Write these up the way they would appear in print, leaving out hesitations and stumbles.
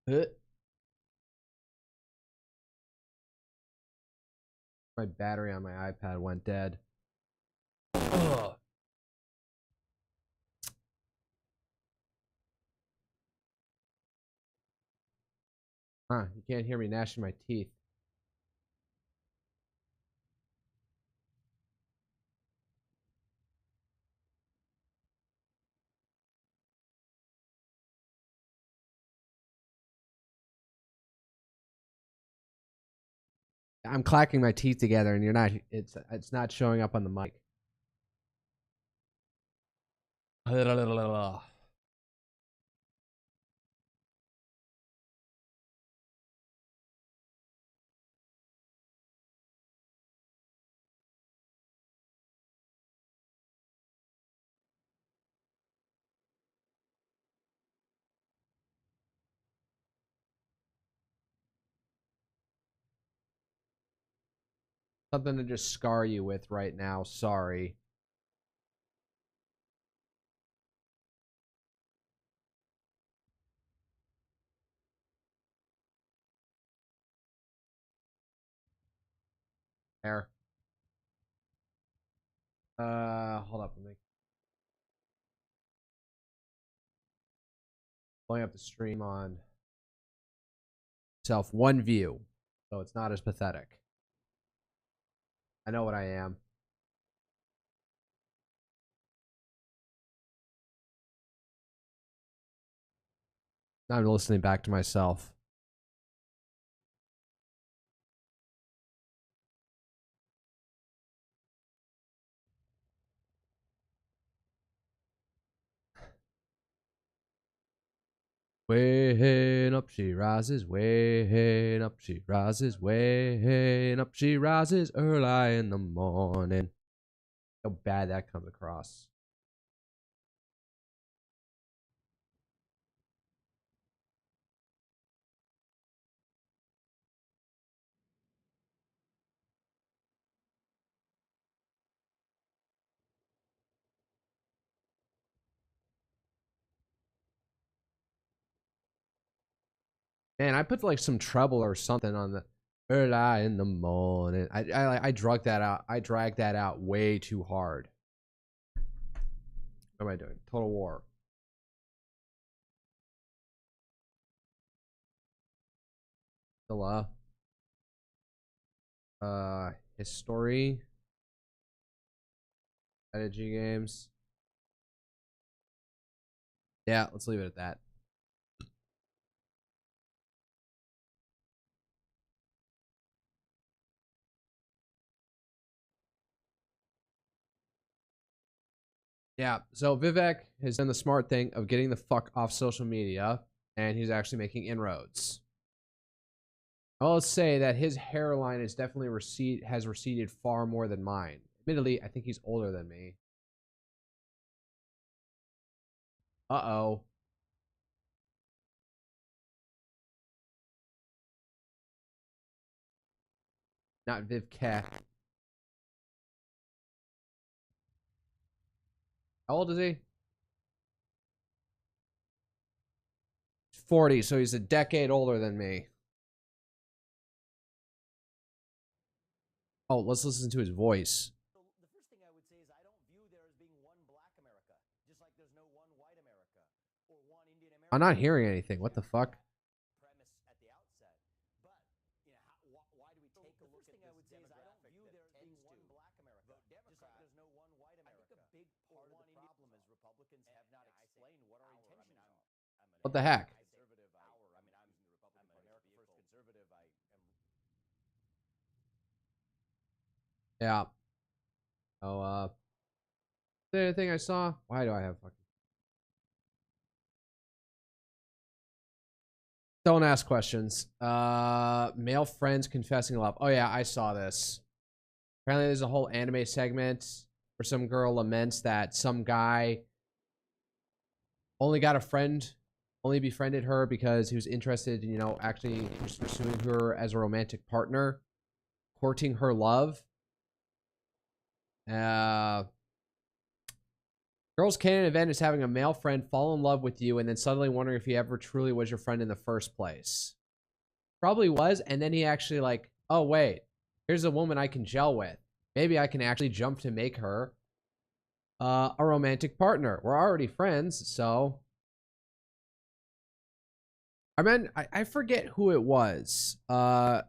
My battery on my iPad went dead. Ugh. Huh, you can't hear me gnashing my teeth. I'm clacking my teeth together and you're not it's not showing up on the mic. Something to just scar you with right now. Sorry. There. Hold up. I'm pulling up the stream on self one view, so it's not as pathetic. I know what I am. I'm listening back to myself. Way up she rises, way up she rises, way up she rises early in the morning. How bad that comes across. Man, I put like some treble or something on the early in the morning. I drug that out. I dragged that out way too hard. What am I doing? Total War. Still history. Strategy games. Yeah, let's leave it at that. Yeah, so Vivek has done the smart thing of getting the fuck off social media, and he's actually making inroads. I'll say that his hairline is definitely has receded far more than mine. Admittedly, I think he's older than me. Uh-oh. Not Vivek. How old is he? 40, so he's a decade older than me. Oh, let's listen to his voice. So the first thing I would say is I don't view there as being one black America, just like there's no one white America or one Indian America. I'm not hearing anything. What the fuck? Premise at the outset, but you know, why do we take a look at this demographic that tends to one black America, just like there's no one white America? I think a big part of the problem is Republicans have not explained what our intentions are. What the heck? Yeah. Oh, the thing I saw. Why do I have fucking? Don't ask questions. Male friends confessing love. Oh yeah, I saw this. Apparently, there's a whole anime segment where some girl laments that some guy only got a friend, only befriended her because he was interested in, actually pursuing her as a romantic partner, courting her love. Girls' canon event is having a male friend fall in love with you and then suddenly wondering if he ever truly was your friend in the first place. Probably was, and then he actually like, oh wait, here's a woman I can gel with. Maybe I can actually jump to make her a romantic partner. We're already friends, so. I forget who it was. There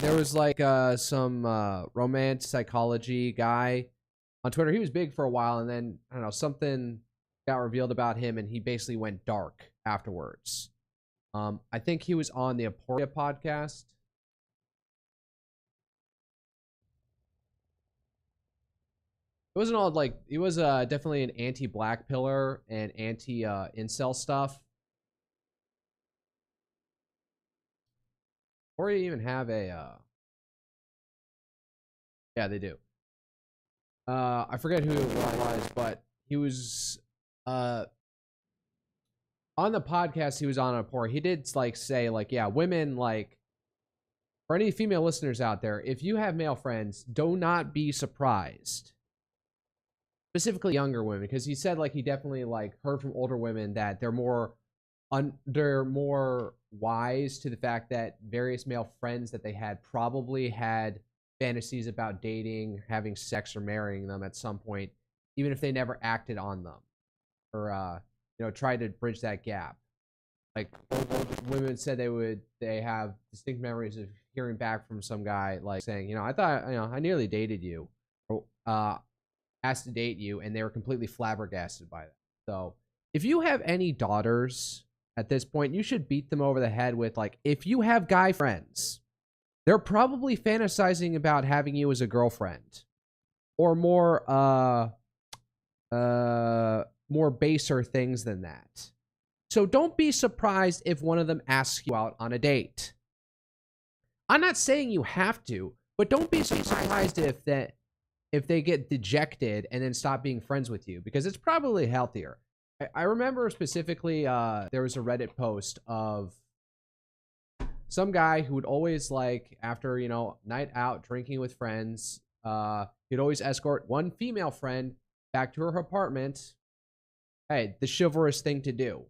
was like some romance psychology guy on Twitter. He was big for a while, and then I don't know, something got revealed about him, and he basically went dark afterwards. I think he was on the Aporia podcast. It wasn't all like, he was definitely an anti-black pillar and anti-incel stuff. Or you even have a yeah, they do. I forget who it was, but he was on the podcast he was on Aporia. He did like say like, yeah, women, like, for any female listeners out there, if you have male friends, do not be surprised. Specifically younger women, because he said like he definitely like heard from older women that they're more wise to the fact that various male friends that they had probably had fantasies about dating, having sex, or marrying them at some point, even if they never acted on them or tried to bridge that gap. Like old women said they have distinct memories of hearing back from some guy like saying, I thought, I nearly dated you, or asked to date you, and they were completely flabbergasted by that. So if you have any daughters at this point, you should beat them over the head with like, if you have guy friends, they're probably fantasizing about having you as a girlfriend, or more baser things than that. So don't be surprised if one of them asks you out on a date. I'm not saying you have to, but don't be surprised if they get dejected and then stop being friends with you, because it's probably healthier. I remember specifically there was a Reddit post of some guy who would always, like, after, night out drinking with friends, he'd always escort one female friend back to her apartment. Hey, the chivalrous thing to do.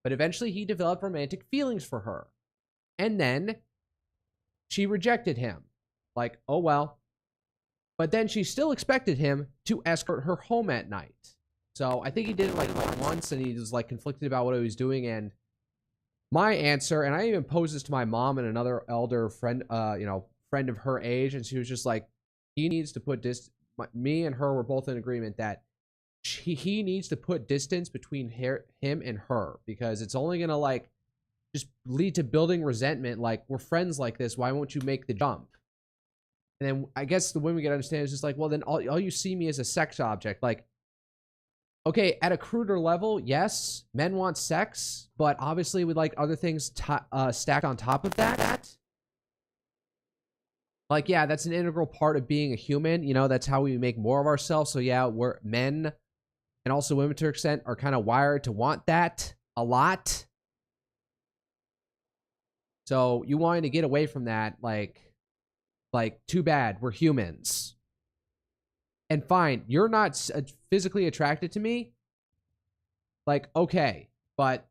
But eventually he developed romantic feelings for her. And then she rejected him. Like, oh well. But then she still expected him to escort her home at night. So I think he did it like once, and he was like conflicted about what he was doing. And my answer, and I even posed this to my mom and another elder friend, friend of her age, and she was just like, he needs to put me and her were both in agreement that he needs to put distance between him and her, because it's only gonna like just lead to building resentment. Like, we're friends like this, why won't you make the jump? And then I guess the women get to understand is just like, well, then all you see me as a sex object. Like, okay, at a cruder level, yes, men want sex, but obviously with like other things stacked on top of that. Like, yeah, that's an integral part of being a human. That's how we make more of ourselves. So yeah, we're men and also women to an extent are kind of wired to want that a lot. So you wanting to get away from that, like too bad, we're humans. And fine, you're not physically attracted to me. Like, okay, but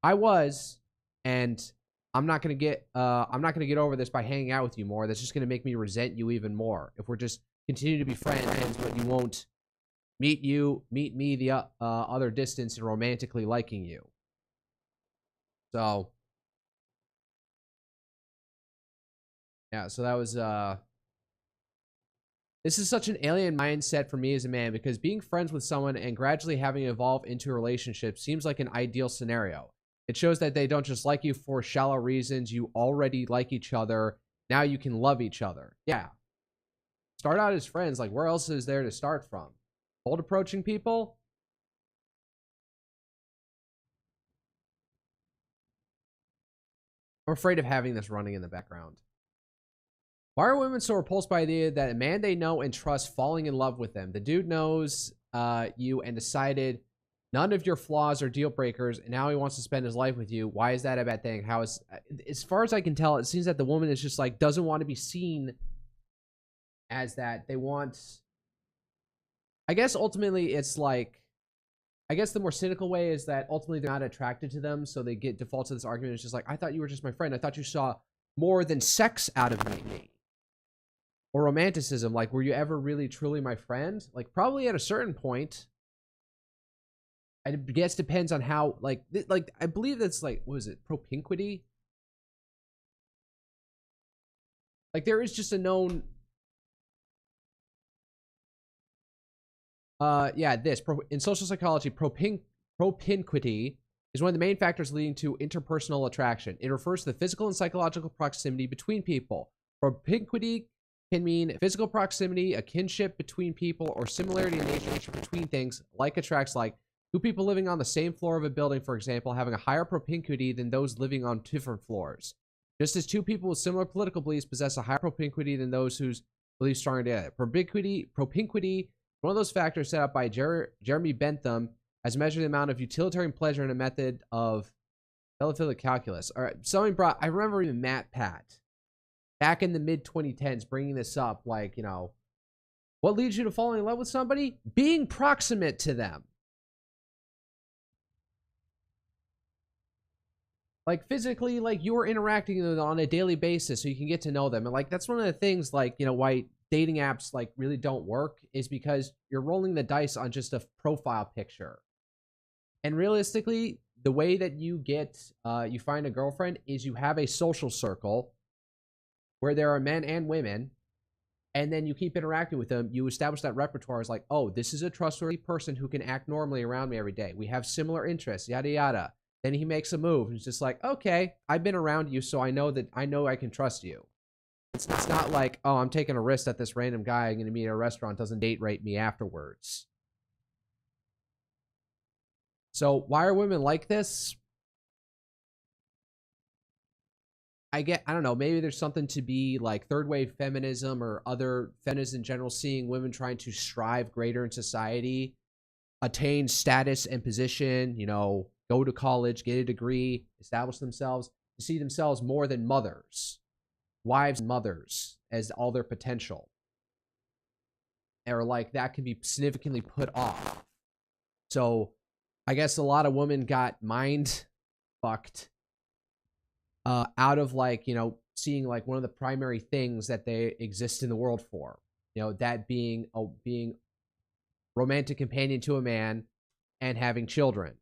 I was, and I'm not gonna get over this by hanging out with you more. That's just gonna make me resent you even more. If we're just continue to be friends, but you won't meet me the other distance and romantically liking you. So yeah, so that was this is such an alien mindset for me as a man, because being friends with someone and gradually having it evolve into a relationship seems like an ideal scenario. It shows that they don't just like you for shallow reasons. You already like each other. Now you can love each other. Yeah. Start out as friends. Like, where else is there to start from? Cold approaching people? I'm afraid of having this running in the background. Why are women so repulsed by the idea that a man they know and trust falling in love with them? The dude knows you and decided none of your flaws are deal breakers, and now he wants to spend his life with you. Why is that a bad thing? How is, as far as I can tell, it seems that the woman is just like, doesn't want to be seen as that. They want, I guess ultimately it's like, I guess the more cynical way is that ultimately they're not attracted to them, so they get default to this argument. It's just like, I thought you were just my friend. I thought you saw more than sex out of me. Or romanticism, like, were you ever really truly my friend? Like, probably at a certain point. I guess depends on how, like I believe that's like, what is it, propinquity? Like, there is just a known, in social psychology, propinquity is one of the main factors leading to interpersonal attraction. It refers to the physical and psychological proximity between people. Propinquity can mean physical proximity, a kinship between people, or similarity in nature between things, like attracts like. Two people living on the same floor of a building, for example, having a higher propinquity than those living on different floors. Just as two people with similar political beliefs possess a higher propinquity than those whose beliefs stronger together. Propinquity, one of those factors set up by Jeremy Bentham as measured the amount of utilitarian pleasure in a method of telephilic calculus. All right, I remember even Matt Pat, back in the mid-2010s, bringing this up, like, you know, what leads you to falling in love with somebody? Being proximate to them. Like, physically, like, you're interacting with them on a daily basis so you can get to know them. And, like, that's one of the things, like, you know, why dating apps, like, really don't work is because you're rolling the dice on just a profile picture. And realistically, the way that you get, you find a girlfriend is you have a social circle where there are men and women, and then you keep interacting with them. You establish that repertoire as like, oh, this is a trustworthy person who can act normally around me every day. We have similar interests, yada, yada. Then he makes a move. And it's just like, okay, I've been around you, so I know I can trust you. It's not like, oh, I'm taking a risk that this random guy I'm going to meet at a restaurant doesn't date rape me afterwards. So why are women like this? I don't know, maybe there's something to be like third wave feminism or other feminists in general, seeing women trying to strive greater in society, attain status and position, you know, go to college, get a degree, establish themselves, to see themselves more than mothers, wives and mothers as all their potential. Or like that can be significantly put off. So I guess a lot of women got mind fucked out of, like, you know, seeing like one of the primary things that they exist in the world for, you know, that being romantic companion to a man and having children.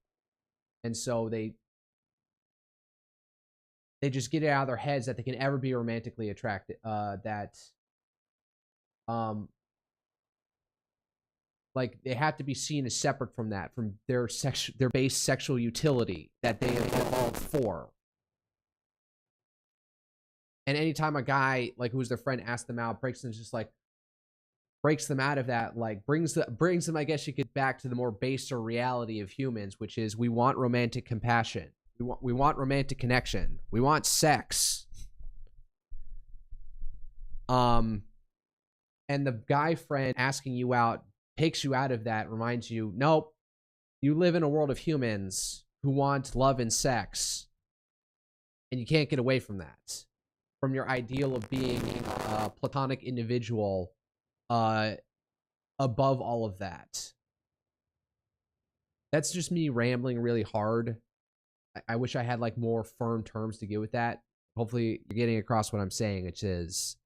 And so they just get it out of their heads that they can ever be romantically attracted, like they have to be seen as separate from that, from their base sexual utility that they have evolved for. And anytime a guy, like, who's their friend, asks them out, breaks them out of that, like brings them, I guess you could, back to the more baser reality of humans, which is we want romantic compassion. We want romantic connection. We want sex. And the guy friend asking you out takes you out of that, reminds you, nope, you live in a world of humans who want love and sex. And you can't get away from that. From your ideal of being a platonic individual above all of that. That's just me rambling really hard. I wish I had like more firm terms to get with that. Hopefully you're getting across what I'm saying, which is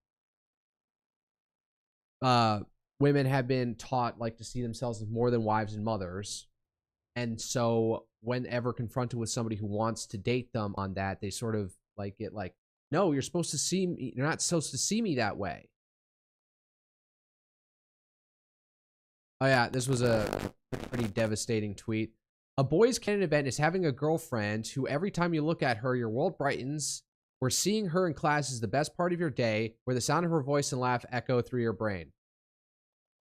women have been taught like to see themselves as more than wives and mothers. And so whenever confronted with somebody who wants to date them on that, they sort of like get like, no, you're supposed to see me. You're not supposed to see me that way. Oh yeah, this was a pretty devastating tweet. A boys' canon event is having a girlfriend who every time you look at her, your world brightens, where seeing her in class is the best part of your day, where the sound of her voice and laugh echo through your brain.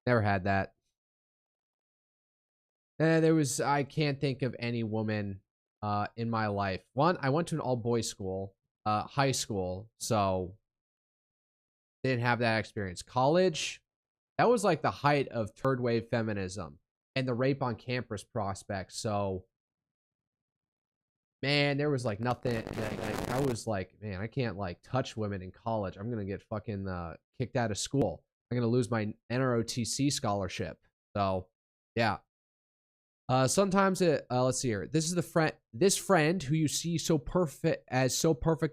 Never had that. I can't think of any woman in my life. One, I went to an all-boys school. High school, so didn't have that experience. College, that was like the height of third wave feminism and the rape on campus prospect. So, man, there was like nothing. I was like, man, I can't like touch women in college. I'm gonna get fucking kicked out of school. I'm gonna lose my NROTC scholarship. So, yeah. Sometimes let's see here. This is this friend who you see so perfect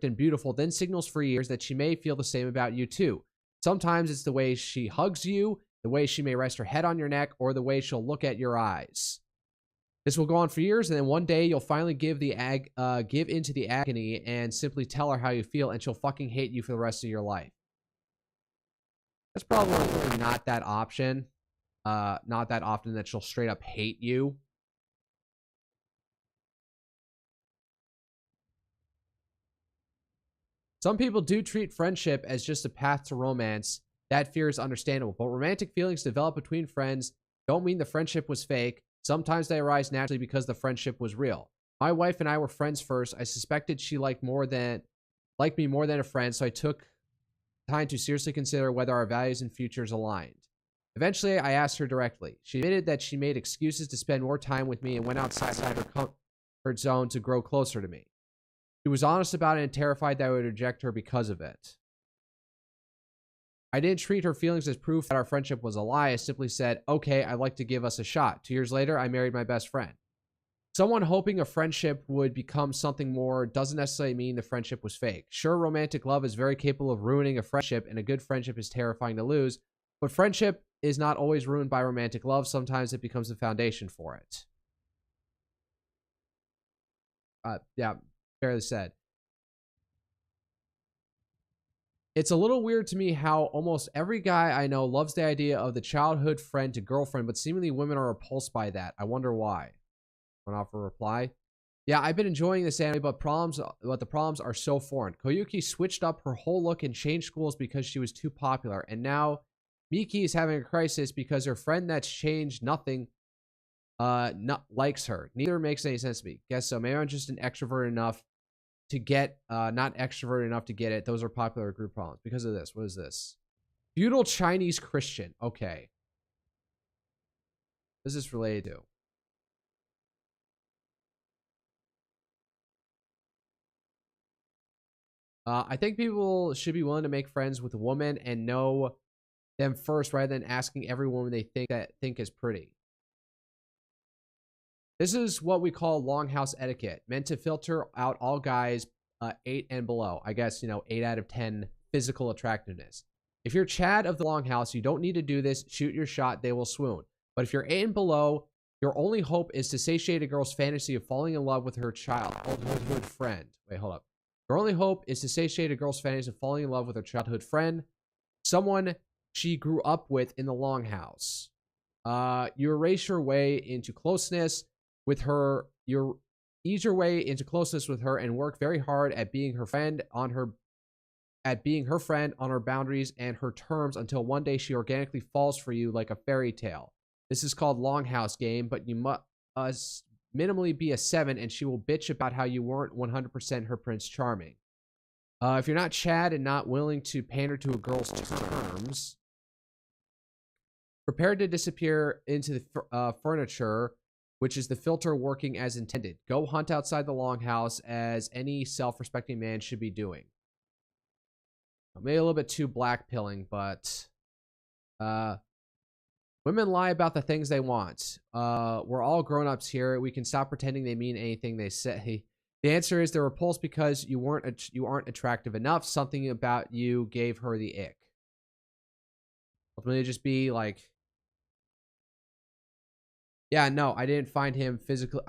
and beautiful, then signals for years that she may feel the same about you too. Sometimes it's the way she hugs you, the way she may rest her head on your neck, or the way she'll look at your eyes. This will go on for years, and then one day you'll finally give into the agony and simply tell her how you feel, and she'll fucking hate you for the rest of your life. That's probably not that option. Not that often that she'll straight up hate you. Some people do treat friendship as just a path to romance. That fear is understandable, but romantic feelings develop between friends don't mean the friendship was fake. Sometimes they arise naturally because the friendship was real. My wife and I were friends first. I suspected she liked me more than a friend, so I took time to seriously consider whether our values and futures aligned. Eventually, I asked her directly. She admitted that she made excuses to spend more time with me and went outside her comfort zone to grow closer to me. She was honest about it and terrified that I would reject her because of it. I didn't treat her feelings as proof that our friendship was a lie. I simply said, okay, I'd like to give us a shot. 2 years later, I married my best friend. Someone hoping a friendship would become something more doesn't necessarily mean the friendship was fake. Sure, romantic love is very capable of ruining a friendship, and a good friendship is terrifying to lose, but friendship is not always ruined by romantic love. Sometimes it becomes the foundation for it. Yeah, fairly said. It's a little weird to me how almost every guy I know loves the idea of the childhood friend to girlfriend, but seemingly women are repulsed by that. I wonder why. Went off a reply. Yeah, I've been enjoying this anime, but the problems are so foreign. Koyuki switched up her whole look and changed schools because she was too popular, and now Miki is having a crisis because her friend that's changed nothing not likes her. Neither makes any sense to me. Guess so. Maybe I'm just an extrovert enough to get not extroverted enough to get it. Those are popular group problems because of this. What is this? Feudal Chinese Christian. Okay. What is this related to? I think people should be willing to make friends with a woman and know them first rather than asking every woman they think is pretty. This is what we call longhouse etiquette, meant to filter out all guys 8 and below. I guess, 8 out of 10 physical attractiveness. If you're Chad of the longhouse, you don't need to do this. Shoot your shot, they will swoon. But if you're 8 and below, your only hope is to satiate a girl's fantasy of falling in love with her childhood friend. Wait, hold up. Your only hope is to satiate a girl's fantasy of falling in love with her childhood friend, someone she grew up with in the longhouse. You erase your way into closeness with her. You ease your way into closeness with her and work very hard at being her friend on her boundaries and her terms until one day she organically falls for you like a fairy tale. This is called Longhouse Game, but you must minimally be a 7 and she will bitch about how you weren't 100% her Prince Charming. If you're not Chad and not willing to pander to a girl's terms, prepare to disappear into the furniture, which is the filter working as intended. Go hunt outside the longhouse as any self-respecting man should be doing. Maybe a little bit too black pilling, but women lie about the things they want. We're all grown-ups here. We can stop pretending they mean anything they say. The answer is they're repulsed because you aren't attractive enough. Something about you gave her the ick. Ultimately, just be like, yeah, no, I didn't find him physically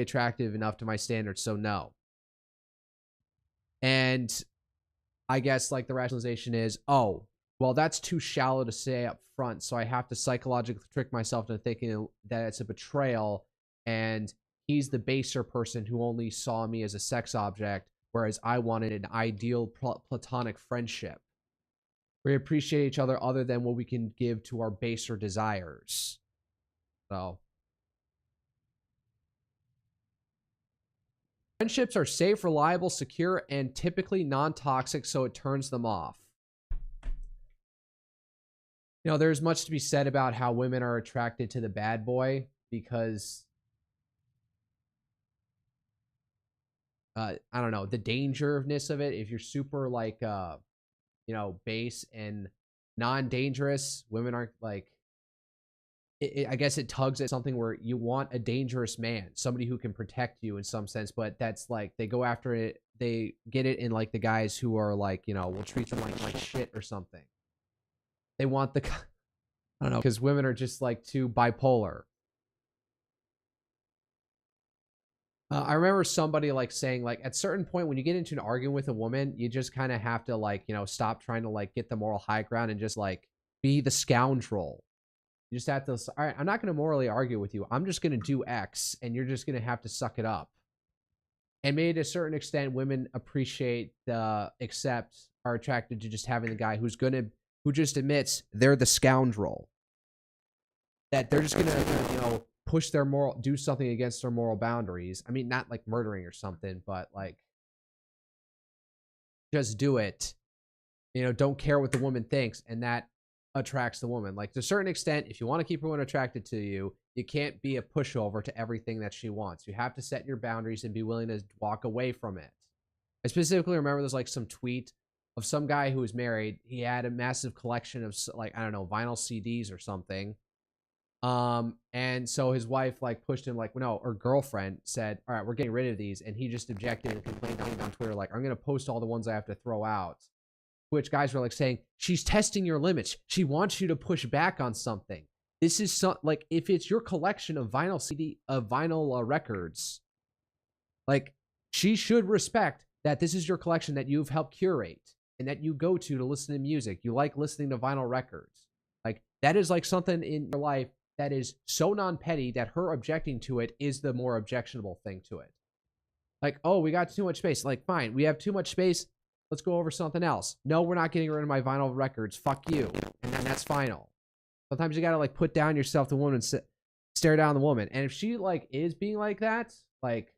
attractive enough to my standards, so no. And I guess like the rationalization is, oh, well, that's too shallow to say up front, so I have to psychologically trick myself into thinking that it's a betrayal and he's the baser person who only saw me as a sex object, whereas I wanted an ideal platonic friendship. We appreciate each other than what we can give to our baser desires. So friendships are safe, reliable, secure, and typically non-toxic, so it turns them off. There's much to be said about how women are attracted to the bad boy because, I don't know, the dangerousness of it. If you're super, like, base and non-dangerous. Women aren't like. I guess it tugs at something where you want a dangerous man, somebody who can protect you in some sense, but that's like they go after it. They get it in like the guys who are like, you know, will treat them like shit or something. They want the, I don't know, because women are just like too bipolar. I remember somebody like saying like at a certain point when you get into an argument with a woman, you just kind of have to like, you know, stop trying to like get the moral high ground and just like be the scoundrel. You just have to, all right, I'm not going to morally argue with you. I'm just going to do X and you're just going to have to suck it up. And maybe to a certain extent, women appreciate accept, are attracted to just having the guy who just admits they're the scoundrel. That they're just going to, you know, push their moral, do something against their moral boundaries. I mean, not like murdering or something, but like just do it. You know, don't care what the woman thinks, and that attracts the woman. Like to a certain extent, if you want to keep a woman attracted to you, you can't be a pushover to everything that she wants. You have to set your boundaries and be willing to walk away from it. I specifically remember there's like some tweet of some guy who was married. He had a massive collection of like, I don't know, vinyl CDs or something. And so his wife like pushed him like, no, or girlfriend said, all right, we're getting rid of these. And he just objected and complained on Twitter, like, I'm going to post all the ones I have to throw out. Which guys were like saying, she's testing your limits. She wants you to push back on something. This is so, like, if it's your collection of vinyl records, like, she should respect that this is your collection that you've helped curate and that you go to listen to music. You like listening to vinyl records. Like, that is like something in your life that is so non-petty that her objecting to it is the more objectionable thing to it. Like, oh, we got too much space. Like, fine, we have too much space. Let's go over something else. No, we're not getting rid of my vinyl records. Fuck you. And then that's final. Sometimes you gotta like put down yourself, the woman, and stare down the woman. And if she like is being like that, like,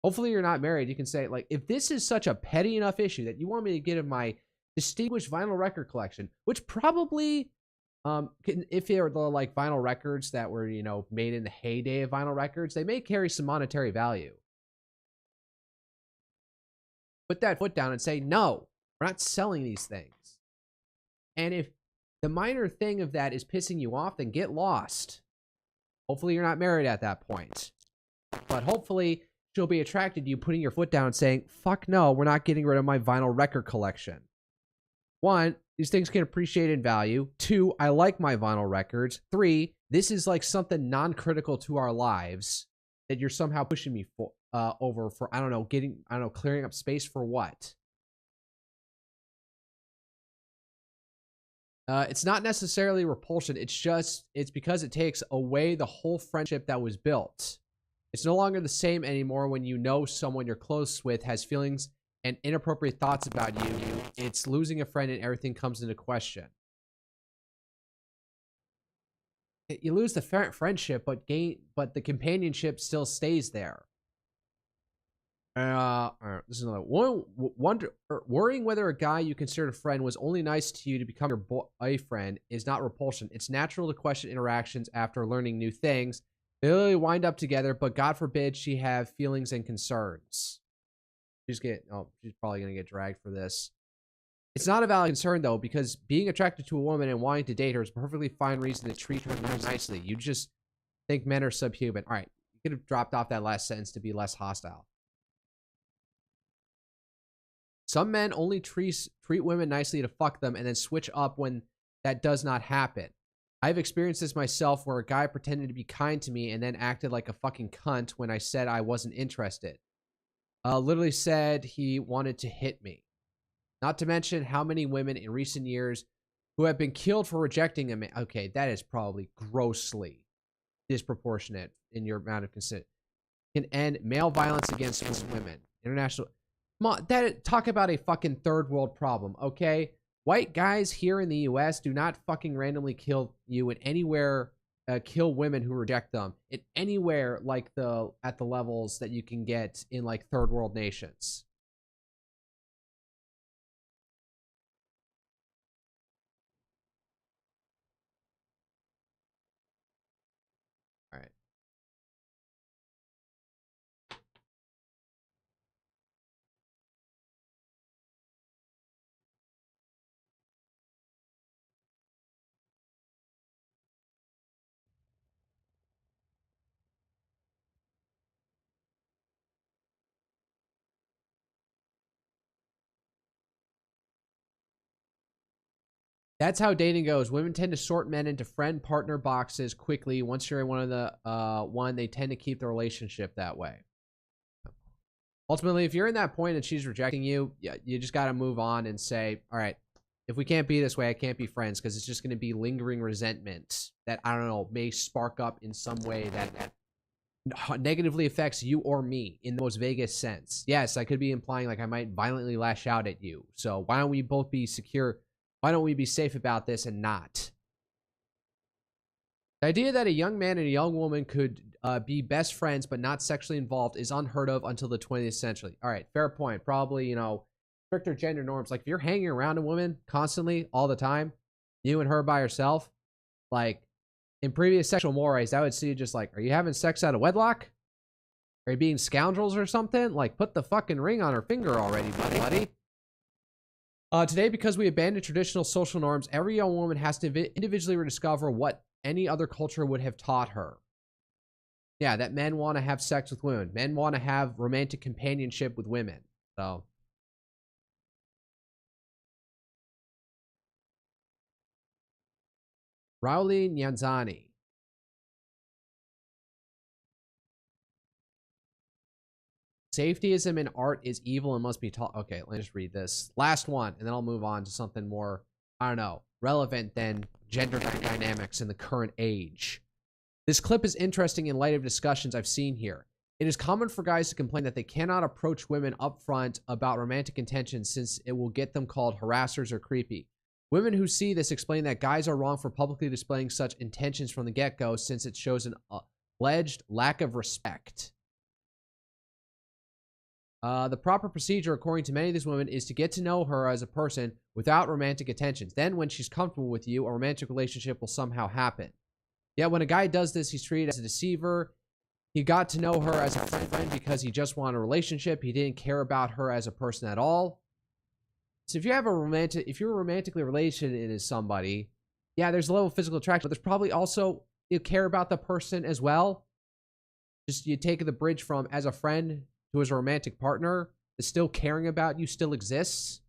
hopefully you're not married. You can say like, if this is such a petty enough issue that you want me to get in my distinguished vinyl record collection, which probably, if they're the like vinyl records that were, you know, made in the heyday of vinyl records, they may carry some monetary value. Put that foot down and say, no, we're not selling these things. And if the minor thing of that is pissing you off, then get lost. Hopefully you're not married at that point. But hopefully she'll be attracted to you putting your foot down and saying, fuck no, we're not getting rid of my vinyl record collection. One, these things can appreciate in value. Two, I like my vinyl records. Three, this is like something non-critical to our lives that you're somehow pushing me for. Over for, I don't know, clearing up space for what? It's not necessarily repulsion. It's because it takes away the whole friendship that was built. It's no longer the same anymore when you know someone you're close with has feelings and inappropriate thoughts about you. It's losing a friend and everything comes into question. You lose the friendship, but the companionship still stays there. This is another one. Worrying whether a guy you considered a friend was only nice to you to become your boyfriend is not repulsion. It's natural to question interactions after learning new things. They literally wind up together, but God forbid she have feelings and concerns. She's probably gonna get dragged for this. It's not a valid concern though, because being attracted to a woman and wanting to date her is a perfectly fine reason to treat her nicely. You just think men are subhuman. All right, you could have dropped off that last sentence to be less hostile. Some men only treat women nicely to fuck them and then switch up when that does not happen. I've experienced this myself where a guy pretended to be kind to me and then acted like a fucking cunt when I said I wasn't interested. Literally said he wanted to hit me. Not to mention how many women in recent years who have been killed for rejecting a man. Okay, that is probably grossly disproportionate in your amount of consent. Can end male violence against women. International. Talk about a fucking third world problem, okay? White guys here in the U.S. do not fucking randomly kill you in anywhere, kill women who reject them in anywhere like at the levels that you can get in like third world nations. All right. That's how dating goes. Women tend to sort men into friend partner boxes quickly. Once you're in one of the one, they tend to keep the relationship that way. Ultimately, if you're in that point and she's rejecting you, yeah, you just got to move on and say, all right, if we can't be this way, I can't be friends, because it's just going to be lingering resentment that, I don't know, may spark up in some way that negatively affects you or me in the most vaguest sense. Yes, I could be implying like I might violently lash out at you. So why don't we both be secure? Why don't we be safe about this and not? The idea that a young man and a young woman could be best friends but not sexually involved is unheard of until the 20th century. All right, fair point. Probably, stricter gender norms. Like, if you're hanging around a woman constantly, all the time, you and her by yourself, like, in previous sexual mores, I would see just like, are you having sex out of wedlock? Are you being scoundrels or something? Like, put the fucking ring on her finger already, buddy. Today, because we abandon traditional social norms, every young woman has to individually rediscover what any other culture would have taught her. Yeah, that men want to have sex with women. Men want to have romantic companionship with women. So, Rauli Nyanzani. Safetyism in art is evil and must be taught. Okay, let me just read this. Last one, and then I'll move on to something more, I don't know, relevant than gender dynamics in the current age. This clip is interesting in light of discussions I've seen here. It is common for guys to complain that they cannot approach women up front about romantic intentions since it will get them called harassers or creepy. Women who see this explain that guys are wrong for publicly displaying such intentions from the get-go since it shows an alleged lack of respect. The proper procedure, according to many of these women, is to get to know her as a person without romantic attentions. Then, when she's comfortable with you, a romantic relationship will somehow happen. Yet, when a guy does this, he's treated as a deceiver. He got to know her as a friend because he just wanted a relationship. He didn't care about her as a person at all. So, if you're romantically related to somebody, yeah, there's a level of physical attraction, but there's probably also you care about the person as well. Just you take the bridge from as a friend who is a romantic partner, is still caring about you, still exists.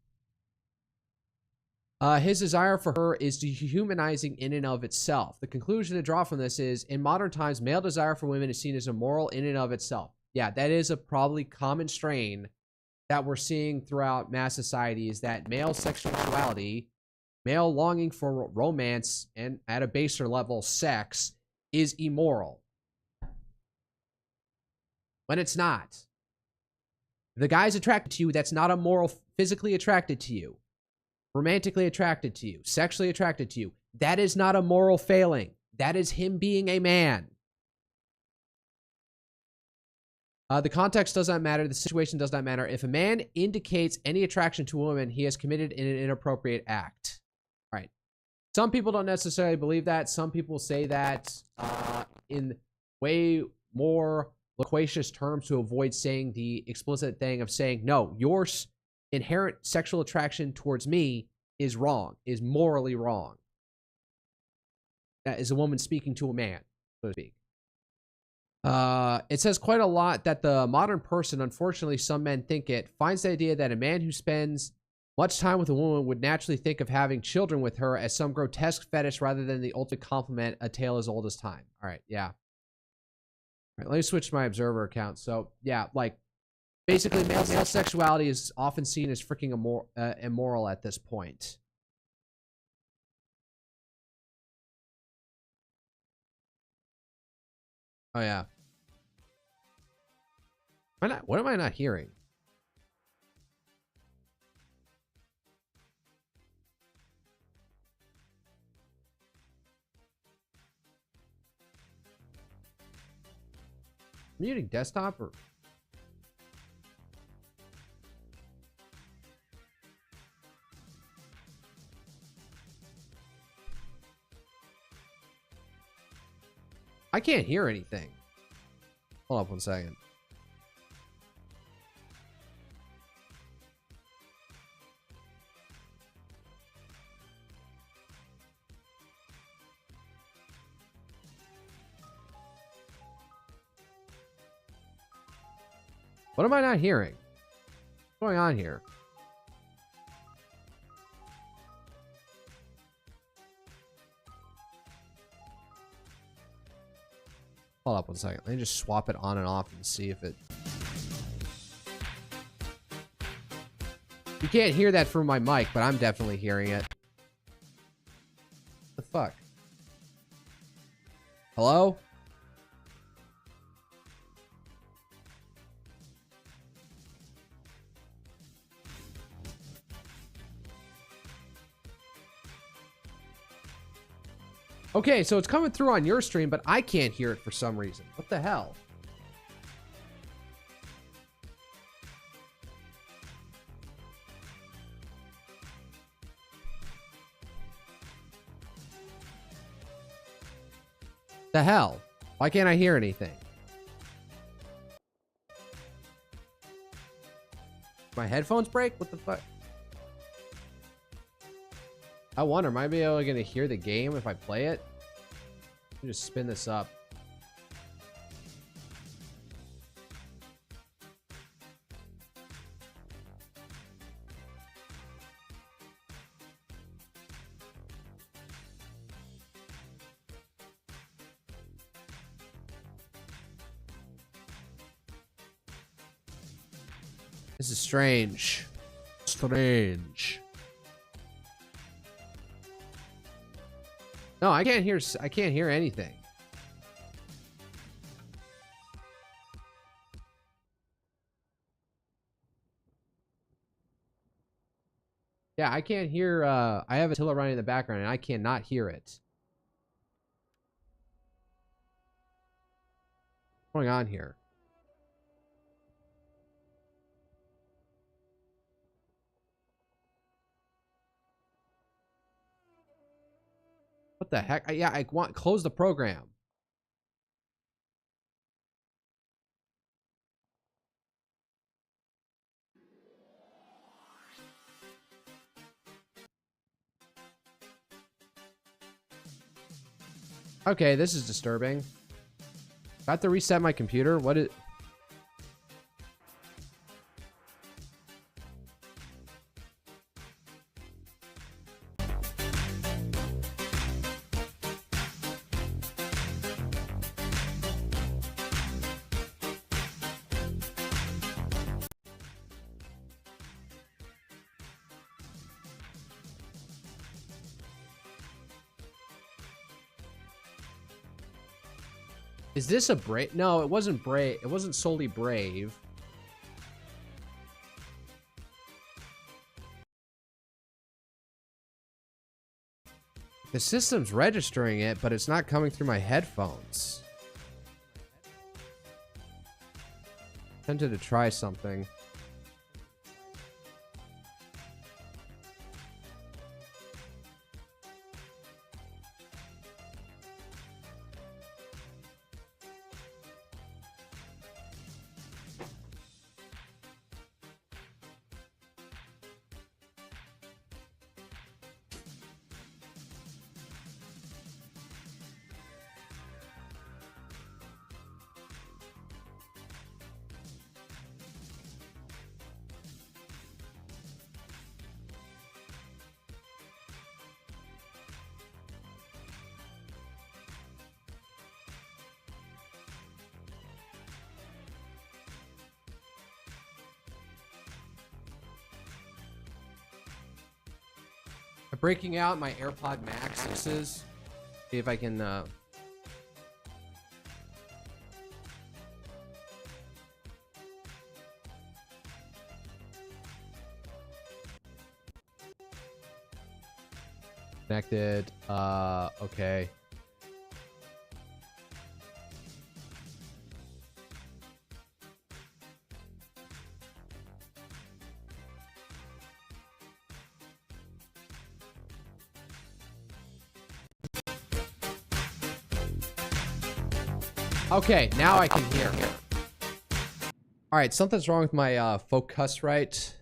His desire for her is dehumanizing in and of itself. The conclusion to draw from this is, in modern times, male desire for women is seen as immoral in and of itself. Yeah, that is a probably common strain that we're seeing throughout mass society, is that male sexuality, male longing for romance, and at a baser level, sex, is immoral. When it's not. The guy's attracted to you, that's not immoral, physically attracted to you, romantically attracted to you, sexually attracted to you. That is not a moral failing. That is him being a man. The context does not matter. The situation does not matter. If a man indicates any attraction to a woman, he has committed an inappropriate act. All right. Some people don't necessarily believe that. Some people say that in way more loquacious terms to avoid saying the explicit thing of saying, no, your inherent sexual attraction towards me is wrong, is morally wrong. That is a woman speaking to a man, so to speak. It says quite a lot that the modern person, unfortunately some men think it, finds the idea that a man who spends much time with a woman would naturally think of having children with her as some grotesque fetish rather than the ultimate compliment, a tale as old as time. All right, yeah. All right, let me switch to my Observer account. So, yeah, like, basically, male sexuality is often seen as freaking immoral at this point. Oh, yeah. What am I not hearing? Muting desktop or... I can't hear anything. Hold up 1 second. What am I not hearing? What's going on here? Hold up 1 second. Let me just swap it on and off and see if it... You can't hear that from my mic, but I'm definitely hearing it. What the fuck? Hello? Okay, so it's coming through on your stream, but I can't hear it for some reason. What the hell? The hell? Why can't I hear anything? My headphones break? What the fuck? I wonder, might be able to hear the game if I play it? Let me just spin this up. This is strange. Strange. No, I can't hear anything. Yeah, I can't hear I have Attila running in the background and I cannot hear it. What's going on here? What the heck? Yeah, I want close the program. Okay, this is disturbing. I have to reset my computer. What is... Is this a Brave? No, it wasn't Brave. It wasn't solely Brave. The system's registering it, but it's not coming through my headphones. Tempted to try something. I'm breaking out my AirPod Maxes. See if I can connected. Okay. Okay, now I can hear. All right, something's wrong with my focus, right?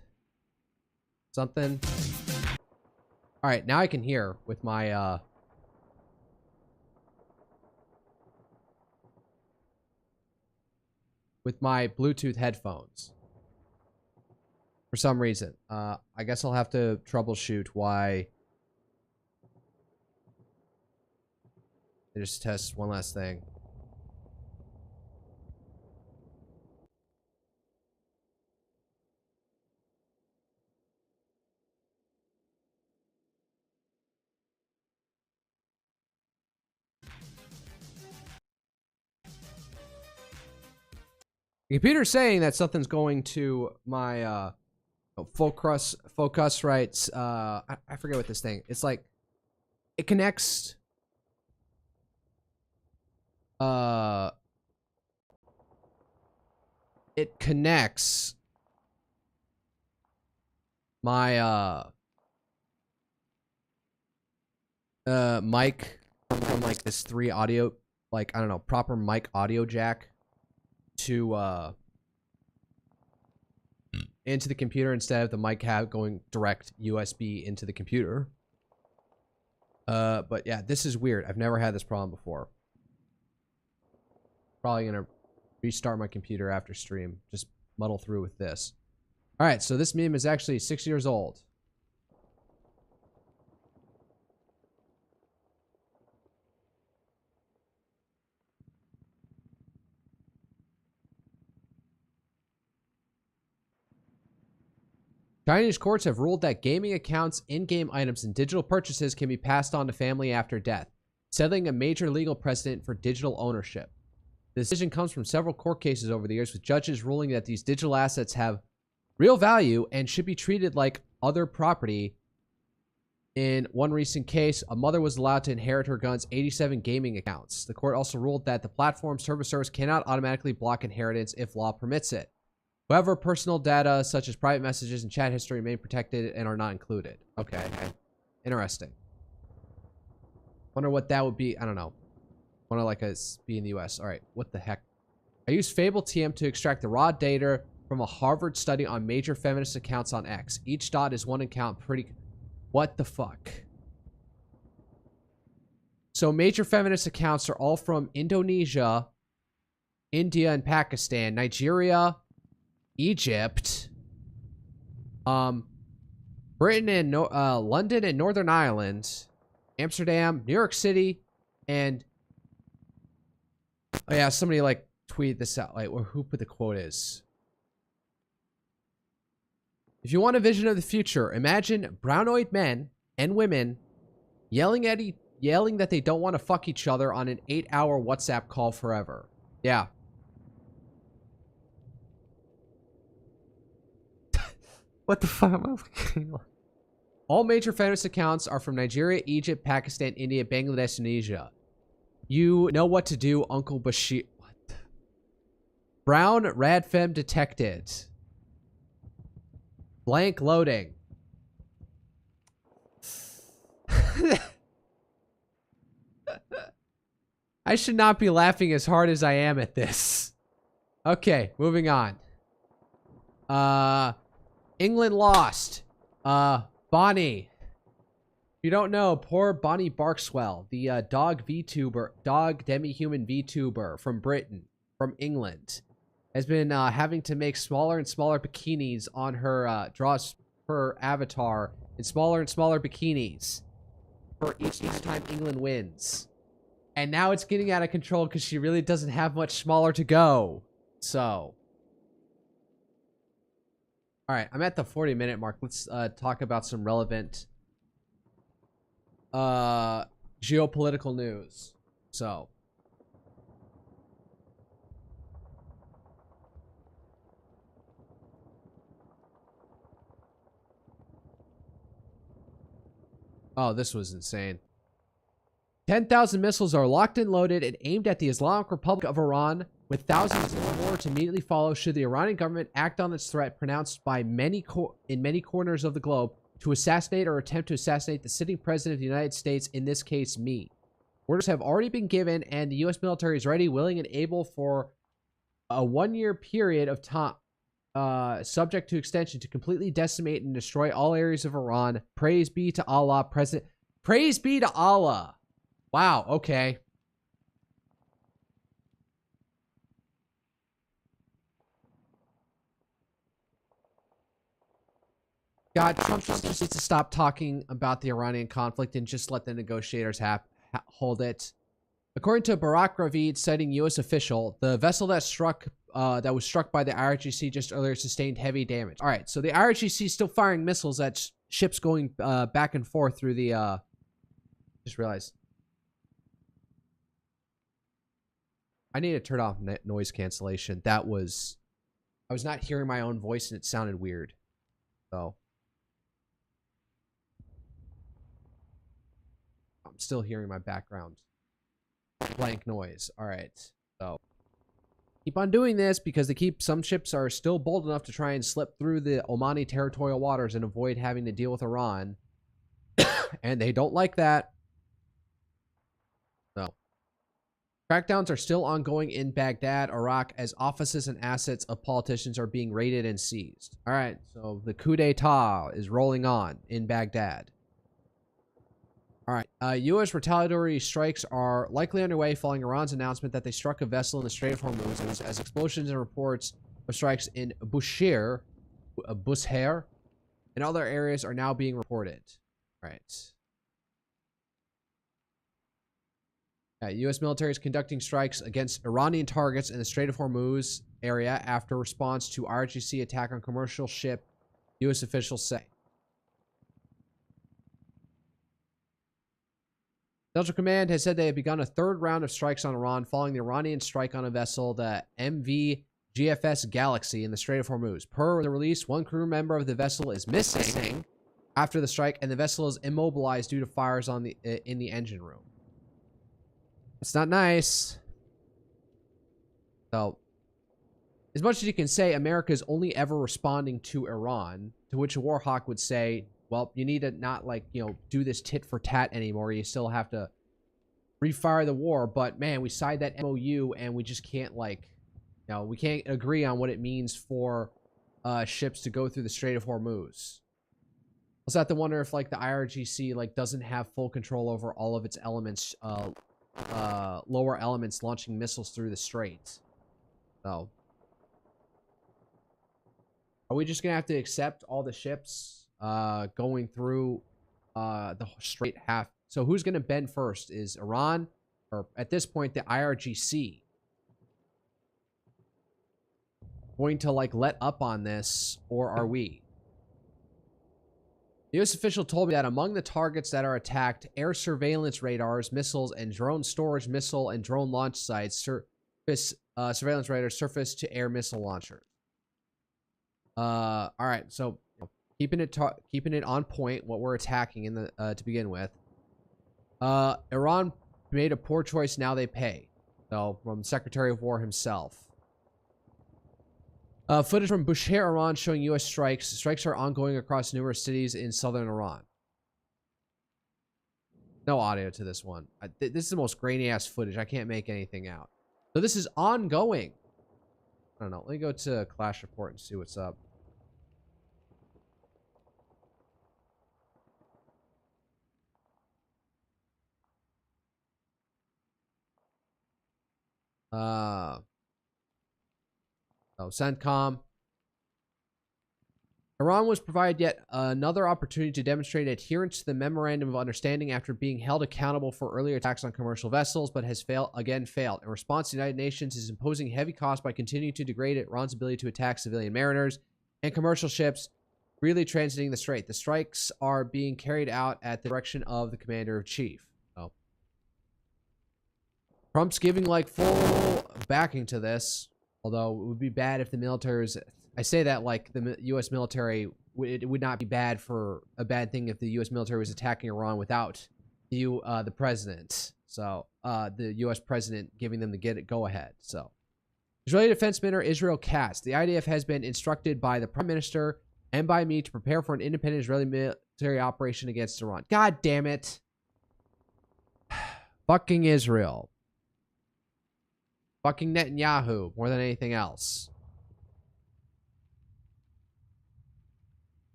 Something. All right, now I can hear with my Bluetooth headphones. For some reason. I guess I'll have to troubleshoot why. I just test one last thing. The computer's saying that something's going to my focus rights. I forget what this thing. It's like it connects. It connects my mic from like this 3 audio, like I don't know, proper mic audio jack to into the computer instead of the mic going direct USB into the computer. But yeah, this is weird. I've never had this problem before. Probably gonna restart my computer after stream. Just muddle through with this. All right, so this meme is actually 6 years old. Chinese courts have ruled that gaming accounts, in-game items, and digital purchases can be passed on to family after death, settling a major legal precedent for digital ownership. The decision comes from several court cases over the years, with judges ruling that these digital assets have real value and should be treated like other property. In one recent case, a mother was allowed to inherit her gun's 87 gaming accounts. The court also ruled that the platform servicers cannot automatically block inheritance if law permits it. However, personal data such as private messages and chat history remain protected and are not included. Okay. Interesting. Wonder what that would be. I don't know. Wonder like us be in the US. All right. What the heck? I used Fable TM to extract the raw data from a Harvard study on major feminist accounts on X. Each dot is one account. Pretty... What the fuck? So major feminist accounts are all from Indonesia, India, and Pakistan, Nigeria, Egypt, Britain and London and Northern Ireland, Amsterdam, New York City, and oh yeah, somebody like tweeted this out. Like, who put the quote is? If you want a vision of the future, imagine brownoid men and women yelling that they don't want to fuck each other on an 8-hour WhatsApp call forever. Yeah. What the fuck am I looking at? All major feminist accounts are from Nigeria, Egypt, Pakistan, India, Bangladesh, Indonesia. You know what to do, Uncle Bashir. What? Brown Radfem detected. Blank loading. I should not be laughing as hard as I am at this. Okay, moving on. England lost. Bonnie. If you don't know, poor Bonnie Barkswell, the dog demi-human VTuber from Britain, from England, has been having to make smaller and smaller bikinis on her, draws her avatar in smaller and smaller bikinis for each time England wins. And now it's getting out of control because she really doesn't have much smaller to go. So... All right, I'm at the 40-minute mark. Let's talk about some relevant geopolitical news. So, oh, this was insane. 10,000 missiles are locked and loaded and aimed at the Islamic Republic of Iran, with thousands more to immediately follow should the Iranian government act on its threat pronounced by many in many corners of the globe to assassinate or attempt to assassinate the sitting president of the United States, in this case, me. Orders have already been given, and the U.S. military is ready, willing, and able for a 1-year period of time, subject to extension, to completely decimate and destroy all areas of Iran. Praise be to Allah, President. Praise be to Allah. Wow, okay. God, Trump just needs to stop talking about the Iranian conflict and just let the negotiators hold it. According to Barack Ravid, citing U.S. official, the vessel that was struck by the IRGC just earlier sustained heavy damage. All right, so the IRGC is still firing missiles at ships going back and forth through the... Just realized. I need to turn off noise cancellation. That was... I was not hearing my own voice and it sounded weird. So... I'm still hearing my background. Blank noise. Alright. So... keep on doing this because some ships are still bold enough to try and slip through the Omani territorial waters and avoid having to deal with Iran. And they don't like that. So... crackdowns are still ongoing in Baghdad, Iraq, as offices and assets of politicians are being raided and seized. All right, so the coup d'etat is rolling on in Baghdad. All right, U.S. retaliatory strikes are likely underway following Iran's announcement that they struck a vessel in the Strait of Hormuz, as explosions and reports of strikes in Bushehr, and other areas are now being reported. All right. U.S. military is conducting strikes against Iranian targets in the Strait of Hormuz area after response to IRGC attack on commercial ship, U.S. officials say. Central Command has said they have begun a third round of strikes on Iran following the Iranian strike on a vessel, the MV GFS Galaxy, in the Strait of Hormuz. Per the release, one crew member of the vessel is missing after the strike, and the vessel is immobilized due to fires on in the engine room. It's not nice. So, as much as you can say America is only ever responding to Iran, to which a Warhawk would say, well, you need to not, like, you know, do this tit for tat anymore. You still have to refire the war. But, man, we signed that MOU and we just can't, like, you know, we can't agree on what it means for ships to go through the Strait of Hormuz. I also have to wonder if, like, the IRGC, like, doesn't have full control over all of its elements, lower elements launching missiles through the strait. So, are we just gonna have to accept all the ships going through the strait half? So who's gonna bend first? Is Iran, or at this point the IRGC, going to, like, let up on this, or are we? The U.S. official told me that among the targets that are attacked, air surveillance radars, missiles, and drone storage missile and drone launch sites, surveillance radars, surface-to-air missile launchers. All right, so keeping it on point, what we're attacking in the to begin with. Iran made a poor choice. Now they pay. So, from Secretary of War himself. Footage from Bushehr, Iran, showing U.S. strikes. Strikes are ongoing across numerous cities in southern Iran. No audio to this one. This is the most grainy-ass footage. I can't make anything out. So this is ongoing. I don't know. Let me go to Clash Report and see what's up. Oh, CENTCOM. Iran was provided yet another opportunity to demonstrate adherence to the Memorandum of Understanding after being held accountable for earlier attacks on commercial vessels, but has failed. In response, the United Nations is imposing heavy costs by continuing to degrade Iran's ability to attack civilian mariners and commercial ships freely transiting the strait. The strikes are being carried out at the direction of the Commander-in-Chief. Oh. Trump's giving, like, full backing to this, although it would be bad if the military was... I say that like the U.S. military, it would not be bad for a bad thing if the U.S. military was attacking Iran without the president. So the U.S. president giving them the go ahead. So Israeli Defense Minister Israel Katz. The IDF has been instructed by the Prime Minister and by me to prepare for an independent Israeli military operation against Iran. God damn it. Fucking Israel. Fucking Netanyahu more than anything else.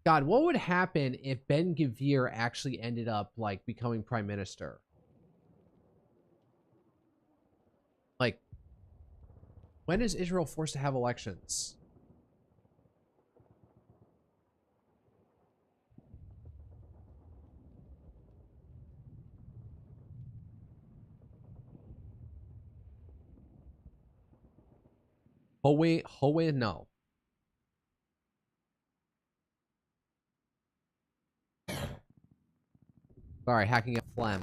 God, what would happen if Ben-Gvir actually ended up, like, becoming prime minister? Like, when is Israel forced to have elections? Howe, no. Sorry, hacking up phlegm.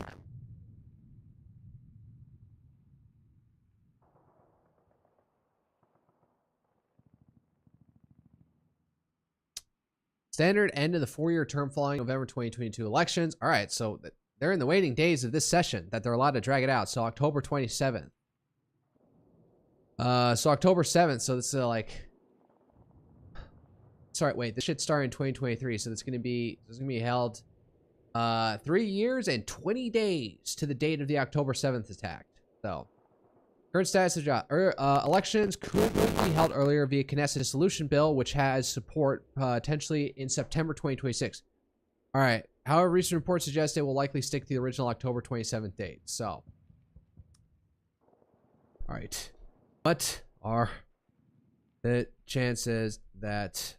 Standard end of the 4-year term following November 2022 elections. All right, so they're in the waiting days of this session that they're allowed to drag it out. So October 27th. So October 7th. So this is like, sorry, wait, this shit started in 2023. So this is gonna be held 3 years and 20 days to the date of the October 7th attack. So current status of elections could be held earlier via Knesset dissolution bill, which has support potentially in September 2026. All right. However, recent reports suggest it will likely stick to the original October 27th date. So, all right. What are the chances that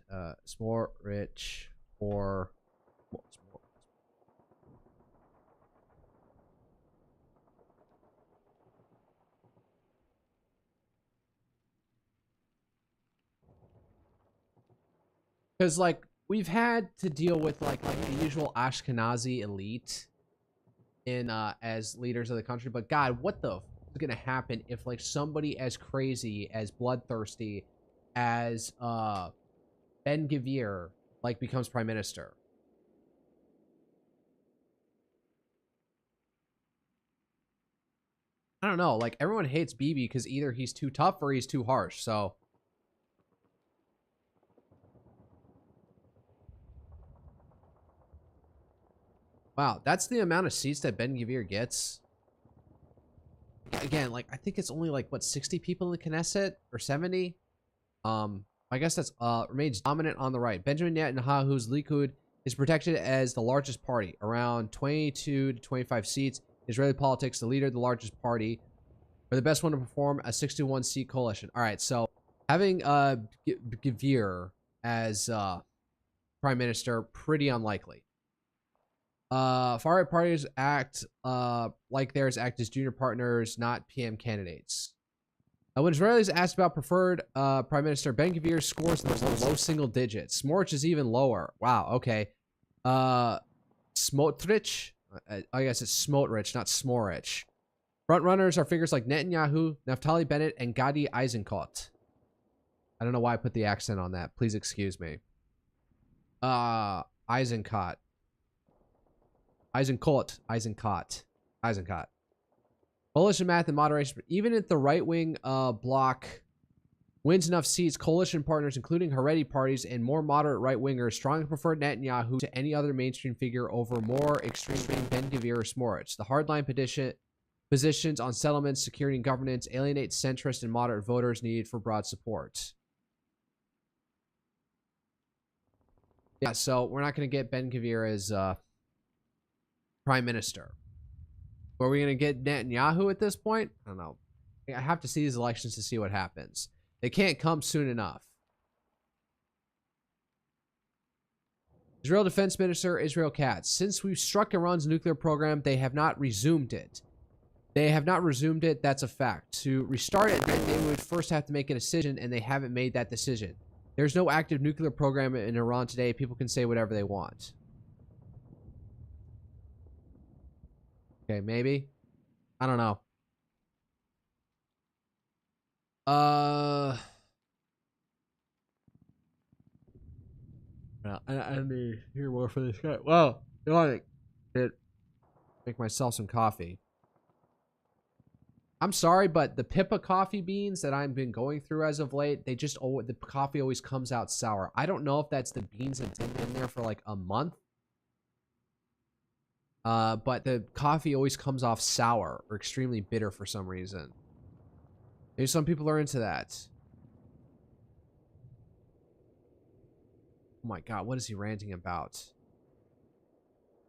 Smotrich or because like we've had to deal with like the usual Ashkenazi elite in as leaders of the country, but God, what the is gonna happen if like somebody as crazy, as bloodthirsty as Ben-Gvir like becomes prime minister? I don't know. Like everyone hates Bibi because either he's too tough or he's too harsh. So. Wow, that's the amount of seats that Ben-Gvir gets. Again, like I think it's only like what 60 people in the Knesset or 70. I guess that's remains dominant on the right. Benjamin Netanyahu's Likud is protected as the largest party, around 22 to 25 seats. Israeli politics, the leader of the largest party, or the best one to perform a 61-seat coalition. All right, so having Gvir as prime minister, pretty unlikely. Far-right parties act like theirs act as junior partners, not PM candidates. When Israelis asked about preferred Prime Minister, Ben-Gvir scores in the low single digits. Smotrich is even lower. Wow, okay. Smotrich? I guess it's Smotrich, not Smorich. Frontrunners are figures like Netanyahu, Naftali Bennett, and Gadi Eisenkot. I don't know why I put the accent on that. Please excuse me. Eisenkot. Eisenkot. Coalition math and moderation. Even if the right-wing bloc wins enough seats, coalition partners, including Haredi parties and more moderate right-wingers, strongly prefer Netanyahu to any other mainstream figure over more extreme Ben-Gvir or Smotrich. The hardline positions on settlements, security, and governance alienate centrist and moderate voters needed for broad support. Yeah, so we're not going to get Ben-Gvir as prime minister. Are we going to get Netanyahu at this point? I don't know. I have to see these elections to see what happens. They can't come soon enough. Israel Defense Minister Israel Katz. Since we've struck Iran's nuclear program, they have not resumed it. That's a fact. To restart it, they would first have to make a decision, and they haven't made that decision. There's no active nuclear program in Iran today. People can say whatever they want. Okay, maybe. I don't know. Well, I need to hear more from this guy. Well, you know, I make myself some coffee. I'm sorry, but the Pippa coffee beans that I've been going through as of late, they just the coffee always comes out sour. I don't know if that's the beans that's in there for like a month. But the coffee always comes off sour or extremely bitter for some reason. Maybe some people are into that. Oh my god, what is he ranting about?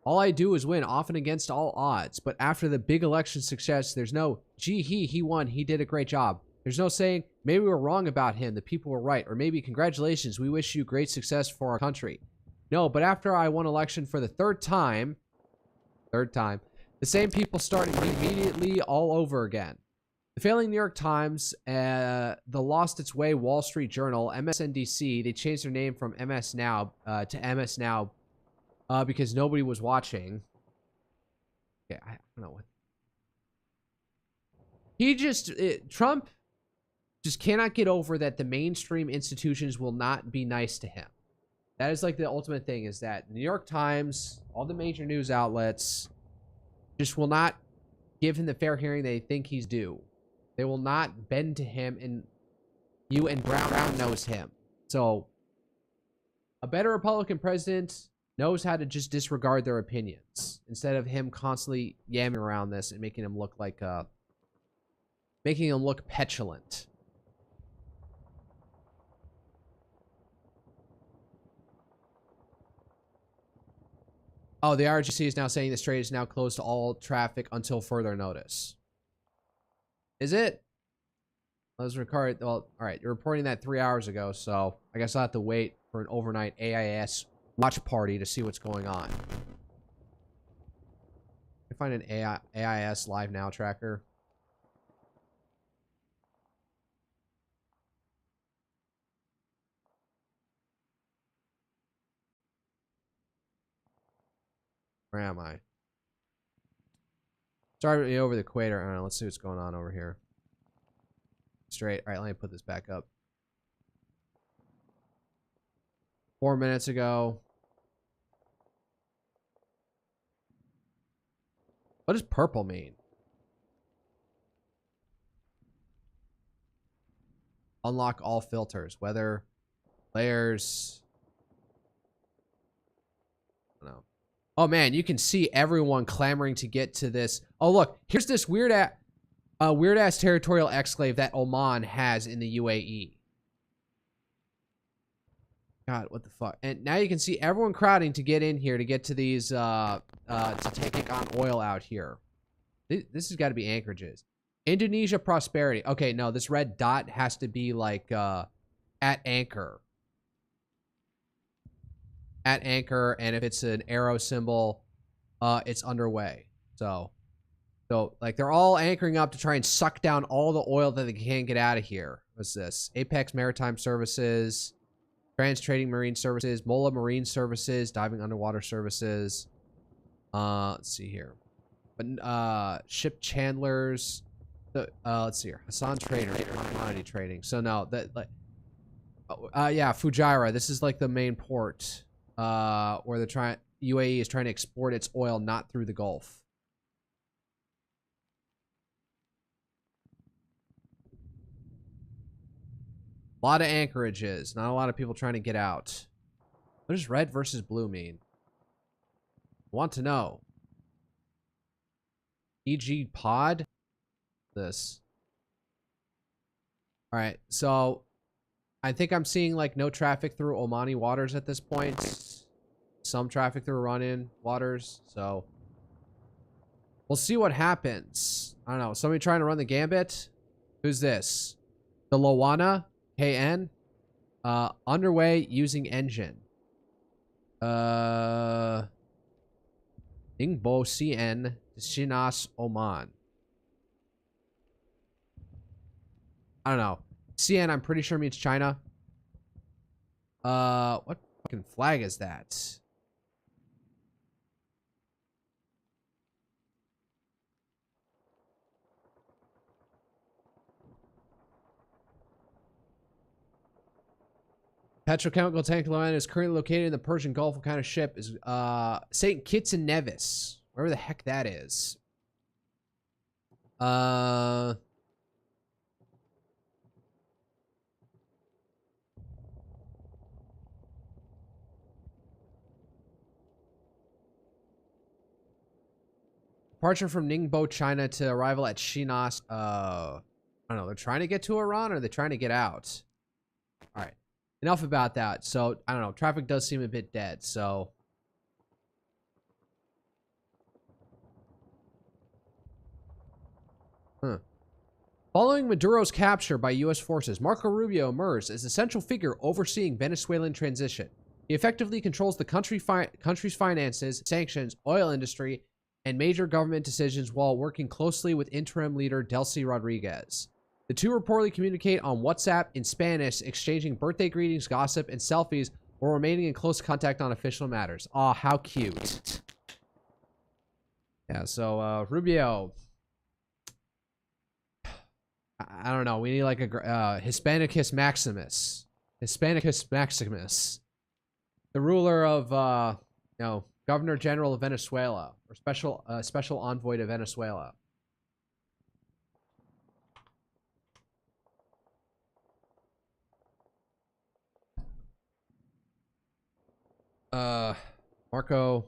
All I do is win, often against all odds. But after the big election success, there's no, gee, he won, he did a great job. There's no saying, maybe we were wrong about him, the people were right. Or maybe, congratulations, we wish you great success for our country. No, but after I won election for the third time, the same people start immediately all over again. The failing New York Times, the lost its way Wall Street Journal, MSNBC, they changed their name from MS Now to MS Now because nobody was watching. Okay, I don't know what. Trump just cannot get over that the mainstream institutions will not be nice to him. That is like the ultimate thing, is that New York Times, all the major news outlets just will not give him the fair hearing they think he's due. They will not bend to him, and you and Brown knows him. So a better Republican president knows how to just disregard their opinions instead of him constantly yamming around this and making him look like making him look petulant. Oh, the RGC is now saying the strait is now closed to all traffic until further notice. Is it? Let's record. Well, all right. You're reporting that 3 hours ago, so I guess I'll have to wait for an overnight AIS watch party to see what's going on. I find an AIS Live Now tracker. Where am I? Sorry, over the equator. I don't know. Let's see what's going on over here. Straight. All right, let me put this back up. 4 minutes ago. What does purple mean? Unlock all filters. Weather, layers. I don't know. Oh man, you can see everyone clamoring to get to this. Oh look, here's this weird ass territorial exclave that Oman has in the UAE. God, what the fuck? And now you can see everyone crowding to get in here to get to these to take on oil out here. This has got to be anchorages. Indonesia prosperity. Okay, no, this red dot has to be like at anchor. At anchor, and if it's an arrow symbol, it's underway. So like they're all anchoring up to try and suck down all the oil that they can get out of here. What's this? Apex Maritime Services, Trans Trading Marine Services, Mola Marine Services, Diving Underwater Services. Let's see here. But ship chandlers. Let's see here. Hassan Trader, commodity trading. So no, that like, yeah, Fujairah. This is like the main port. Where they're UAE is trying to export its oil not through the Gulf. A lot of anchorages, not a lot of people trying to get out. What does red versus blue mean? Want to know. EG pod? This. Alright, so I think I'm seeing like no traffic through Omani waters at this point. Some traffic through run-in waters. So we'll see what happens. I don't know. Somebody trying to run the gambit? Who's this? The Lowana KN? Underway using engine. Ningbo CN Shinas Oman. I don't know. CN, I'm pretty sure means China. What fucking flag is that? Petrochemical tank line is currently located in the Persian Gulf. What kind of ship is St. Kitts and Nevis? Wherever the heck that is. Departure from Ningbo, China to arrival at Shinas. I don't know. They're trying to get to Iran or they're trying to get out. All right. Enough about that. So, I don't know. Traffic does seem a bit dead. So, following Maduro's capture by U.S. forces, Marco Rubio emerged as a central figure overseeing Venezuelan transition. He effectively controls the country's finances, sanctions, oil industry, and major government decisions while working closely with interim leader Delcy Rodriguez. The two reportedly communicate on WhatsApp in Spanish, exchanging birthday greetings, gossip, and selfies, while remaining in close contact on official matters. Aw, how cute. Yeah, so, Rubio. I don't know. We need like a Hispanicus Maximus. Hispanicus Maximus. the ruler of Governor General of Venezuela, or special envoy to Venezuela. Marco.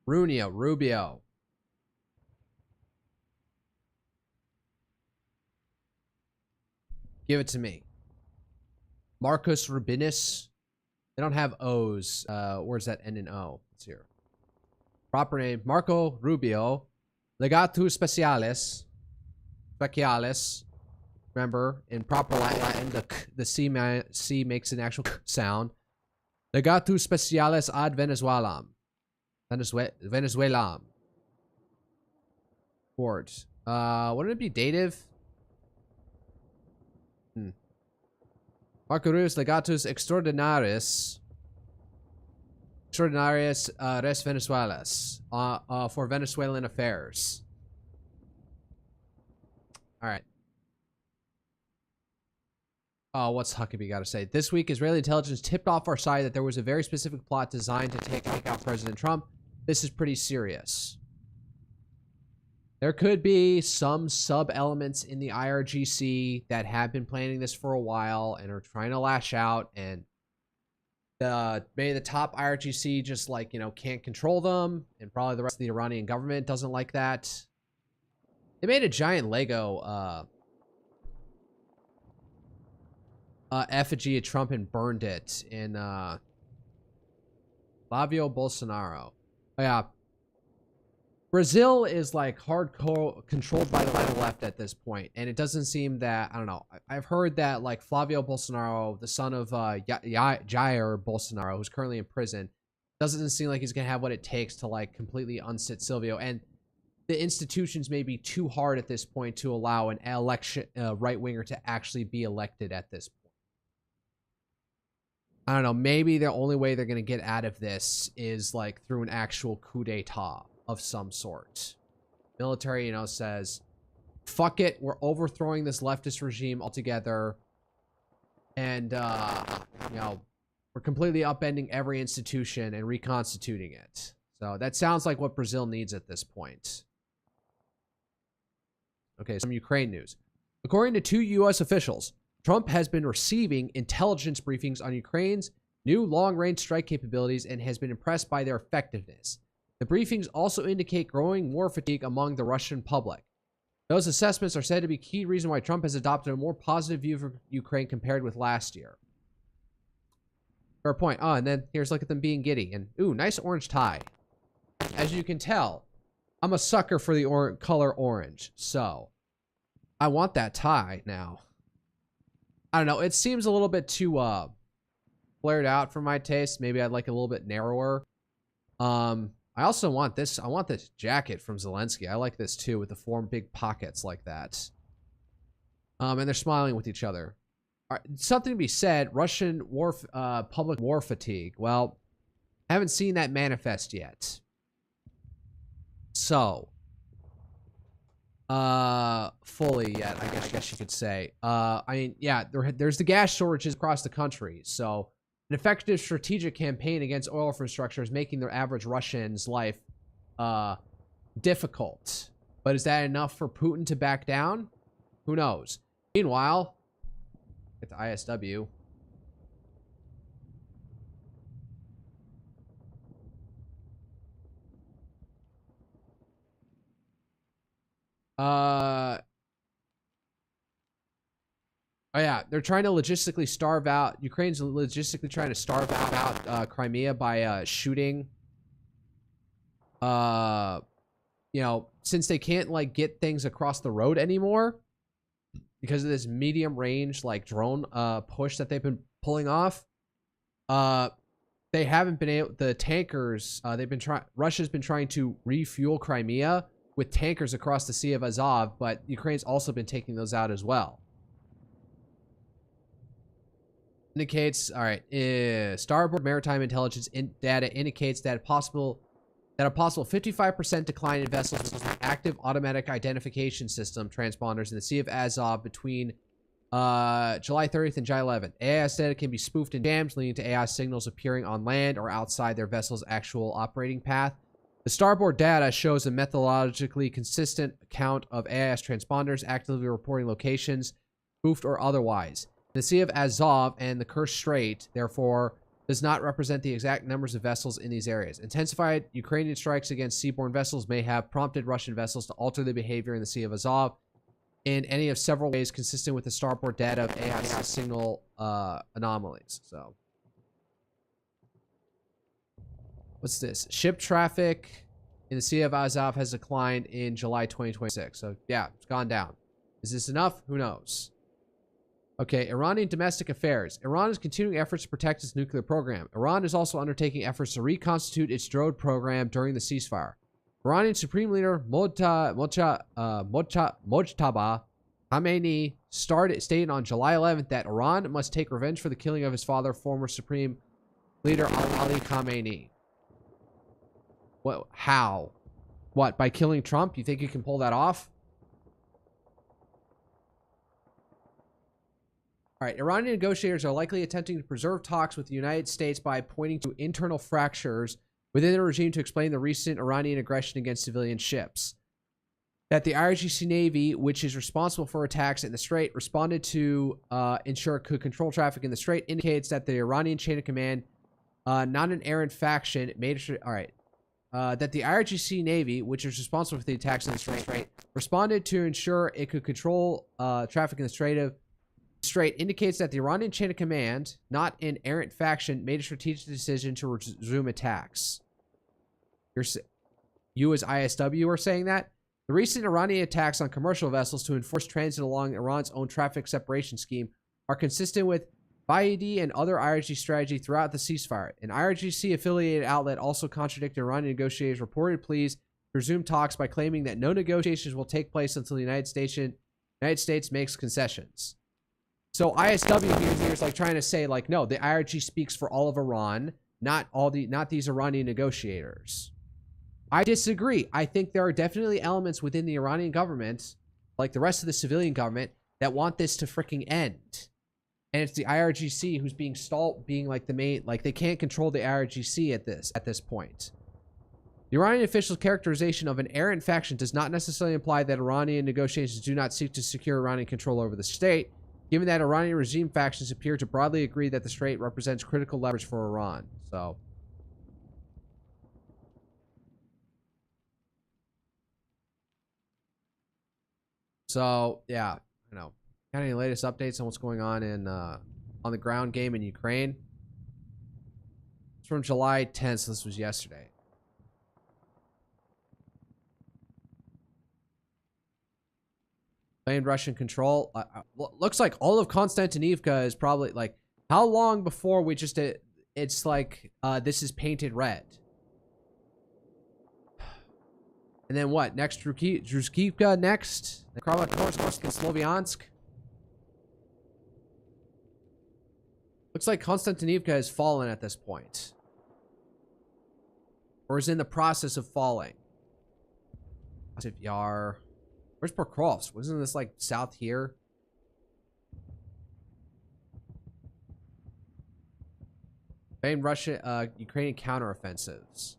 Rubio. Give it to me. Marcus Rubinis. They don't have O's. Where's that N and O? It's here. Proper name, Marco Rubio. Legatus Specialis. Remember, in proper Latin, the C makes an actual sound. Legatus Specialis ad Venezuelam. Venezuelam. Board. Wouldn't it be dative? Marcurus Legatus Extraordinaris res Venezuelas for Venezuelan affairs. All right. Oh, what's Huckabee got to say? This week, Israeli intelligence tipped off our side that there was a very specific plot designed to take out President Trump. This is pretty serious. There could be some sub-elements in the IRGC that have been planning this for a while and are trying to lash out, and maybe the top IRGC just, like, can't control them, and probably the rest of the Iranian government doesn't like that. They made a giant Lego effigy of Trump and burned it in Flavio Bolsonaro. Oh, yeah. Brazil is like hardcore controlled by the left at this point, and it doesn't seem that, I don't know, I've heard that like Flavio Bolsonaro, the son of Jair Bolsonaro, who's currently in prison, doesn't seem like he's gonna have what it takes to like completely unsit Silvio, and the institutions may be too hard at this point to allow an election right-winger to actually be elected at this point. I don't know, maybe the only way they're gonna get out of this is like through an actual coup d'etat of some sort. Military, says, fuck it, we're overthrowing this leftist regime altogether, and we're completely upending every institution and reconstituting it. So that sounds like what Brazil needs at this point. Okay, some Ukraine news. According to 2 U.S. officials, Trump has been receiving intelligence briefings on Ukraine's new long-range strike capabilities and has been impressed by their effectiveness. The briefings also indicate growing war fatigue among the Russian public. Those assessments are said to be a key reason why Trump has adopted a more positive view for Ukraine compared with last year. Fair point. Oh, and then here's look at them being giddy. And, ooh, nice orange tie. As you can tell, I'm a sucker for the color orange. So, I want that tie now. I don't know. It seems a little bit too flared out for my taste. Maybe I'd like a little bit narrower. I also want this. I want this jacket from Zelensky. I like this too, with the 4 big pockets like that. And they're smiling with each other. All right, something to be said. Russian public war fatigue. Well, I haven't seen that manifest yet. So, fully yet, I guess you could say. I mean, yeah, there's the gas shortages across the country. So, an effective strategic campaign against oil infrastructure is making the average Russian's life difficult. But is that enough for Putin to back down? Who knows? Meanwhile, get the ISW. Oh yeah, they're trying to logistically starve out. Ukraine's logistically trying to starve out Crimea by shooting. Since they can't like get things across the road anymore because of this medium range like drone push that they've been pulling off. They haven't been able. The tankers Russia's been trying to refuel Crimea with tankers across the Sea of Azov, but Ukraine's also been taking those out as well. Indicates, all right, starboard maritime intelligence data indicates that a possible 55% decline in vessels with active automatic identification system transponders in the Sea of Azov between July 30th and July 11th. AIS data can be spoofed and jammed, leading to AI signals appearing on land or outside their vessel's actual operating path. The starboard data shows a methodologically consistent account of AIS transponders actively reporting locations, spoofed or otherwise. The Sea of Azov and the Kerch Strait, therefore, does not represent the exact numbers of vessels in these areas. Intensified Ukrainian strikes against seaborne vessels may have prompted Russian vessels to alter their behavior in the Sea of Azov in any of several ways consistent with the starboard data of AIS signal anomalies. So, what's this? Ship traffic in the Sea of Azov has declined in July 2026. So, yeah, it's gone down. Is this enough? Who knows? Okay, Iranian domestic affairs. Iran is continuing efforts to protect its nuclear program. Iran is also undertaking efforts to reconstitute its drone program during the ceasefire. Iranian Supreme Leader Mojtaba Khamenei stated on July 11th that Iran must take revenge for the killing of his father, former Supreme Leader Ali Khamenei. What? How? What? By killing Trump? You think you can pull that off? All right, Iranian negotiators are likely attempting to preserve talks with the United States by pointing to internal fractures within the regime to explain the recent Iranian aggression against civilian ships. That the IRGC Navy, which is responsible for attacks in the Strait, responded to ensure it could control traffic in the Strait, indicates that the Iranian chain of command, not an errant faction, made sure. All right. That the IRGC Navy, which is responsible for the attacks in the Strait, responded to ensure it could control traffic in the Strait indicates that the Iranian chain of command, not an errant faction, made a strategic decision to resume attacks. You as ISW are saying that? The recent Iranian attacks on commercial vessels to enforce transit along Iran's own traffic separation scheme are consistent with Bayedi and other IRGC strategy throughout the ceasefire. An IRGC-affiliated outlet also contradicted Iranian negotiators' reported pleas to resume talks by claiming that no negotiations will take place until the United States makes concessions. So ISW here is like trying to say, like, no, the IRG speaks for all of Iran, not these Iranian negotiators. I disagree. I think there are definitely elements within the Iranian government, like the rest of the civilian government, that want this to freaking end. And it's the IRGC who's being being like the main, like they can't control the IRGC at this point. The Iranian official characterization of an errant faction does not necessarily imply that Iranian negotiations do not seek to secure Iranian control over the state, given that Iranian regime factions appear to broadly agree that the Strait represents critical leverage for Iran. So yeah, you know, got any latest updates on what's going on in on the ground game in Ukraine? It's from July 10th, so this was yesterday. Claimed Russian control. Looks like all of Konstantinivka is probably like, how long before we just it's like this is painted red, and then what next? Druzhkivka next, Kramatorsk and Sloviansk. Looks like Konstantinivka has fallen at this point, or is in the process of falling. Yar. Where's Pokrovsk? Wasn't this like south here? Famed Russia, Ukrainian counteroffensives.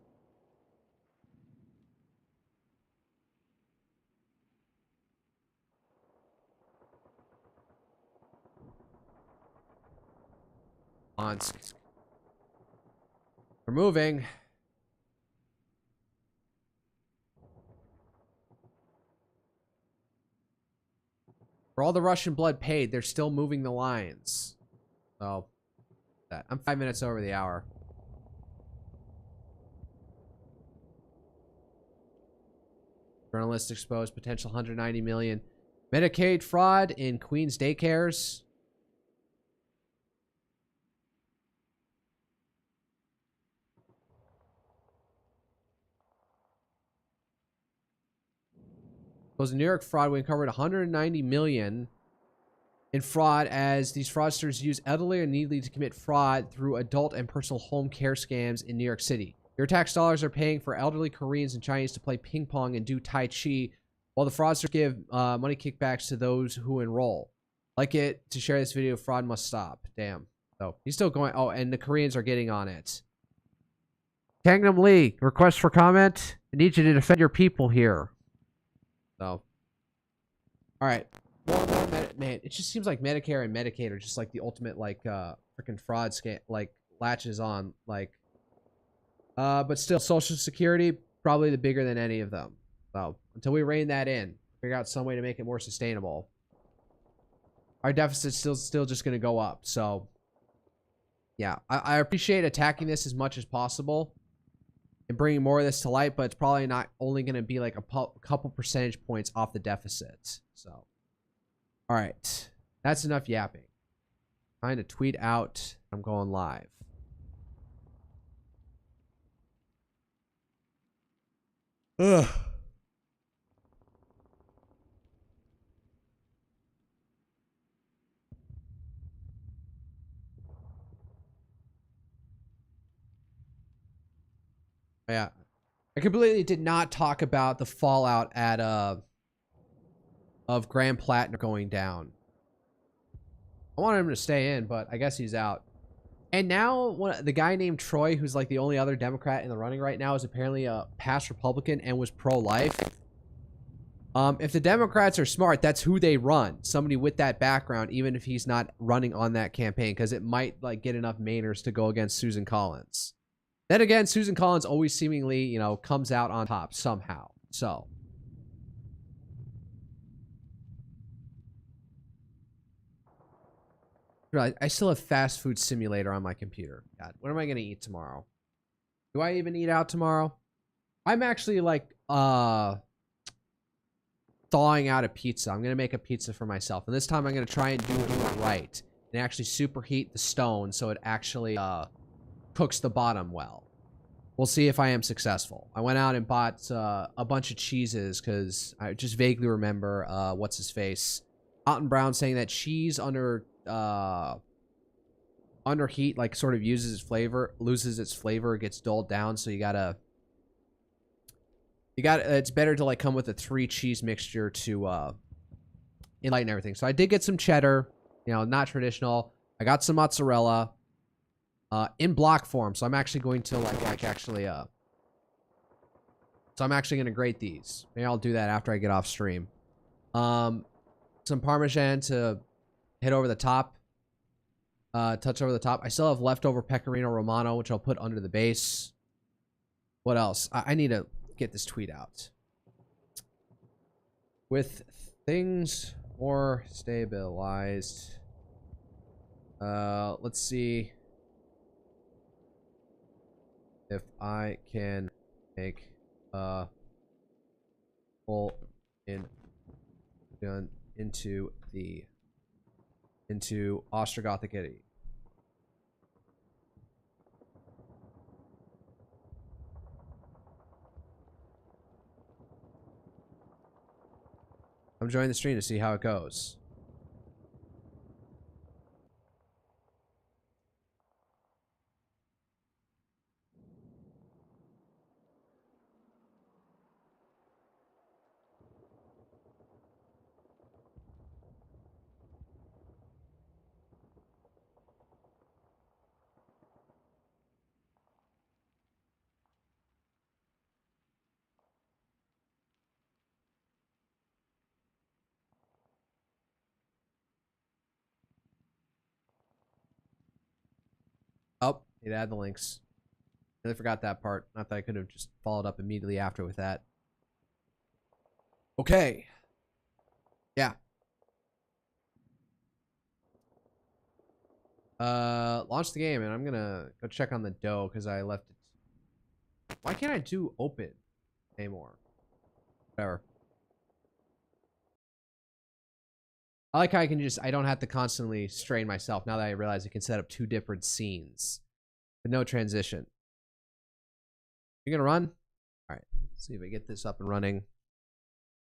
We're moving. For all the Russian blood paid, they're still moving the lines. So, I'm 5 minutes over the hour. Journalists exposed potential 190 million Medicaid fraud in Queens daycares. Was New York fraud, we uncovered 190 million in fraud, as these fraudsters use elderly or needy to commit fraud through adult and personal home care scams in New York City. Your tax dollars are paying for elderly Koreans and Chinese to play ping pong and do Tai Chi, while the fraudsters give money kickbacks to those who enroll. Like it to share this video. Fraud must stop. Damn. So he's still going. Oh, and the Koreans are getting on it. Kangdom Lee, request for comment. I need you to defend your people here. So, all right. More man. It just seems like Medicare and Medicaid are just like the ultimate like freaking fraud scam, like latches on like. But still, Social Security probably the bigger than any of them. So until we rein that in, figure out some way to make it more sustainable, our deficit's still just going to go up. So yeah, I appreciate attacking this as much as possible and bringing more of this to light, but it's probably not only going to be like a couple percentage points off the deficit. So, all right, that's enough yapping. Trying to tweet out. I'm going live. Ugh. Yeah. I completely did not talk about the fallout at of Grand Platinum going down. I wanted him to stay in, but I guess he's out. And now the guy named Troy, who's like the only other Democrat in the running right now, is apparently a past Republican and was pro-life. If the Democrats are smart, that's who they run. Somebody with that background, even if he's not running on that campaign, because it might like get enough Mainers to go against Susan Collins. Then again, Susan Collins always seemingly, you know, comes out on top somehow. So. I still have Fast Food Simulator on my computer. God, what am I going to eat tomorrow? Do I even eat out tomorrow? I'm actually like thawing out a pizza. I'm going to make a pizza for myself. And this time I'm going to try and do it right. And actually superheat the stone so it actually cooks the bottom well. We'll see if I am successful. I went out and bought a bunch of cheeses because I just vaguely remember what's his face, Alton Brown, saying that cheese under heat like sort of loses its flavor, gets dulled down. So you gotta it's better to like come with a 3 cheese mixture to enlighten everything. So I did get some cheddar, you know, not traditional. I got some mozzarella. In block form, so I'm actually going to so I'm actually going to grate these. Maybe I'll do that after I get off stream. Some Parmesan to hit over the top, touch over the top. I still have leftover Pecorino Romano, which I'll put under the base. What else? I need to get this tweet out. With things more stabilized, let's see if I can make a pull in gun into Ostrogothic Eddie. I'm joining the stream to see how it goes. Oh, need to add the links. Really forgot that part. Not that I could have just followed up immediately after with that. Okay. Yeah. Launch the game, and I'm gonna go check on the dough because I left it. Why can't I do open anymore? Whatever. I like how I can just, I don't have to constantly strain myself now that I realize I can set up 2 different scenes with no transition. You gonna run? All right, let's see if I get this up and running.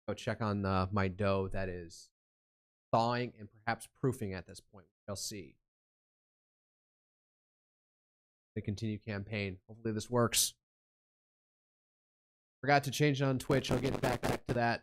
Go check on my dough that is thawing and perhaps proofing at this point. We'll see. The continue campaign. Hopefully this works. Forgot to change it on Twitch. I'll get back to that.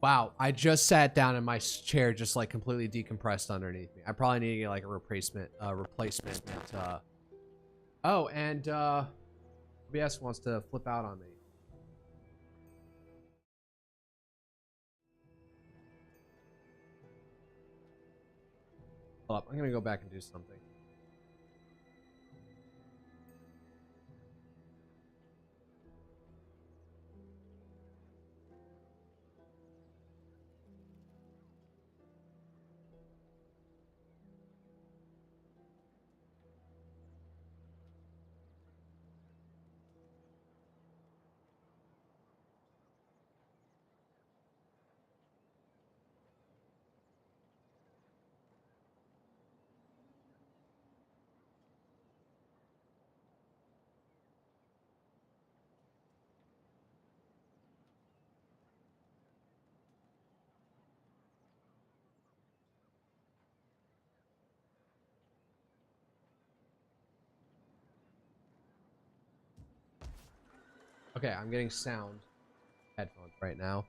Wow, I just sat down and my chair just like completely decompressed underneath me. I probably need to get like a replacement. Oh, and OBS wants to flip out on me. Hold up, I'm gonna go back and do something. Okay, I'm getting sound headphones right now.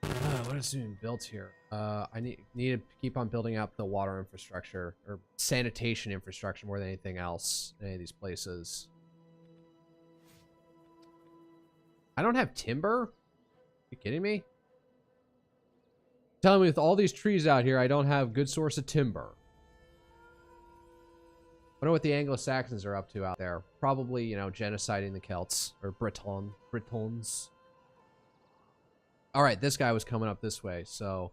What is being built here? I need to keep on building up the water infrastructure or sanitation infrastructure more than anything else in any of these places. I don't have timber? Are you kidding me? Telling me with all these trees out here, I don't have good source of timber. I wonder what the Anglo-Saxons are up to out there. Probably, you know, genociding the Celts or Bretons. All right, this guy was coming up this way, so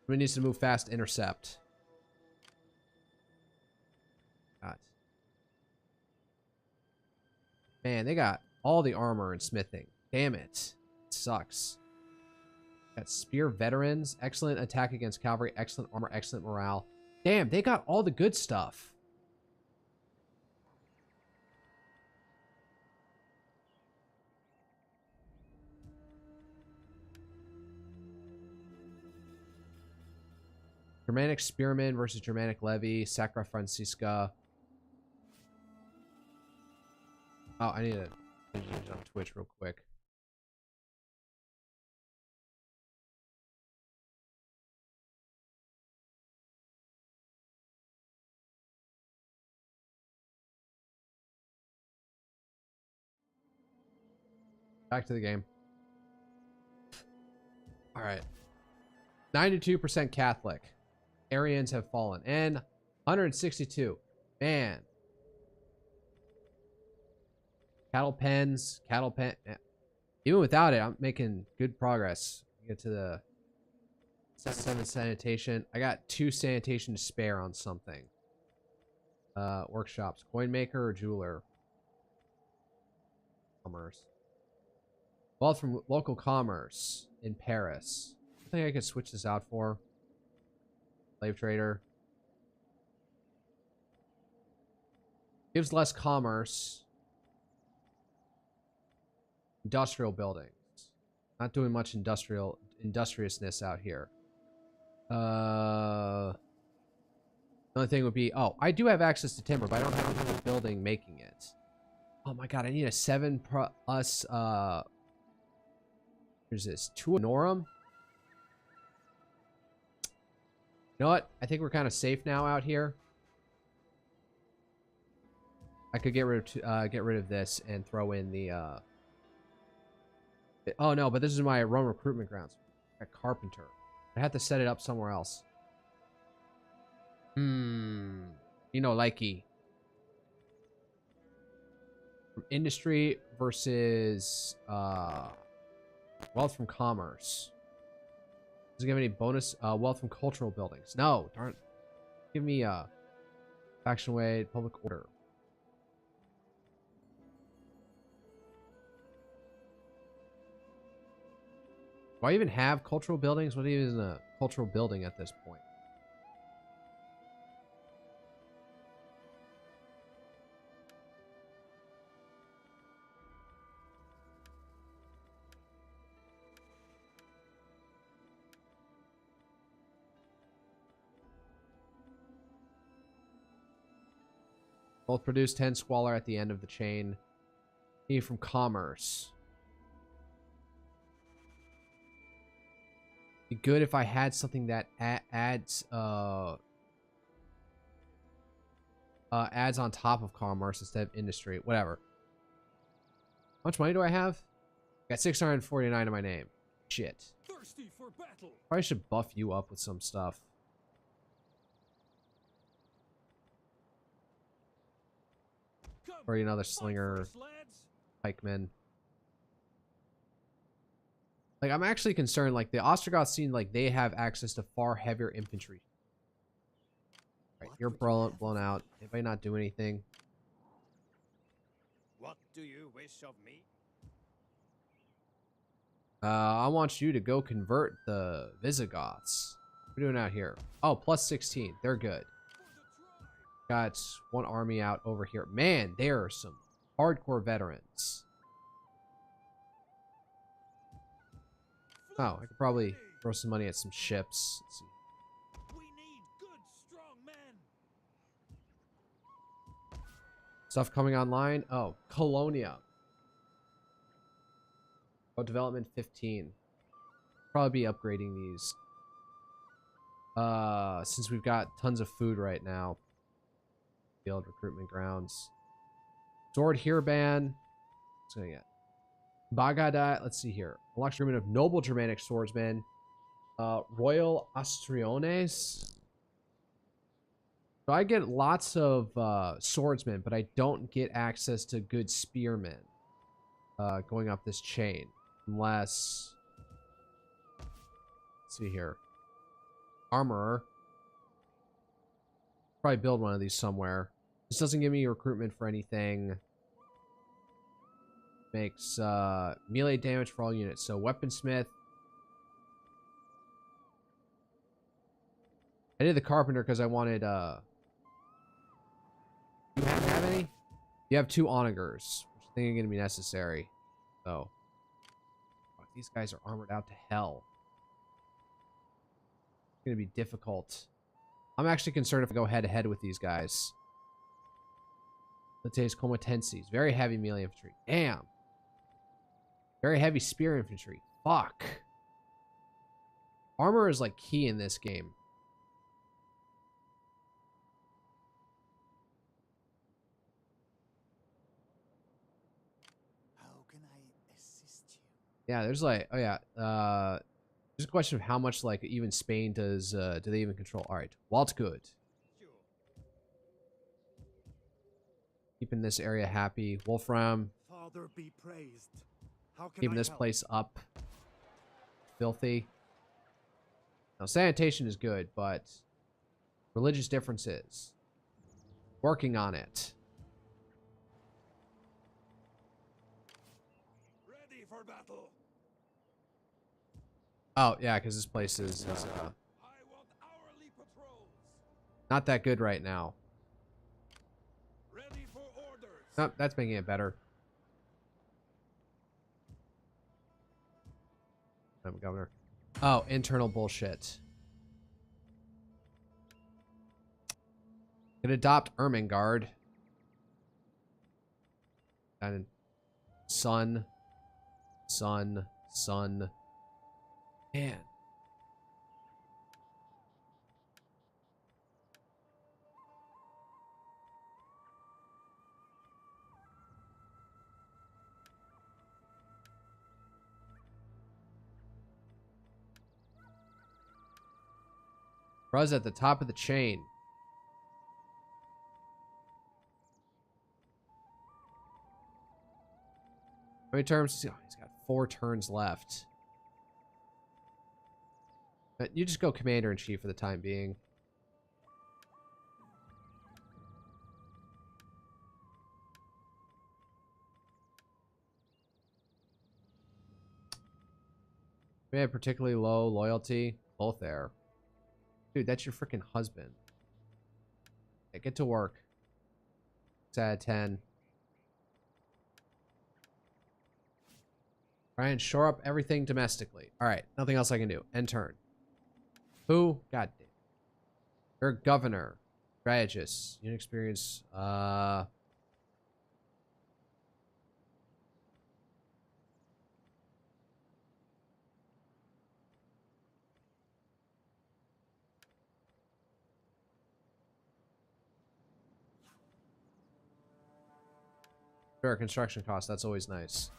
we needs to move fast to intercept. God. Man, they got all the armor and smithing. Damn it. It sucks. Got spear veterans, excellent attack against cavalry, excellent armor, excellent morale. Damn, they got all the good stuff. Germanic Spearmen versus Germanic Levy. Sacra Francisca. Oh, I need to change it on Twitch real quick. Back to the game. All right. 92% Catholic. Arians have fallen. And 162. Man. Cattle pens. Even without it, I'm making good progress. Get to the 7 sanitation. I got 2 sanitation to spare on something. Workshops. Coin maker or jeweler? Commerce. Wealth from local commerce in Paris. I think I could switch this out for. Slave trader. Gives less commerce. Industrial buildings. Not doing much industriousness out here. The only thing would be, oh, I do have access to timber, but I don't have a building making it. Oh my god, I need a 7 plus, here's this, 2 Norum. You know what? I think we're kind of safe now out here. I could get rid of this and throw in the, oh no, but this is my Rome recruitment grounds. A carpenter. I have to set it up somewhere else. You know, likey. Industry versus wealth from commerce. Does it give any bonus wealth from cultural buildings? No, darn. Give me faction weight, public order. Do I even have cultural buildings? What even is a cultural building at this point? Both produce 10 squalor at the end of the chain. Need from commerce. Be good if I had something that adds adds on top of commerce instead of industry. Whatever. How much money do I have? Got 649 in my name. Shit. Thirsty for battle. Probably should buff you up with some stuff. Or another slinger, pikeman. Like, I'm actually concerned, like, the Ostrogoths seem like they have access to far heavier infantry. Right, you're blown out. Anybody not do anything? What do you wish of me? I want you to go convert the Visigoths. What are we doing out here? Oh, plus 16. They're good. Got one army out over here. Man, there are some hardcore veterans. Oh, I could probably throw some money at some ships. Let's see. We need good, strong men. Stuff coming online. Oh, Colonia. Oh, development 15. Probably be upgrading these. Since we've got tons of food right now. Field recruitment grounds. Sword Heerban. What's gonna get? Bagada. Let's see here. Unlocks recruitment of noble Germanic swordsmen. Royal Austriones. So I get lots of swordsmen, but I don't get access to good spearmen going up this chain. Unless, let's see here. Armorer. Probably build one of these somewhere. This doesn't give me recruitment for anything. Makes melee damage for all units. So weaponsmith. I did the carpenter because I wanted you have any? You have 2 onagers, which I think are gonna be necessary. So fuck, these guys are armored out to hell. It's gonna be difficult. I'm actually concerned if I go head to head with these guys. Let's say it's Comatenses. Very heavy melee infantry. Damn. Very heavy spear infantry. Fuck. Armor is like key in this game. How can I assist you? Yeah, there's like, oh yeah. There's a question of how much like even Spain does, do they even control? All right. Walt's good. Sure. Keeping this area happy. Wolfram. Father be praised. How can Keeping I this help? place up. Filthy. Now, sanitation is good, but religious differences. Working on it. for battle. Oh, yeah, because this place is I want hourly patrols. not that good right now. Ready for orders. Nope, that's making it better. I'm governor. Oh, internal bullshit. Could adopt Ermengarde. And son. Man. Bruh's at the top of the chain. How many turns? Oh, he's got 4 turns left. But you just go commander-in-chief for the time being. We have particularly low loyalty. Both there. Dude, that's your freaking husband. Yeah, get to work. Sad 10. Try and shore up everything domestically. Alright, nothing else I can do. End turn. Who? God damn. You're governor. Strategist. Unit experience. Sure, construction costs. That's always nice.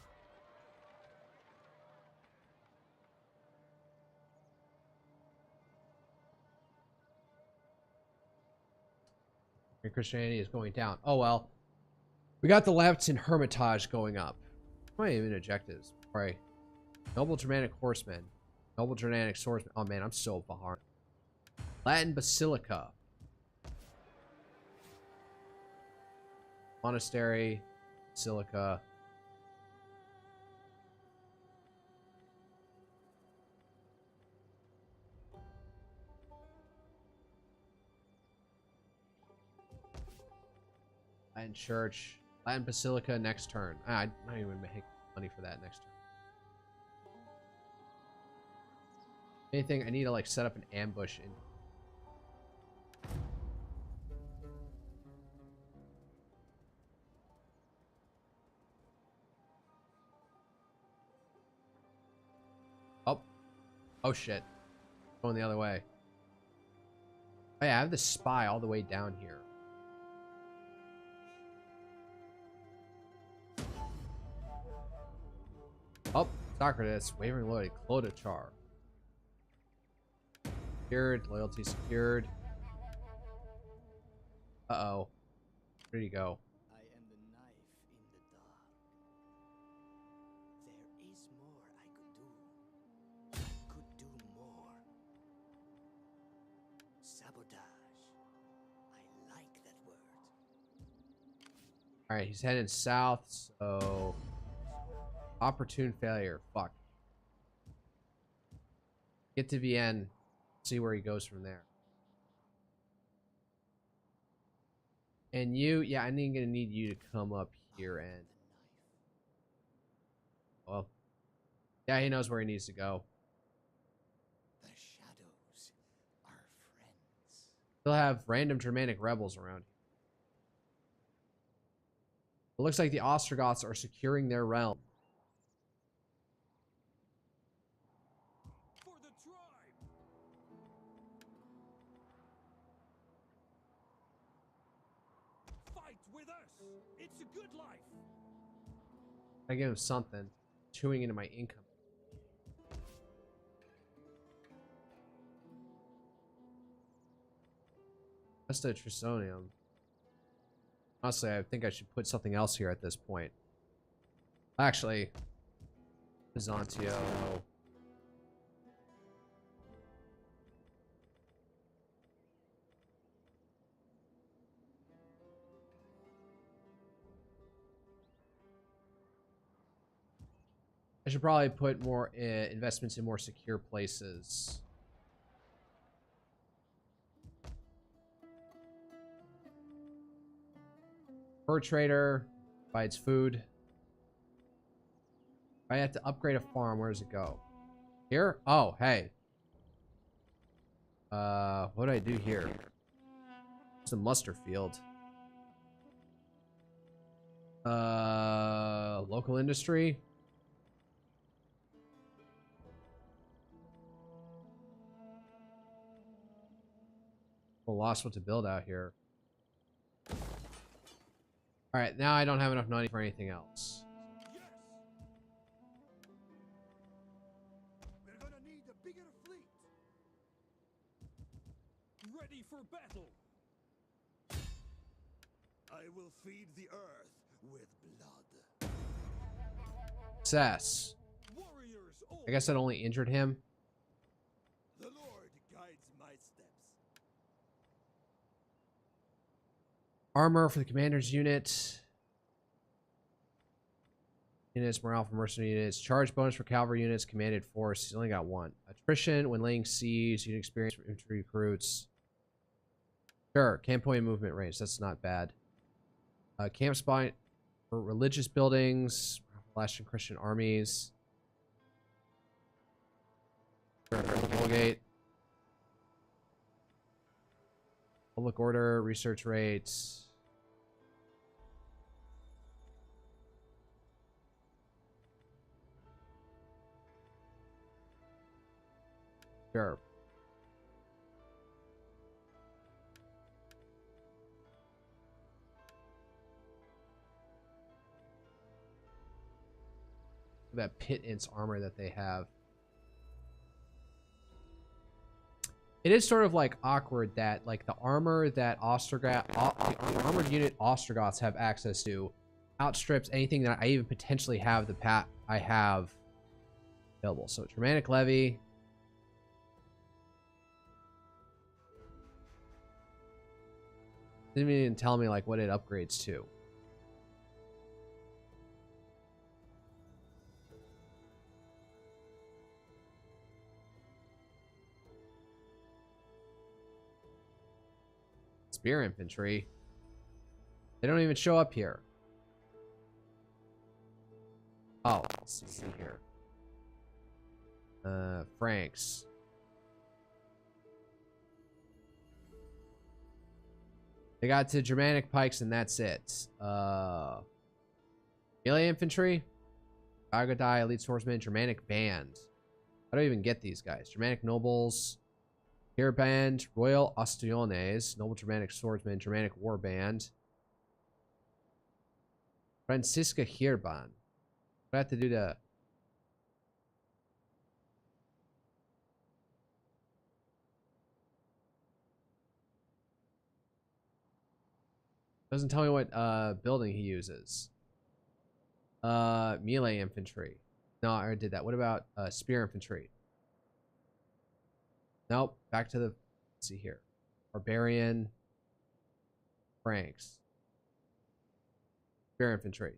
Christianity is going down. Oh well. We got the left in Hermitage going up. What are my even objectives? Right. Noble Germanic Horsemen. Noble Germanic Swordsmen. Oh man, I'm so behind. Latin Basilica. Monastery. Basilica. Latin Church. Latin Basilica next turn. I'm not even make money for that next turn. Anything, I need to like set up an ambush in. Oh. Oh shit. Going the other way. Oh yeah, I have the spy all the way down here. Oh, Socrates, wavering loyalty, Clodachar. Secured, loyalty secured. Uh-oh. Where did he go? I am the knife in the dark. There is more I could do more. Sabotage. I like that word. Alright, he's heading south, so... Opportune failure. Fuck. Get to Vienne. See where he goes from there. And you, yeah, I'm gonna need you to come up here and... Well... Yeah, he knows where he needs to go. The shadows are friends. He'll have random Germanic rebels around. It looks like the Ostrogoths are securing their realm. For the tribe. Fight with us. It's a good life. I give him something. Chewing into my income. Just a Trisonium. Honestly, I think I should put something else here at this point. Actually, Byzantio. I should probably put more investments in more secure places. Fur trader provides food. If I have to upgrade a farm, where does it go? Here? Oh, hey. What do I do here? It's a muster field. Local industry. Well, lost what to build out here. All right, now I don't have enough money for anything else. Yes. We're gonna need a bigger fleet. Ready for battle. I will feed the earth with blood. Success. Warriors all. I guess that only injured him. The Lord guides my steps. Armor for the commander's unit. Units, morale for mercenary units. Charge bonus for cavalry units. Commanded force. He's only got one. Attrition when laying siege. Unit experience for infantry recruits. Sure. Camp point movement range. That's not bad. Camp spot for religious buildings. Latin Christian armies. Vulgate. Public order. Research rates. Sure. That pittance armor that they have. It is sort of like awkward that like the armor that the armored unit Ostrogoths have access to outstrips anything that I even potentially have I have available. So Germanic levy. Didn't even tell me like what it upgrades to. Spear infantry. They don't even show up here. Oh, let's see here. Franks. They got to Germanic pikes and that's it. Melee infantry. Agadai, elite swordsman, Germanic band. How do I even get these guys? Germanic nobles. Here band, Royal Ostiones, Noble Germanic Swordsman, Germanic War Band. Francisca Heerband. What do I have to do to... Doesn't tell me what building he uses. Melee infantry. No, I already did that. What about spear infantry? Nope. Back to the... Let's see here. Barbarian. Franks. Spear infantry.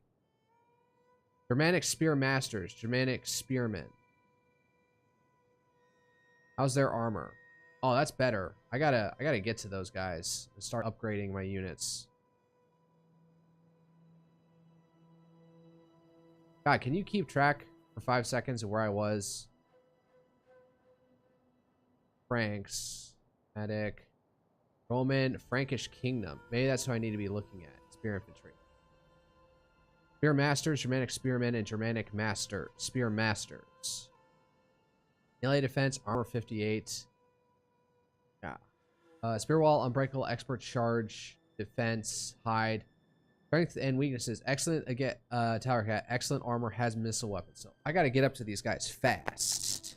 Germanic spear masters. Germanic spearmen. How's their armor? Oh, that's better. I gotta get to those guys and start upgrading my units. God, can you keep track for 5 seconds of where I was? Franks, Medic, Roman, Frankish Kingdom. Maybe that's what I need to be looking at. Spear infantry. Spear masters, Germanic spearmen, and Germanic spear masters. Melee defense, armor 58. Yeah. Spear wall, unbreakable, expert charge, defense, hide. Strength and weaknesses. Excellent tower cat. Excellent armor, has missile weapons. So I gotta get up to these guys fast.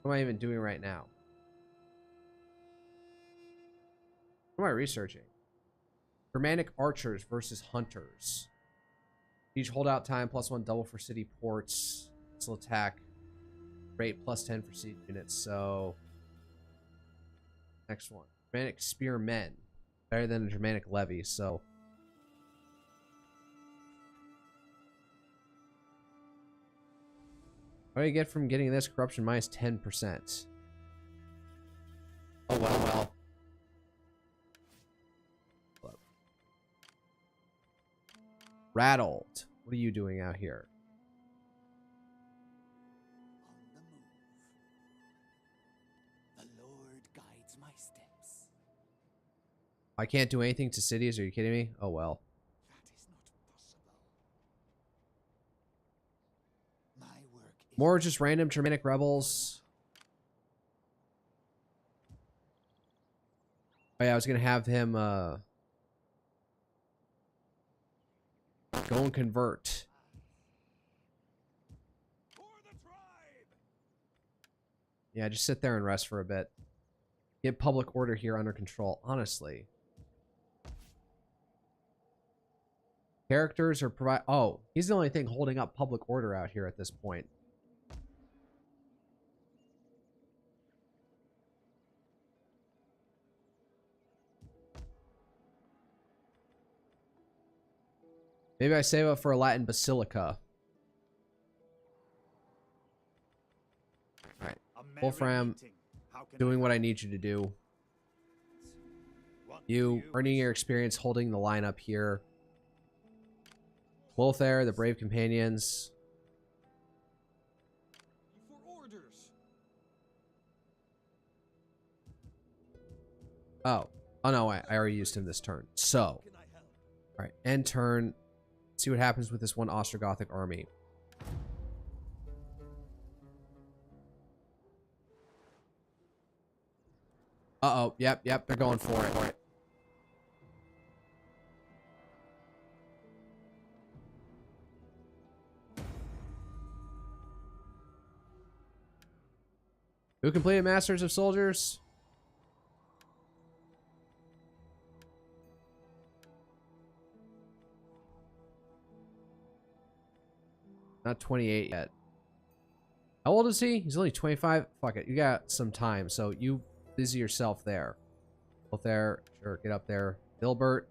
What am I even doing right now? What am I researching? Germanic archers versus hunters. Each holdout time +1 double for city ports. Missile attack rate +10 for siege units. So next one. Germanic spearmen. Better than a Germanic levy, so What do you get from getting this? Corruption minus 10%. Oh, well. Rattled. What are you doing out here? On the move. The Lord guides my steps. I can't do anything to cities. Are you kidding me? Oh, well. That is not possible. My work is More just random Germanic rebels. Oh, yeah, I was going to have him go and convert. For the tribe! Yeah, just sit there and rest for a bit. Get public order here under control. Honestly. Characters are provide. Oh, he's the only thing holding up public order out here at this point. Maybe I save up for a Latin basilica. Alright. Wolfram, doing what I need you to do. You earning your experience holding the line up here. Wolfair, the brave companions. For orders. Oh no, I already used him this turn. So, Can I help? alright, end turn. See what happens with this one Ostrogothic army. Uh-oh, yep, they're going for it. Who completed Masters of Soldiers? Not 28 yet. How old is he? He's only 25. Fuck it. You got some time, so you busy yourself there. Both there. Sure, get up there. Dilbert.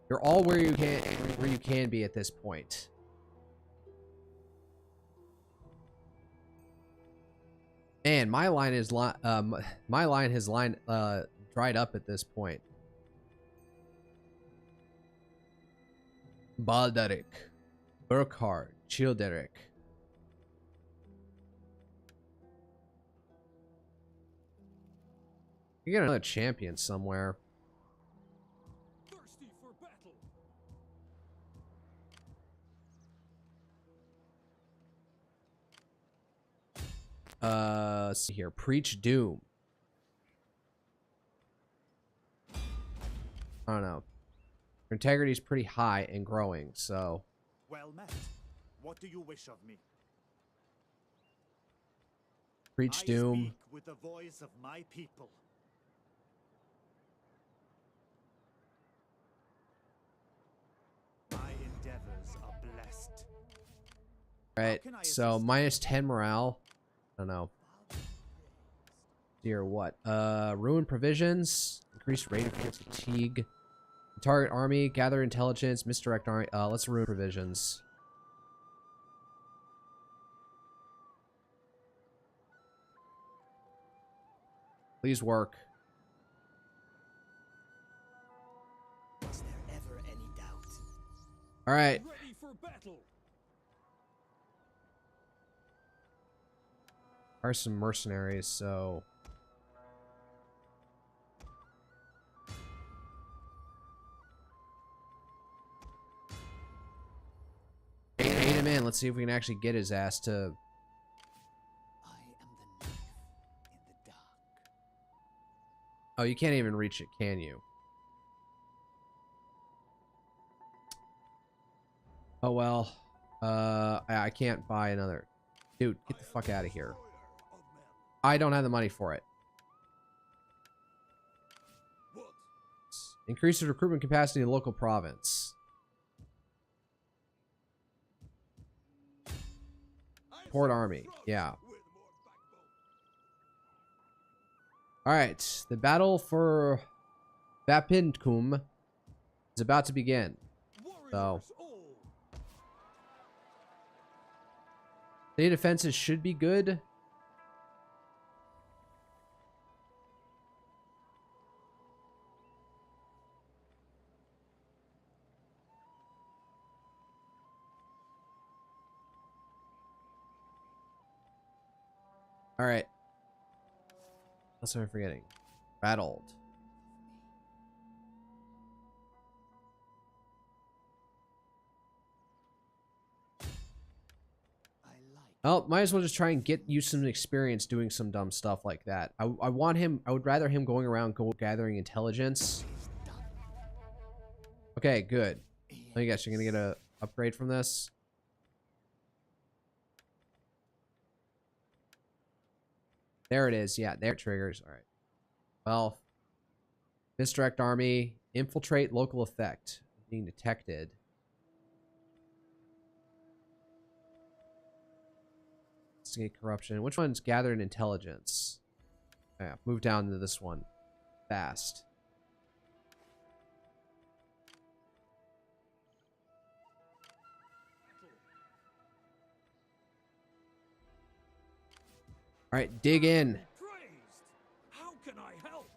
You're all where you can be at this point. And my line is dried up at this point. Balderic, Burkhard, Childeric. You get another champion somewhere. Thirsty for battle. Let's see here. Preach Doom. I don't know. Your integrity is pretty high and growing, so. Well met. What do you wish of me? Preach I Doom. speak with the voice of my people. My endeavors are blessed. Right. can I So assist? minus 10 morale. I don't know. Dear what? Ruin provisions. Increased rate of fatigue. Target army. Gather intelligence. Misdirect army. Let's ruin provisions. Please work. Is there ever any doubt? All right. Ready for battle. Are some mercenaries, so. Bait him in. Let's see if we can actually get his ass to. I am the knife in the dark. Oh, you can't even reach it, can you? Oh well. I can't buy another. Dude, get the fuck out of here. I don't have the money for it. What? Increase the recruitment capacity in the local province. Port army, yeah. Alright, the battle for Vapinkum is about to begin. So, Warriors all. City defenses should be good. All right. What am I forgetting? Rattled. Oh, might as well just try and get you some experience doing some dumb stuff like that. I want him. I would rather him going around gathering intelligence. Okay, good. I guess you're gonna get a upgrade from this. There it is. Yeah, there it triggers. All right. Well, misdirect army, infiltrate local effect, being detected. Investigate corruption. Which one's gathered intelligence? Yeah, move down to this one. Fast. All right, dig in. Praised! How can I help?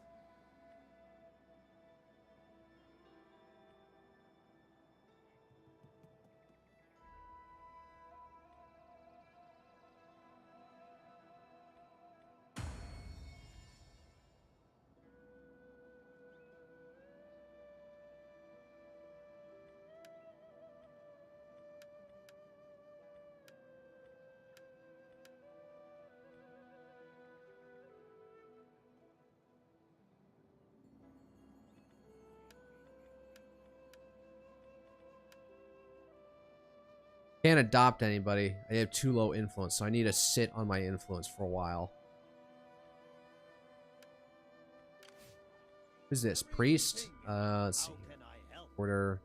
Can't adopt anybody. I have too low influence, so I need to sit on my influence for a while. Who's this? Priest? Let's see. Order.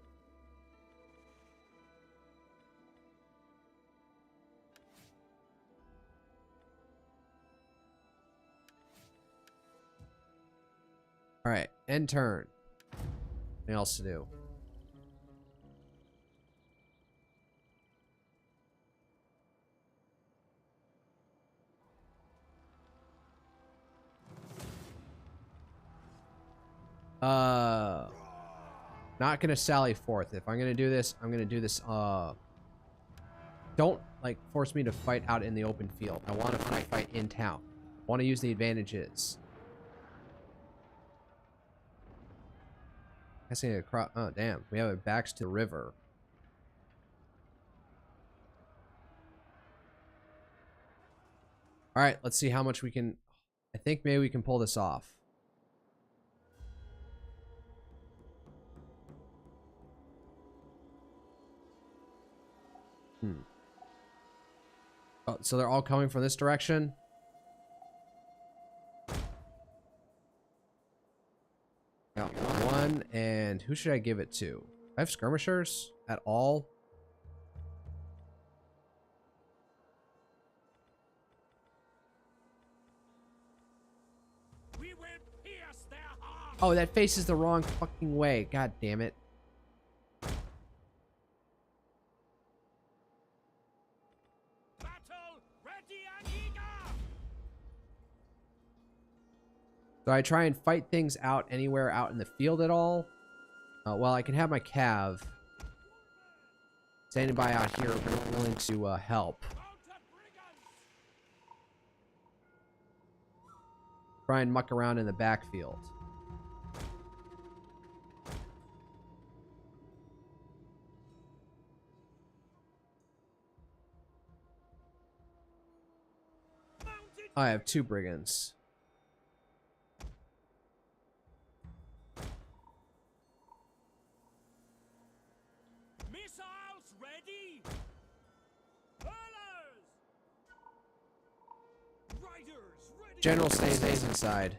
Alright, end turn. Nothing else to do. Not gonna sally forth. If I'm gonna do this, I'm gonna do this, don't, like, force me to fight out in the open field. I want to fight in town. I want to use the advantages. I see a crop. Oh, damn. We have it backs to the river. Alright, let's see how much we can... I think maybe we can pull this off. Oh, so they're all coming from this direction? Got one, and who should I give it to? I have skirmishers at all? We will pierce their hearts. Oh, that faces the wrong fucking way. God damn it. Battle ready and eager. So I try and fight things out anywhere out in the field at all. Well, I can have my cav standing by out here willing to help. Try and muck around in the backfield. I have 2 brigands. Missiles ready. Hurlers. Riders ready. General stays inside.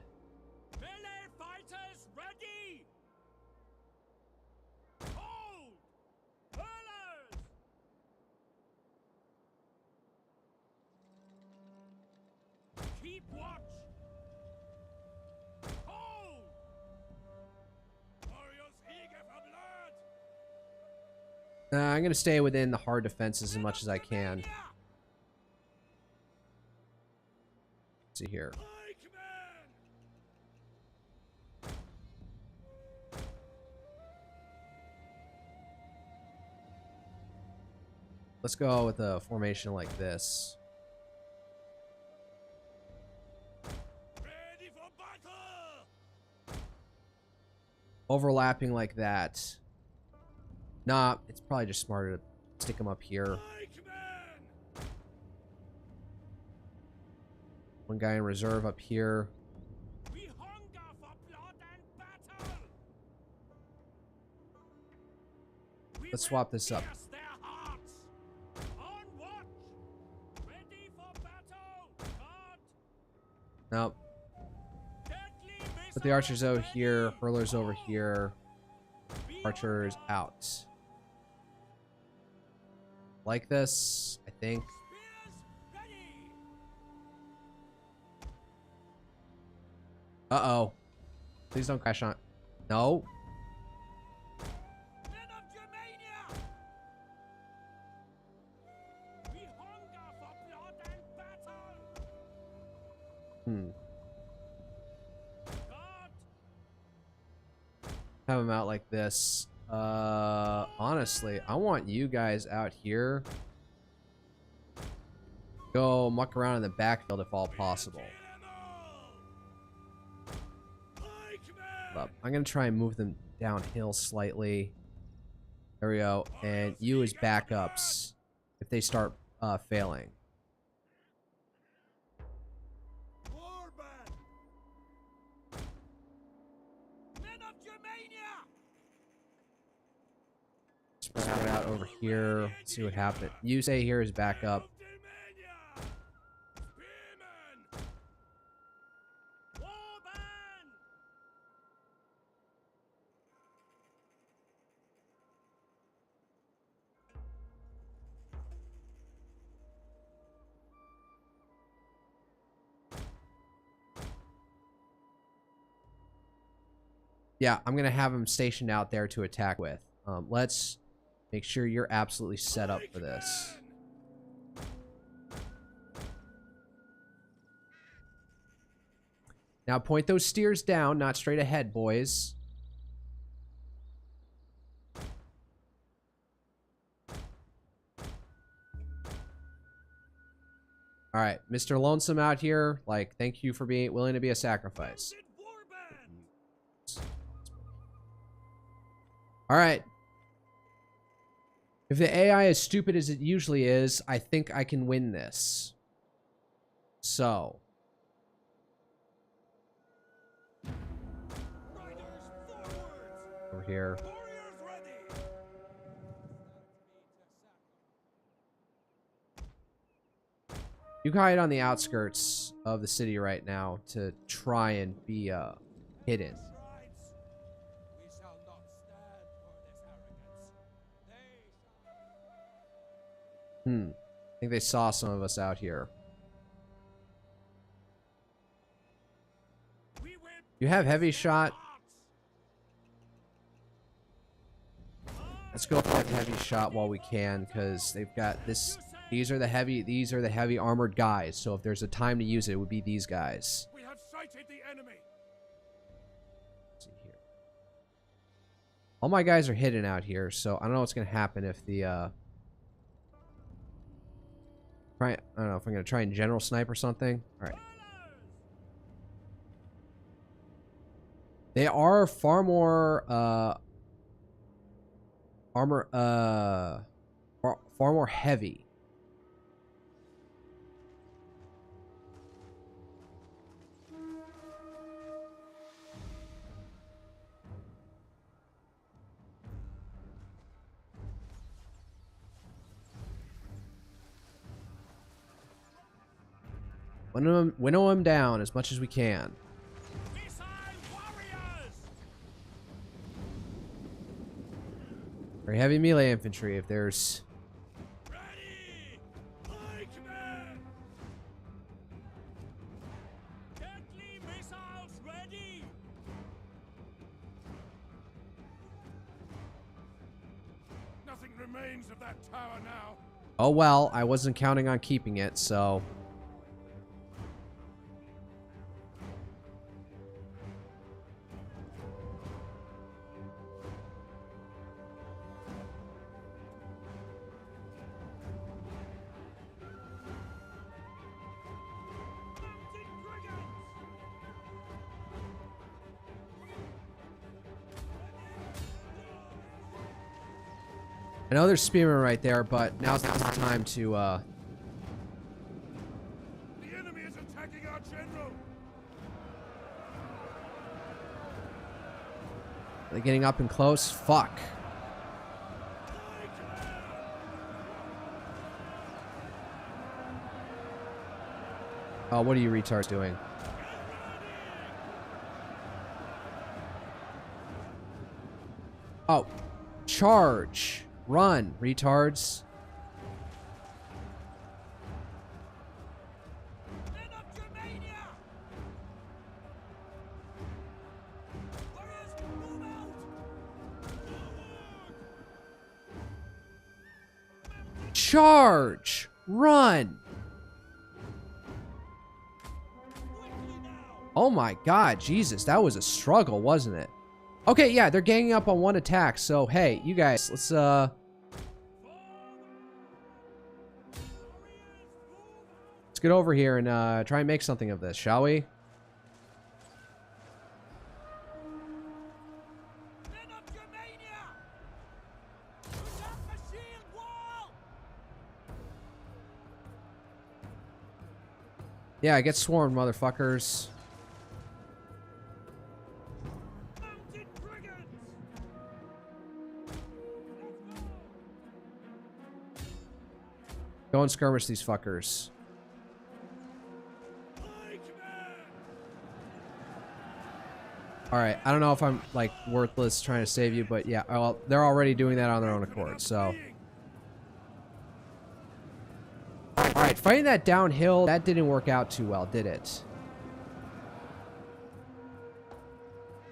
Melee fighters ready. Hold. Hurlers. Keep watch. Hold. Warriors eager for blood. I'm gonna stay within the hard defenses as much as I can. see here. Let's go with a formation like this. Ready for battle! Overlapping like that. Nah, it's probably just smarter to stick them up here. One guy in reserve up here. We hunger for blood and battle! Let's swap this up. Pierce their hearts! On watch! Ready for battle! God! Nope. Deadly Put the archers over here, hurlers over here, archers out. Like this, I think. Spears ready! Uh-oh. Please don't crash on. No. Men of Germania! We hunger for blood and battle! God! Have them out like this. Honestly, I want you guys out here. Go muck around in the backfield if all possible. But I'm gonna try and move them downhill slightly. There we go. And you as backups if they start failing. Warband! Men of Germania! Spread out over here. See what happens. You say here is backup. Germania! Spearmen! Warband! Yeah, I'm gonna have them stationed out there to attack with. Let's make sure you're absolutely set up for this. Now point those steers down, not straight ahead, boys. All right, Mr. Lonesome out here, like, thank you for being willing to be a sacrifice. Warband! All right. If the AI is stupid as it usually is, I think I can win this. So. Riders forwards! Over here. Warriors ready! You can hide on the outskirts of the city right now to try and be hidden. Tribes, we shall not stand for this arrogance. They shall... I think they saw some of us out here. We will You have heavy shot. Let's go for that heavy shot while we can, because they've got this. These are the heavy armored guys. So if there's a time to use it, it would be these guys. We have sighted the enemy. Let's see here. All my guys are hidden out here, so I don't know what's gonna happen if the I don't know if I'm gonna try and general snipe or something. All right. They are far more far more heavy. Winnow them down as much as we can. Missile warriors! Very heavy melee infantry if there's... Ready! Pikemen! Deadly missiles ready! Nothing remains of that tower now. Oh well, I wasn't counting on keeping it, so... I know there's spearmen right there, but now's not the time to, The enemy is attacking our general. Are they getting up and close? Fuck. Oh, what are you retards doing? Oh, charge. Run, retards. Men of Germania! Warriors, move out! Charge! Run! Oh my god, Jesus, that was a struggle, wasn't it? Okay, yeah, they're ganging up on one attack, so hey, you guys, let's get over here and try and make something of this, shall we? Men of Germania! Put up a shield wall! Yeah, get swarmed, motherfuckers. Mounted brigands! Go and skirmish these fuckers. Alright, I don't know if I'm, like, worthless trying to save you, but yeah, well, they're already doing that on their own accord, so. Alright, fighting that downhill, that didn't work out too well, did it?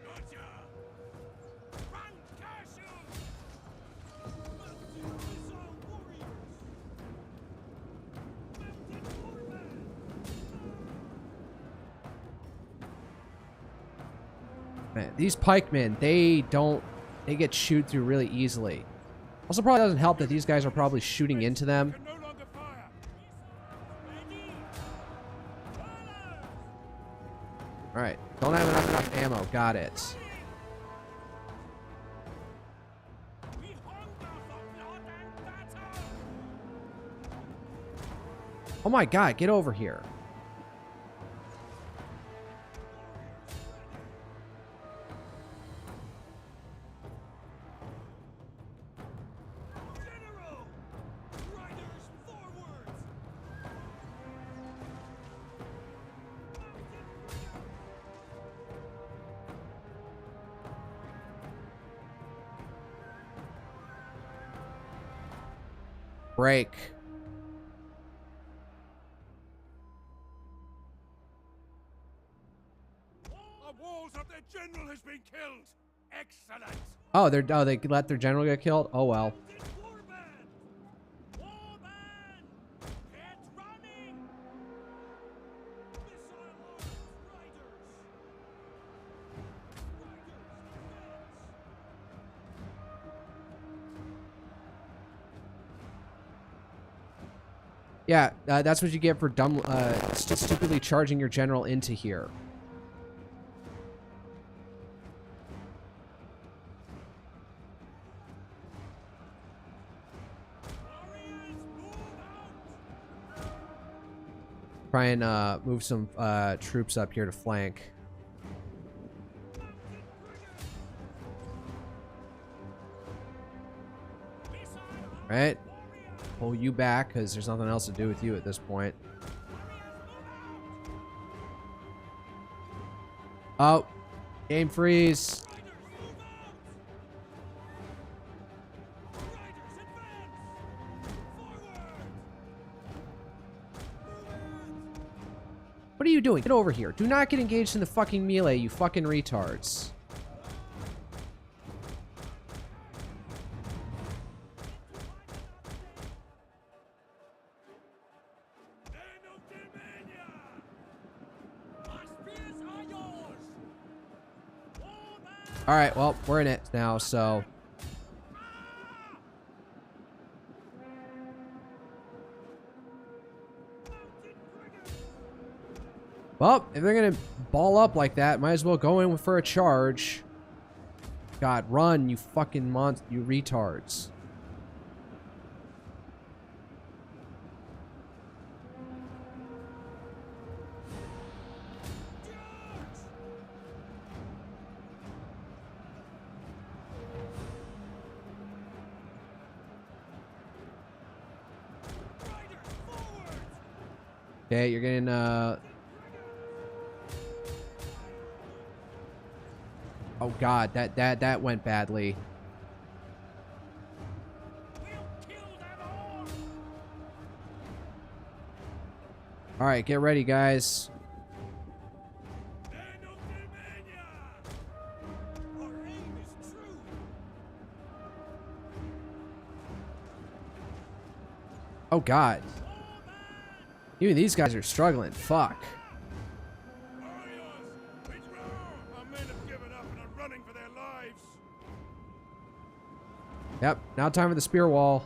Gotcha! Frankish! Mounted missile warriors! Mounted warmen! Man, these pikemen, they get shoot through really easily. Also, probably doesn't help that these guys are probably shooting into them. Can no longer fire! Ready! Fire! Alright, don't have enough ammo, got it. We hunger for blood and battle! Oh my god, get over here. General! Riders forwards! Break. The walls of their general has been killed! Excellent! Oh, they let their general get killed? Oh well. Mounted warband! Warband! Get running! Missile armed riders! Yeah, that's what you get for dumb, stupidly charging your general into here. Warriors, move out! Try and move some troops up here to flank. Missile armed Right? warriors! Pull you back, because there's nothing else to do with you at this point. Oh, game freeze. Riders, move out! Riders, advance! Forward! What are you doing? Get over here. Do not get engaged in the fucking melee, you fucking retards. Men of Germania! Our spears are yours! Warband! Alright, well, we're in it now, so. Well, if they're gonna ball up like that, might as well go in for a charge. God, run, you fucking you retards. Okay, you're getting oh god, that went badly. All right, get ready, guys. Oh god. Even these guys are struggling. Fuck. Yep, now time for the spear wall.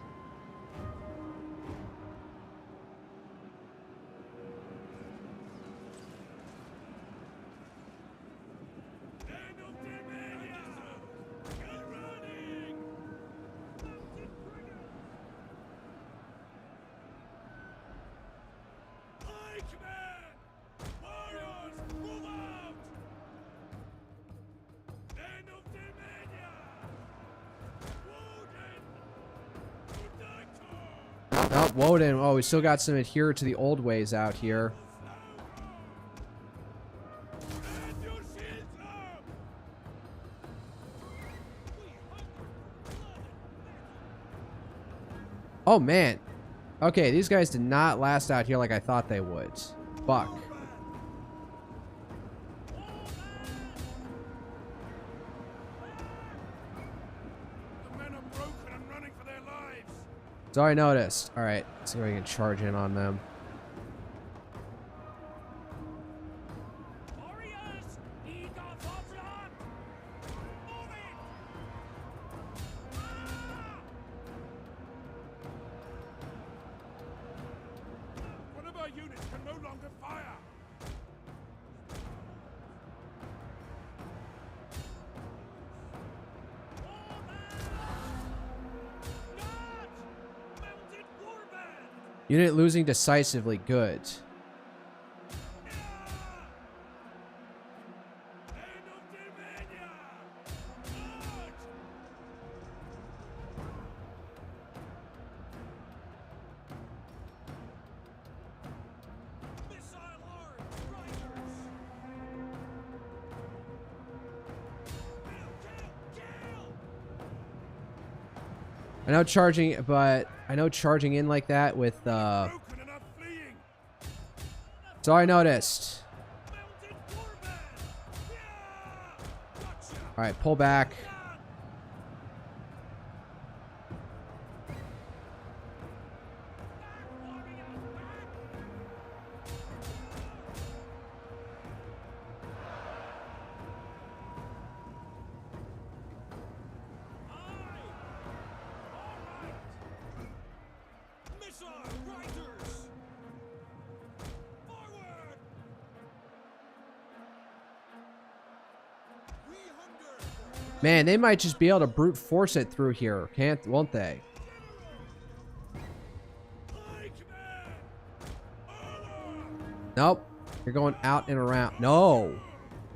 Oh, Woden. Oh, we still got some adhere to the old ways out here. Oh, man. Okay, these guys did not last out here like I thought they would. Fuck. So I noticed. Alright, let's see if I can charge in on them. One of our units can no longer fire. Unit losing decisively. Good. I know charging, but I know charging in like that with so I noticed. All right, pull back. Man, they might just be able to brute force it through here, won't they? Nope. You're going out and around. No.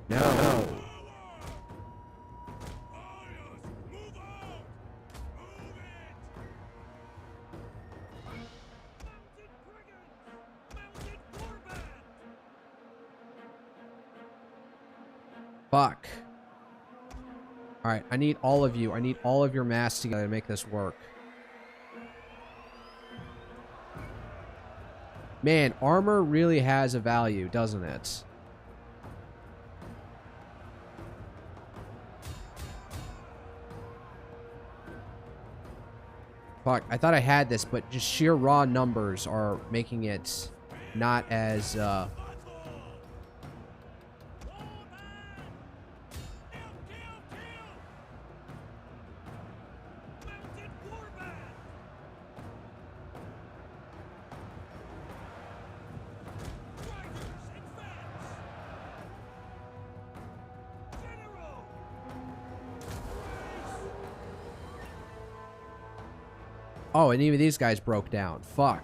No. Fuck. Alright, I need all of you. I need all of your mass together to make this work. Man, armor really has a value, doesn't it? Fuck, I thought I had this, but just sheer raw numbers are making it not as, Oh, and even these guys broke down. Fuck.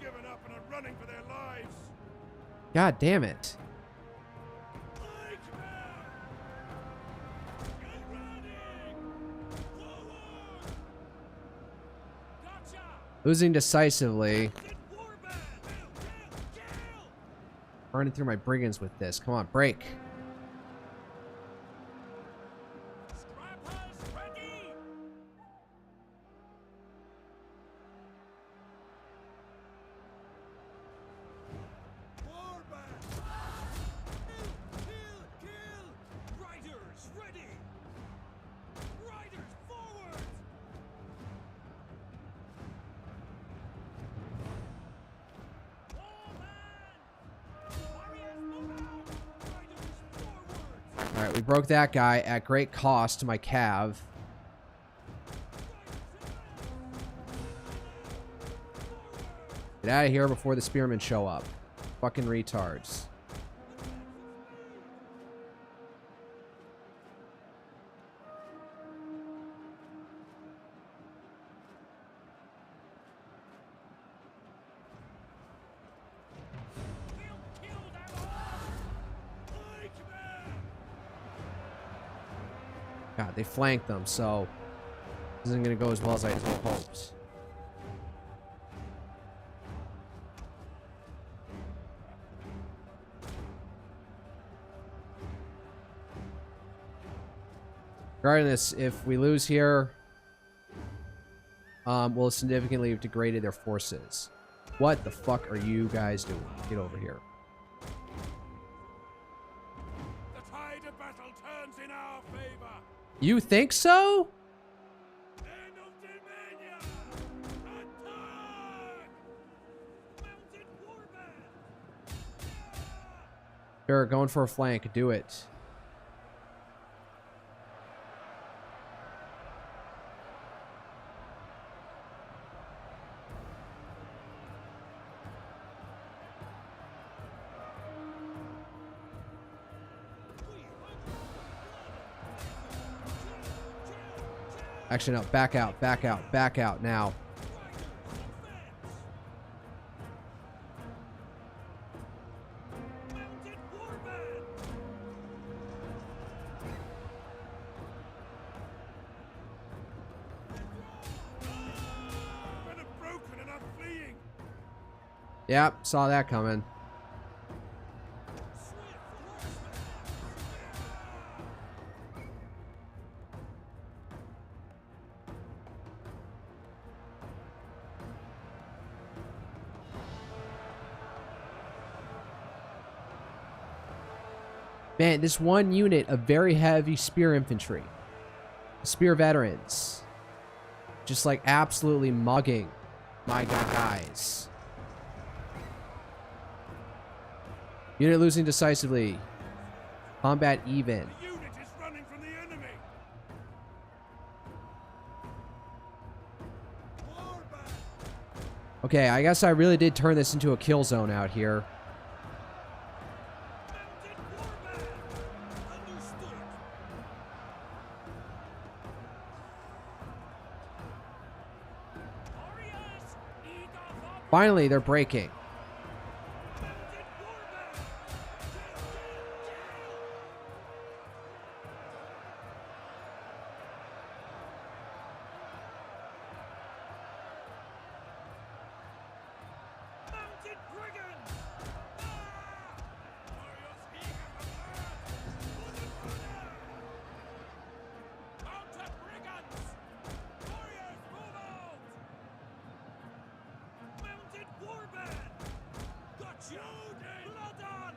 given up and are running for their lives. God damn it. Like them! Get ready! Forward! Gotcha! Losing decisively. Sit warband! Kill! Burning through my brigands with this. Come on, break. Strappers ready! Warband! Kill! Riders ready! Riders forward! Alright, we broke that guy at great cost to my cav. Get out of here before the spearmen show up. Fucking retards. God, they flanked them, so this isn't going to go as well as I hoped. Regarding this, if we lose here, we'll significantly have degraded their forces. What the fuck are you guys doing? Get over here. The tide of battle turns in our favor. You think so? End of Domania! Attack! Mounted warband! Sure, going for a flank. Do it. Actually, no. Back out. Back out. Back out now. Mounted warband! Men are broken and are fleeing. Yep, saw that coming. Man, this one unit of very heavy spear infantry, spear veterans, just like absolutely mugging my guys. Unit losing decisively. Combat even. The unit is running from the enemy. Warband! Okay, I guess I really did turn this into a kill zone out here. Mounted warband! Understood. Warriors, eat off Finally, they're breaking. mounted warband! Mounted brigands! Warriors, eager for mounted brigands! Warriors, move out! Mounted warband! Got you! Blood on!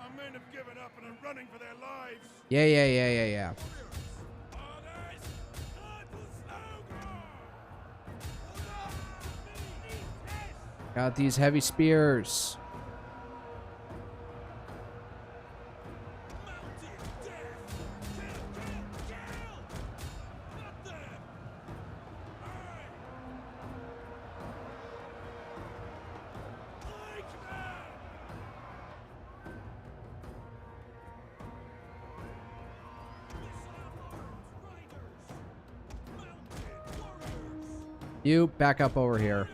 Our men have given up and are running for their lives. Yeah. Orders! Triple slogan! Got these heavy spears. Mounted death! Kill! Got them! Aye! Like them! You back up over here.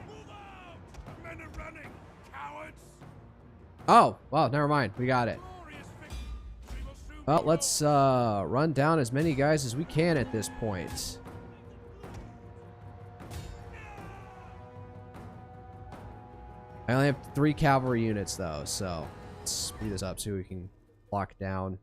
Move out! Men Oh, well, never mind. We got it. Glorious victory. We will soon Well, be let's gone. run down as many guys as we can at this point. I only have 3 cavalry units, though, so let's speed this up so we can lock down.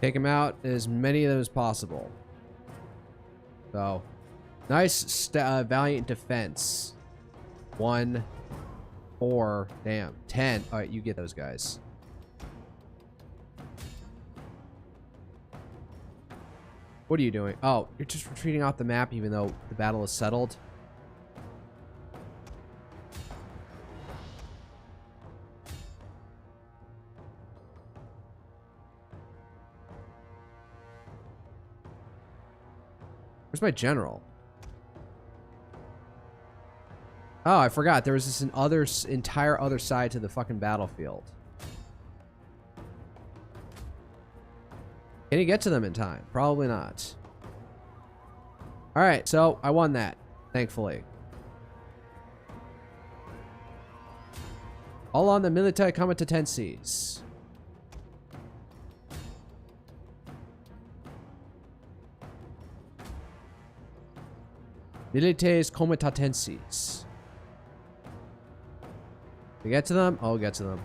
Take them out, as many of them as possible. So, nice valiant defense. 1, 4, damn, 10. All right, you get those guys. What are you doing? Oh, you're just retreating off the map even though the battle is settled. Where's my general? Oh, I forgot. There was this entire other side to the fucking battlefield. Can you get to them in time? Probably not. Alright, so I won that, thankfully. All on the military competencies. Militares competencies. We get to them? Oh, get to them.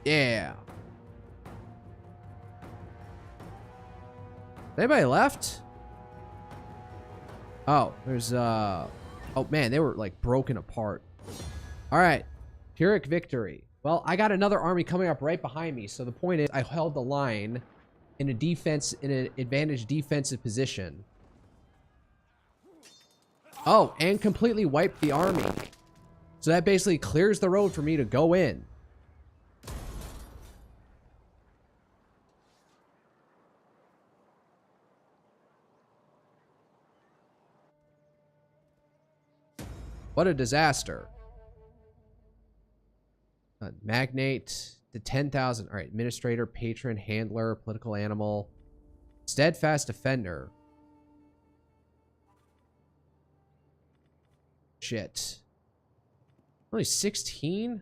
Yeah. Anybody left? Oh, there's oh man, they were like broken apart. All right. Pyrrhic victory. Well, I got another army coming up right behind me. So the point is I held the line in an advantaged defensive position. Oh, and completely wiped the army. So that basically clears the road for me to go in. What a disaster. Magnate to 10,000. All right, administrator, patron, handler, political animal, steadfast defender. Shit. Only 16?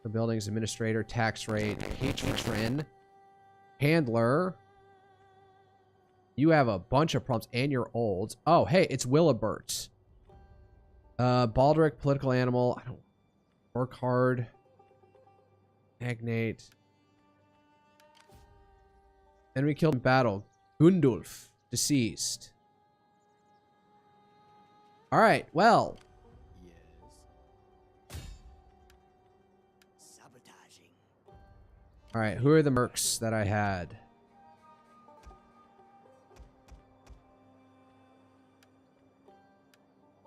For buildings, administrator, tax rate, patron, handler. You have a bunch of problems and you're old. Oh, hey, it's Willibert. Baldric, political animal. I don't work hard. Magnate. Enemy killed in battle. Gundulf, deceased. Alright, well. Yes. Sabotaging. Alright, who are the mercs that I had?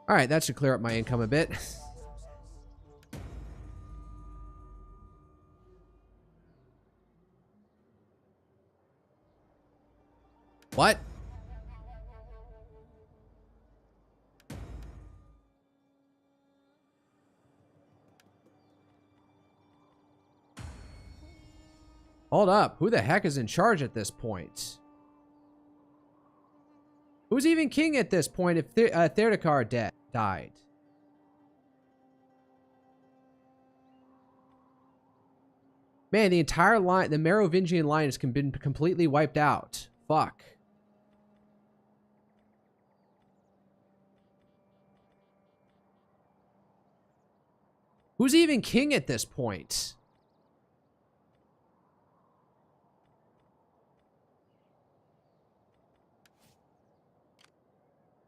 Alright, that should clear up my income a bit. What? Hold up. Who the heck is in charge at this point? Who's even king at this point if Therdekar died? Man, the entire line, the Merovingian line has been completely wiped out. Fuck. Who's even king at this point?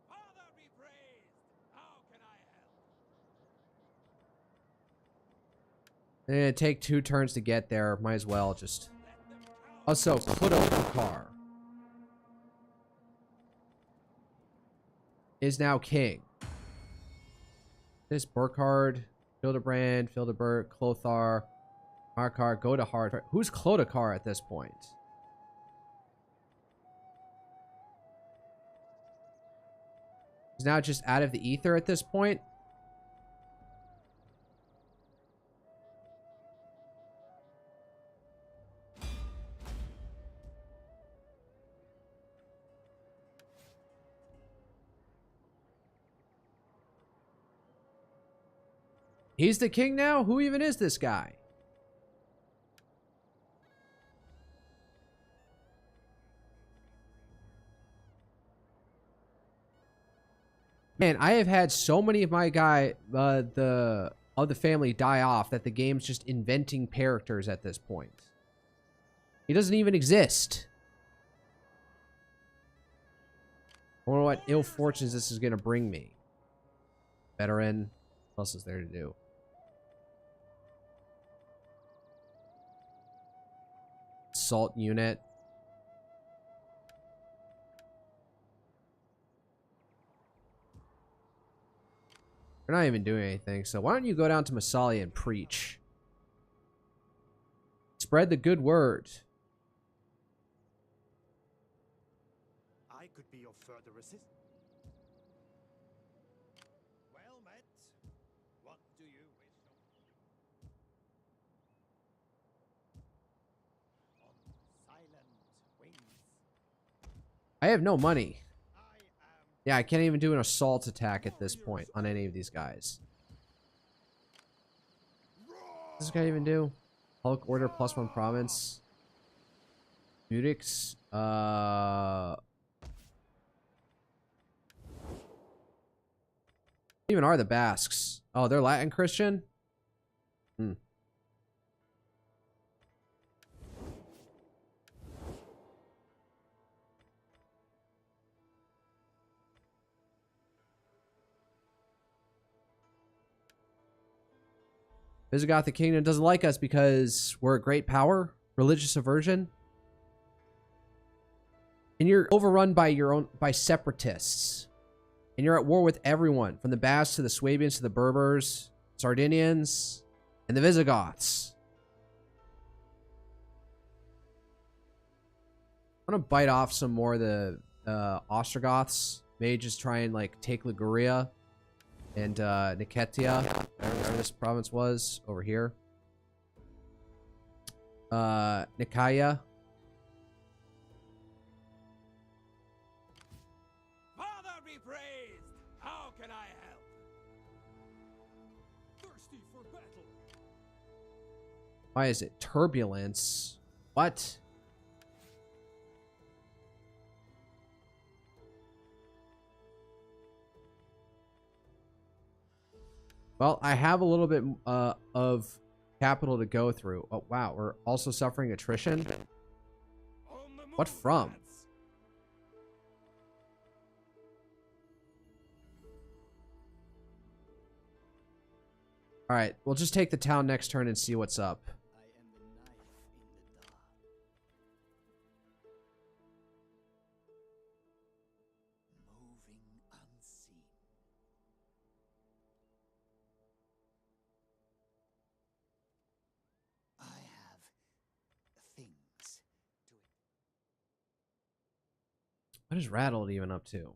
Father be praised. How can I help? It's gonna take 2 turns to get there. Might as well just. Also, Clodokar is now king. This Burkhard, Hildebrand, Hildebert, Clothar, Markar, Godehard. Who's Clodokar at this point? He's now just out of the ether at this point. He's the king now? Who even is this guy? Man, I have had so many of my the family die off that the game's just inventing characters at this point. He doesn't even exist. I wonder what ill fortunes this is going to bring me. Veteran. What else is there to do? Assault unit. We're not even doing anything, so why don't you go down to Massalia and preach? Spread the good word. I could be of further assistance. Well met. What do you wish of? On silent wings. I have no money. Yeah, I can't even do an assault attack at this point on any of these guys. What does this guy even do? Hulk order +1 province. Budics. Even are the Basques? Oh, they're Latin Christian? Hmm. Visigothic Kingdom doesn't like us because we're a great power, religious aversion, and you're overrun by separatists, and you're at war with everyone from the Basques to the Swabians to the Berbers, Sardinians, and the Visigoths. I'm gonna bite off some more of the Ostrogoths. Maybe just try and like take Liguria. And Nicetia, whatever this province was, over here. Nicaea. Father be praised! How can I help? Thirsty for battle. Why is it turbulence? What? Well, I have a little bit of capital to go through. Oh, wow. We're also suffering attrition. What from? All right. We'll just take the town next turn and see what's up. I am the knife in the dark. Moving unseen. I have things to. What is Rattled even up to? God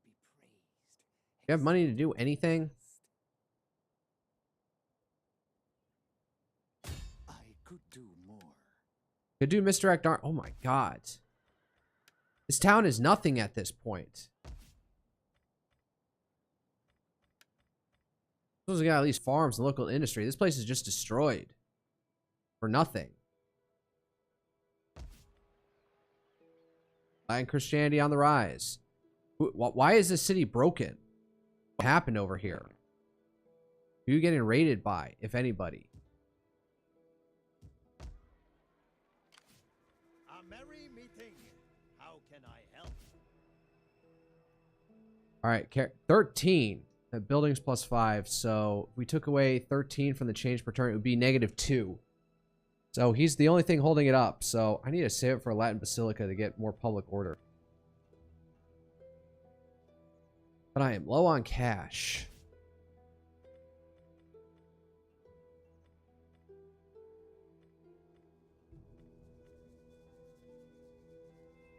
be praised. You have money to do anything? I could do more. Could do misdirect arm. Oh my god. This town is nothing at this point. Supposed to got at least farms and local industry. This place is just destroyed. For nothing. Latin Christianity on the rise. Why is this city broken? What happened over here? Who are you getting raided by, if anybody? A merry meeting. How can I help? Alright, 13. Buildings +5. So if we took away 13 from the change per turn, it would be -2. So he's the only thing holding it up. So I need to save it for Latin Basilica to get more public order. But I am low on cash.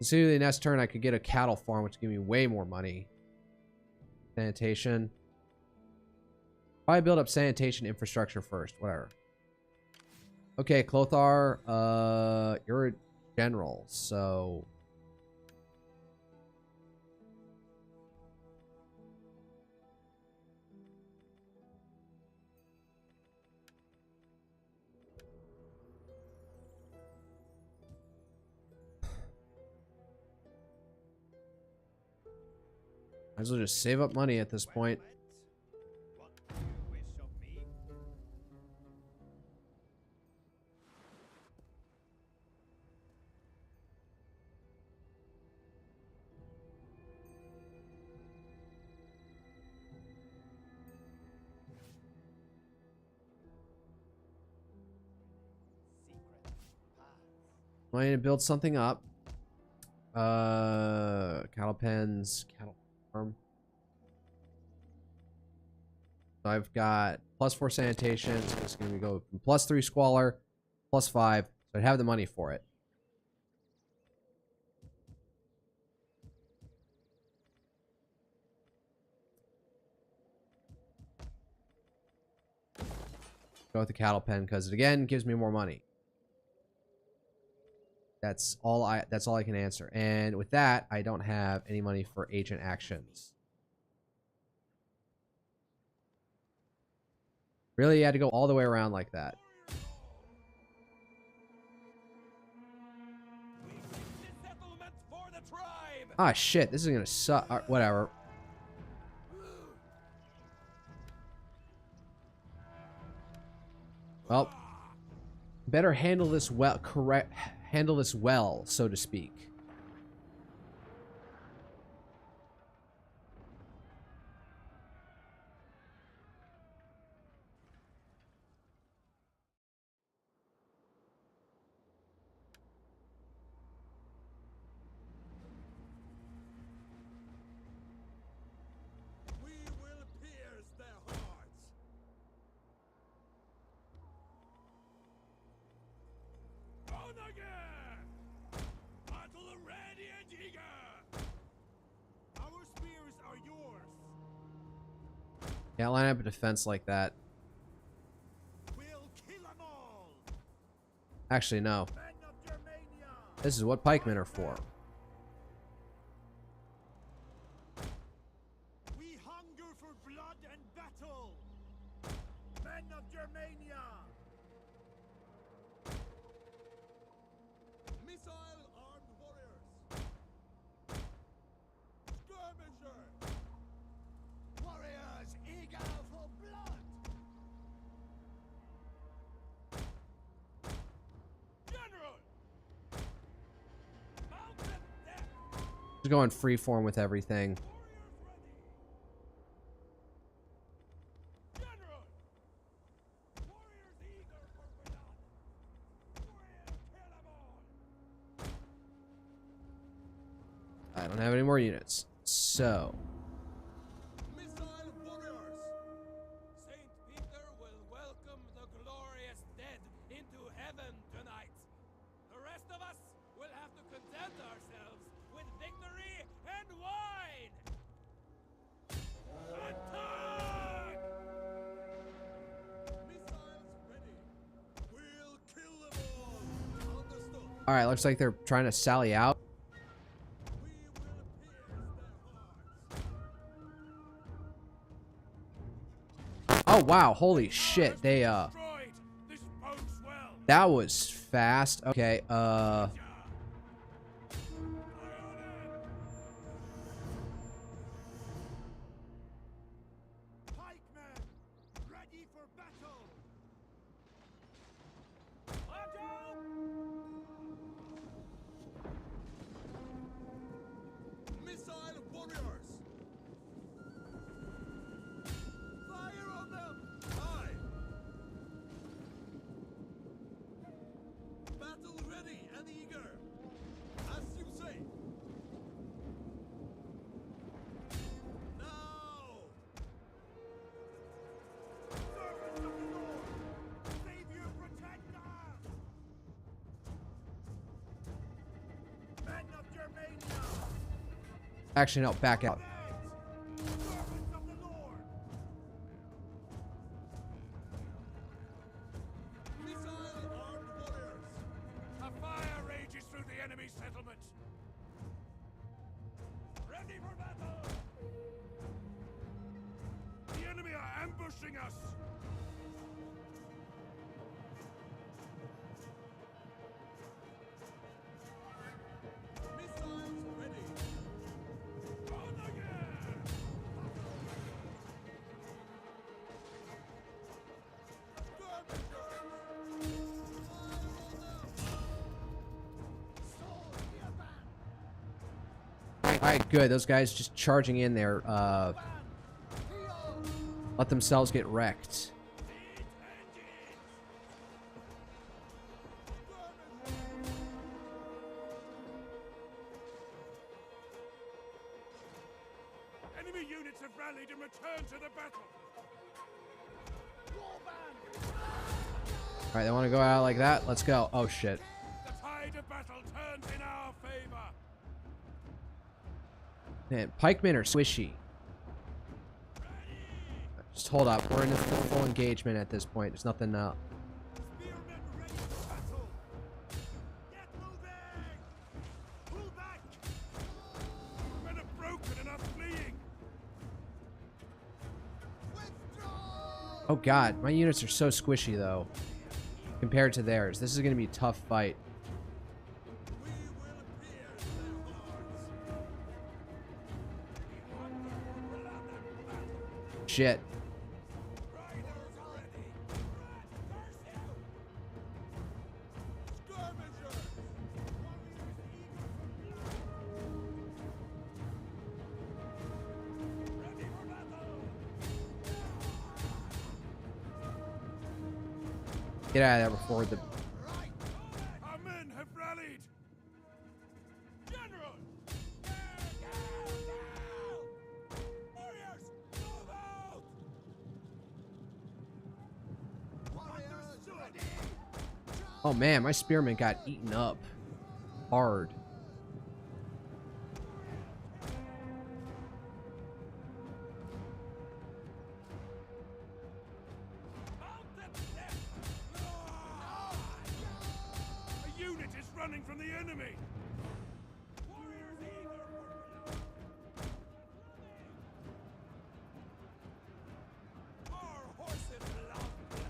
Assuming the next turn I could get a cattle farm, which would give me way more money. Sanitation. Probably build up sanitation infrastructure first. Whatever. Okay, Clothar, you're a general, so... Might as well just save up money at this point. What do you wish of me? I need to build something up. Cattle pens, cattle farm. So I've got +4 sanitation. So it's going to go from +3 squalor, +5. So I'd have the money for it. Go with the cattle pen because it again gives me more money. That's all I can answer. And with that, I don't have any money for agent actions. Really, you had to go all the way around like that. Ah, shit. This is gonna suck. Whatever. Well, better handle this well. Handle this well, so to speak. We will pierce their hearts. On again! Battle ready and eager! Our spears are yours. Yeah, line up a defense like that. We'll kill them all. Actually, no. Men of Germania! This is what pikemen are for. We hunger for blood and battle. Men of Germania! Missile armed warriors. Skirmisher. Warriors eager for blood. General. Mountain death. Just going freeform with everything. Warriors ready. General. Warriors eager for blood. We'll kill them all. I don't have any more units. So, Missile warriors! Saint Peter will welcome the glorious dead into heaven tonight. The rest of us will have to content ourselves with victory and wine! Attack! Missiles ready. We'll kill them all. Understood. alright, looks like they're trying to sally out. We will pierce their hearts. Oh, wow. Holy shit. They, Destroyed. This bodes well. that was fast. Okay, Pikemen, ready for battle! Missile warriors! Fire on them! Aye! Battle ready and eager! Actually, no, back out. Servants of the Lord! Missile armed warriors! A fire rages through the enemy settlement! Ready for battle! The enemy are ambushing us! Missiles ready! On again! Alright, good. Those guys just charging in there. Let themselves get wrecked. Enemy units have rallied and returned to the battle! Alright, they want to go out like that? Let's go. Oh, shit. The tide of battle turns in our favor! Man, pikemen are squishy. Just hold up. We're in a full engagement at this point. There's nothing... Spearmen ready for battle! Get moving! Pull back! Men are broken and are fleeing! Oh, God. My units are so squishy, though. Compared to theirs. This is going to be a tough fight. We will pierce their hearts! Shit. Riders ready! Skirmishers! Ready for battle! Get out of there before the... Our men have rallied! General! Warriors, move out! Warriors, ready! Oh, man. My spearmen got eaten up. Hard. Mount them left! A unit is running from the enemy! Warriors eager for blood! Our horses love blood!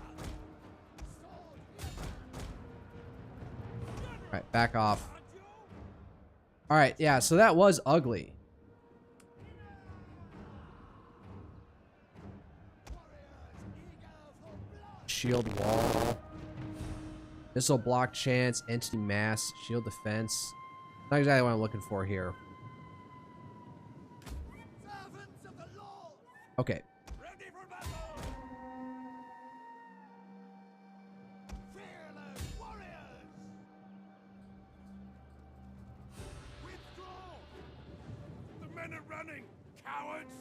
Alright, back off. Alright, yeah, so that was ugly. Shield wall. Missile block chance, entity mass, shield defense. Not exactly what I'm looking for here. Servants of the Lord! Okay. Ready for battle! Fearless warriors! Withdraw! The men are running, cowards!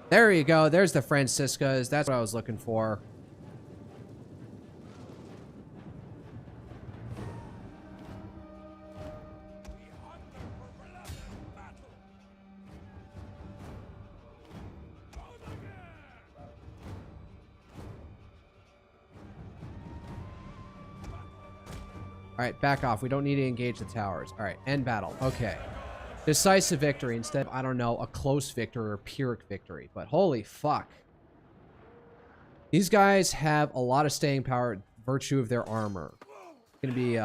There you go. There's the Franciscas. That's what I was looking for. We hunger for blood and battle! On again! Alright, back off. We don't need to engage the towers. Alright, end battle. Okay. Decisive victory instead of, I don't know, a close victory or Pyrrhic victory. But holy fuck. These guys have a lot of staying power, virtue of their armor. It's gonna be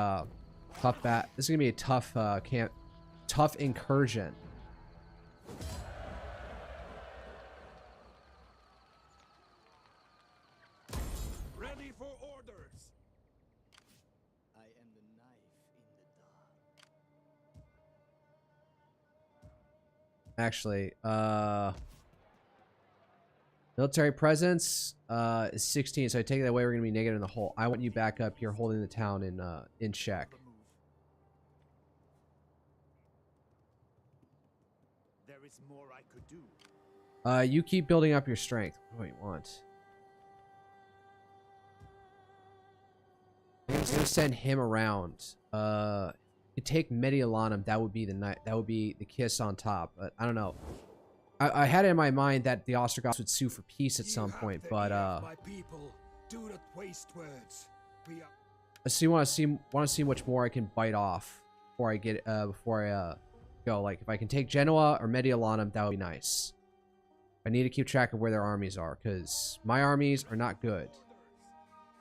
tough bat. This is gonna be a tough tough incursion. Ready for orders! I am the knife in the dark. Actually, military presence is 16, so I take that away. We're gonna be negative in the hole. I want you back up here, holding the town in check. There is more I could do. You keep building up your strength. What do you want? I'm gonna send him around. could take Mediolanum, that would be the kiss on top. But I don't know. I had it in my mind that the Ostrogoths would sue for peace at some point, but my people, do not waste words. We are want to see much more I can bite off before I go. Like if I can take Genoa or Mediolanum, that would be nice. I need to keep track of where their armies are, because my armies are not good.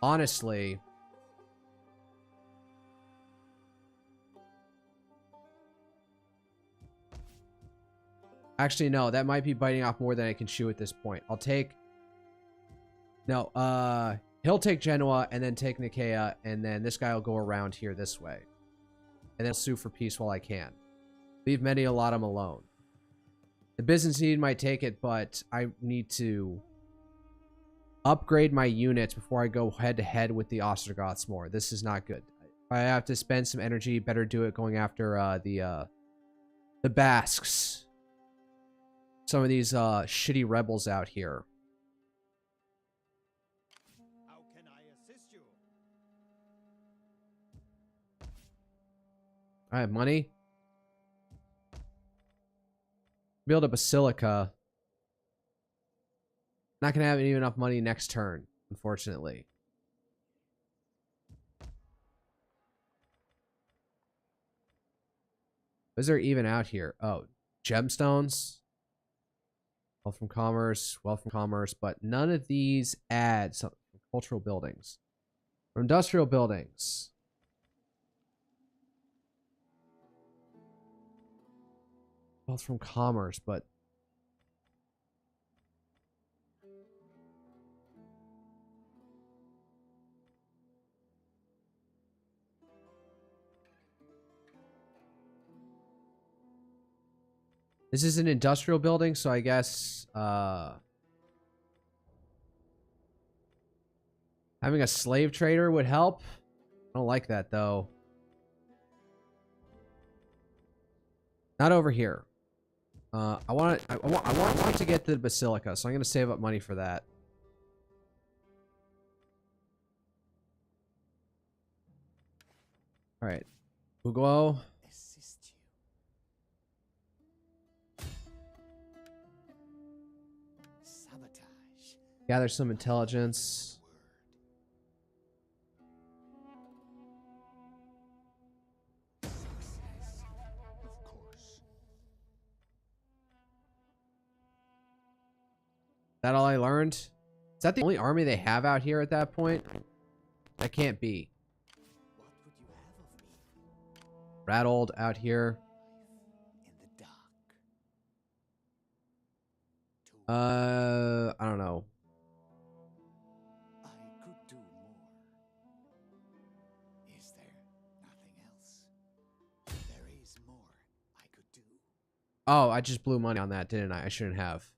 Honestly. Actually, no, that might be biting off more than I can chew at this point. I'll take... No, he'll take Genoa and then take Nicaea, and then this guy will go around here this way. And then sue for peace while I can. Leave Mediolanum alone. The Byzantine might take it, but I need to upgrade my units before I go head-to-head with the Ostrogoths more. This is not good. I have to spend some energy. Better do it going after the Basques. Some of these shitty rebels out here. How can I assist you? I have money. Build a basilica. Not gonna have even enough money next turn, unfortunately. What is there even out here? Oh, gemstones. Wealth from commerce, but none of these add some cultural buildings or industrial buildings. Wealth from commerce, but this is an industrial building, so I guess having a slave trader would help. I don't like that though. Not over here. I want to get to the basilica, so I'm going to save up money for that. All right, Uglo. Assist you. Sabotage. Gather some intelligence. Success. Of course. Is that all I learned? Is that the only army they have out here at that point? That can't be. What would you have of me? Rattled out here. In the dark. I don't know. I could do more. Is there nothing else? There is more I could do. Oh, I just blew money on that, didn't I? I shouldn't have.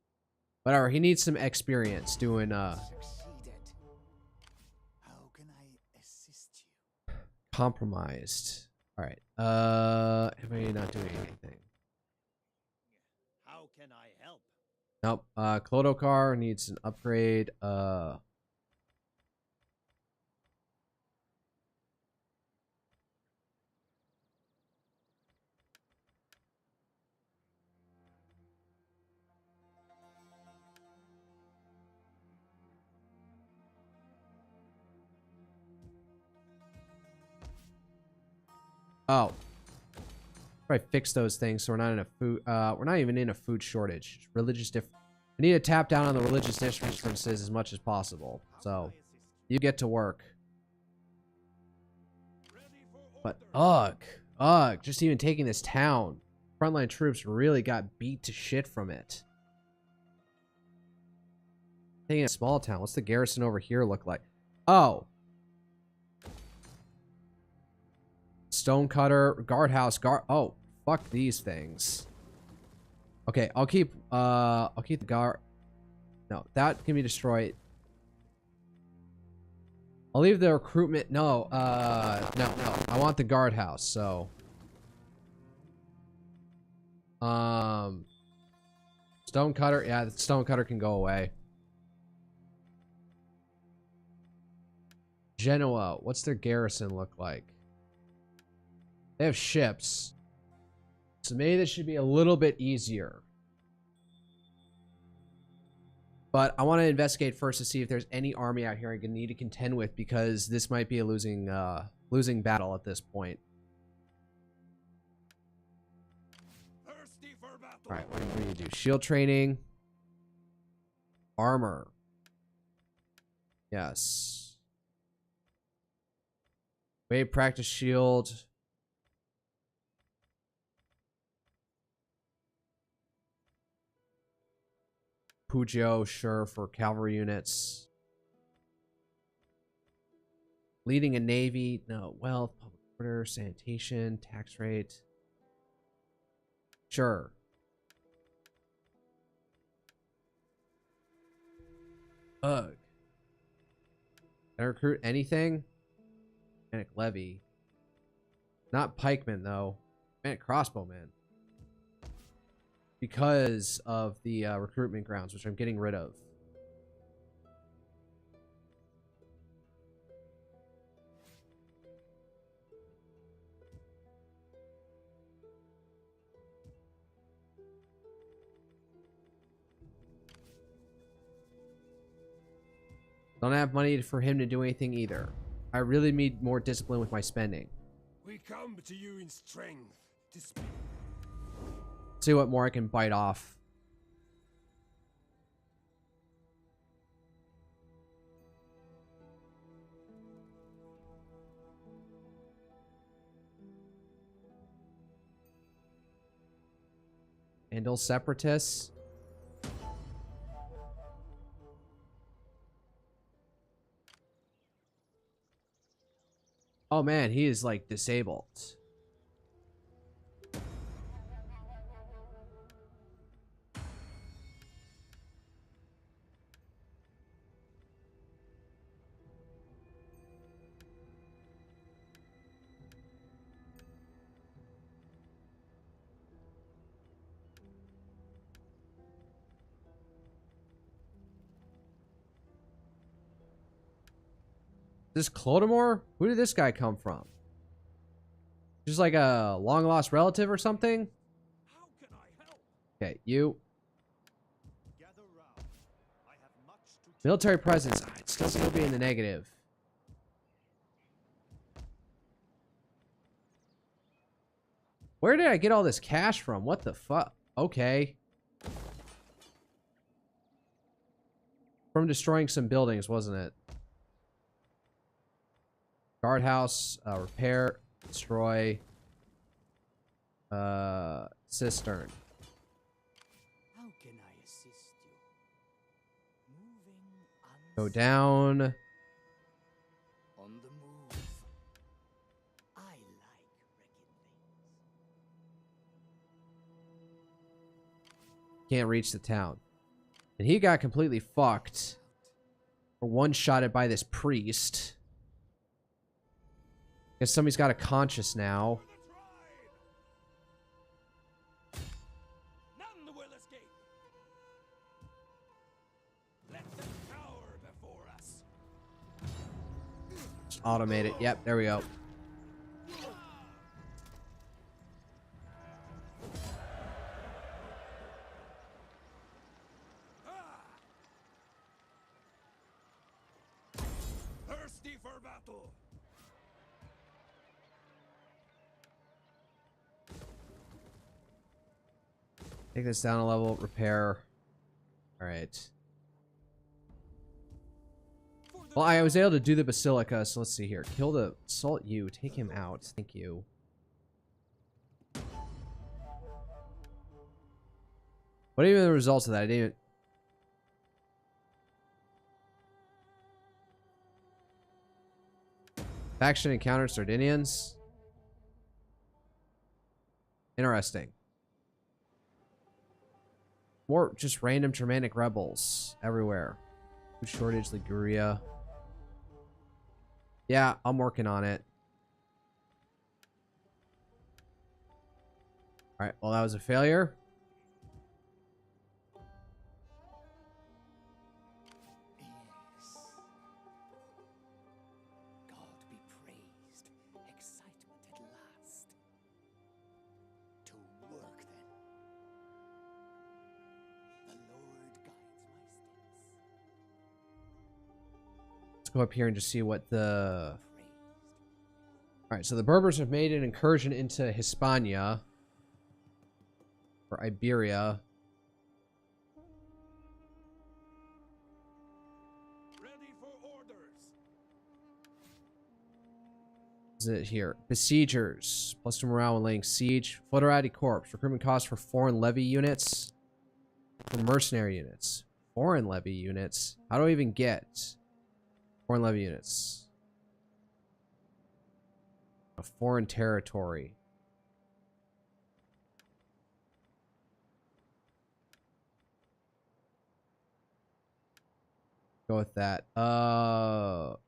Whatever, he needs some experience doing, Succeeded. How can I assist you? compromised. Alright, everybody not doing anything. How can I help? Nope, Clodokar needs an upgrade, oh. Probably fix those things so we're not in a food we're not even in a food shortage. Religious I need to tap down on the religious differences as much as possible. So you get to work. But ugh, just even taking this town. Frontline troops really got beat to shit from it. Taking a small town. What's the garrison over here look like? Oh. Stonecutter, guardhouse, oh, fuck these things. Okay, I'll keep the guard. No, that can be destroyed. I'll leave the recruitment. No, no. I want the guardhouse, so. Stonecutter, yeah, the stonecutter can go away. Genoa, what's their garrison look like? They have ships. So maybe this should be a little bit easier. But I want to investigate first to see if there's any army out here I'm going to need to contend with, because this might be a losing battle at this point. Thirsty for battle. All right, what do you do? Shield training. Armor. Yes. Wave practice shield. Pujo, sure, for cavalry units. Leading a navy, no. Wealth, public order, sanitation, tax rate. Sure. Ugh. Can I recruit anything? Manic levy. Not pikemen, though. Manic crossbowmen. Because of the recruitment grounds, which I'm getting rid of. Don't have money for him to do anything either. I really need more discipline with my spending. We come to you in strength to speak. See what more I can bite off. Handle separatists. Oh man, he is like disabled. This Clodamore? Who did this guy come from? Just like a long lost relative or something? How can I help? Okay, you. Gather round. I have much to Military presence. It's still going to be in the negative. Where did I get all this cash from? What the fuck? Okay. From destroying some buildings, wasn't it? Guardhouse, repair, destroy, cistern. How can I assist you? Moving Go down. on the move. I like wrecking things. Can't reach the town. And he got completely fucked. Or one-shotted by this priest. Guess somebody's got a conscience now. None will escape. Let them cower before us. Just automate it. Yep, there we go. Thirsty for battle. Take this down a level. Repair. Alright. Well, I was able to do the Basilica, so let's see here. Kill the assault you. Take him out. Thank you. What are even the results of that? I didn't even... Faction encountered Sardinians. Interesting. More just random Germanic rebels everywhere. Food shortage, Liguria. Yeah, I'm working on it. Alright, well that was a failure. Yes. God be praised. Excitement at last. Let's go up here and just see what the... Alright, so the Berbers have made an incursion into Hispania. Or Iberia. Ready for orders. Is it here? Besiegers. Plus 2 morale when laying siege. Foederati Corps. Recruitment costs for foreign levy units. For mercenary units. Foreign levy units. How do I even get foreign levy units? A foreign territory. Go with that.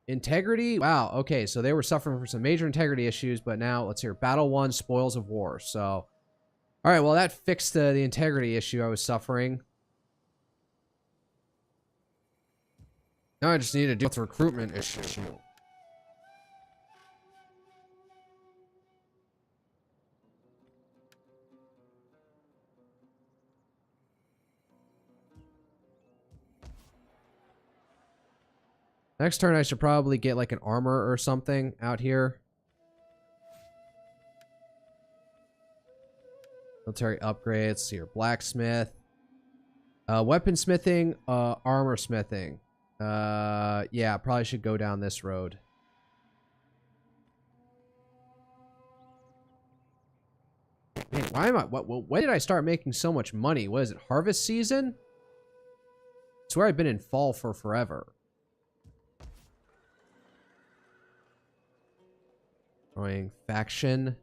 Integrity? Wow, okay, so they were suffering from some major integrity issues, but now, let's hear. Battle 1, Spoils of War. So, alright, well, that fixed the integrity issue I was suffering. Now I just need to deal with the recruitment issue. Next turn, I should probably get like an armor or something out here. Military upgrades. See here. Blacksmith. Weaponsmithing. Armor smithing. Yeah, probably should go down this road. Man, why am I... When did I start making so much money? What is it? Harvest season? I swear I've been in fall for forever. Growing faction.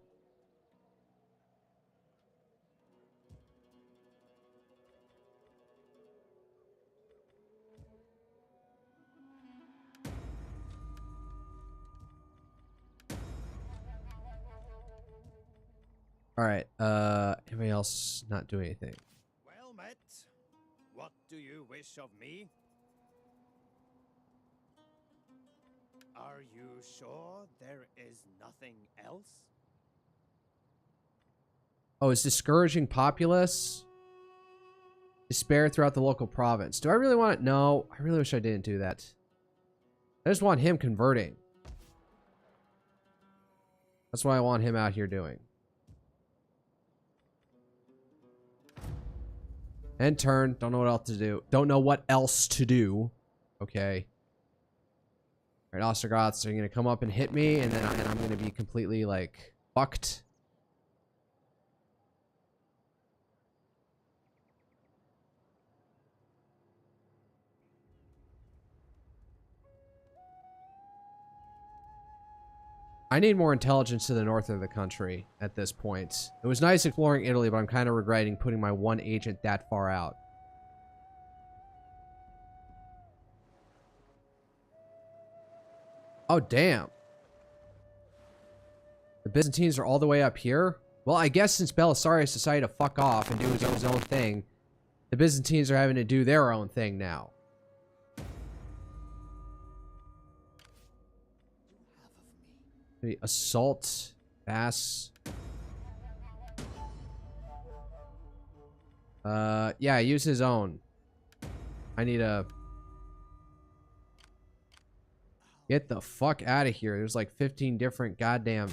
All right. Anybody else not doing anything? Well met. What do you wish of me? Are you sure there is nothing else? Oh, is discouraging populace? Despair throughout the local province. Do I really want it? No, I really wish I didn't do that. I just want him converting. That's what I want him out here doing. End turn. Don't know what else to do. Don't know what else to do. Okay. Alright, Ostrogoths are going to come up and hit me, and then I'm going to be completely, like, fucked. I need more intelligence to the north of the country at this point. It was nice exploring Italy, but I'm kind of regretting putting my one agent that far out. Oh, damn. The Byzantines are all the way up here? Well, I guess since Belisarius decided to fuck off and do his own thing, the Byzantines are having to do their own thing now. Maybe assault, bass. Yeah, use his own. I need a... Get the fuck out of here. There's like 15 different goddamn...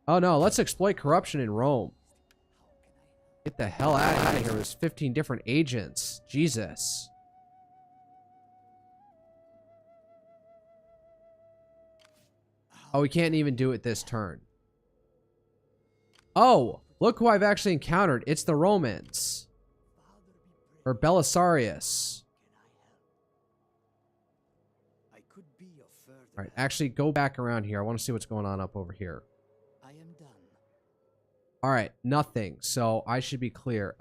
Oh no, let's exploit corruption in Rome. Get the hell out of here. There's 15 different agents. Jesus. Oh, we can't even do it this turn. Oh, look who I've actually encountered. It's the Romans. Or Belisarius. Alright, actually go back around here. I want to see what's going on up over here. I am done. Alright, nothing. So I should be clear.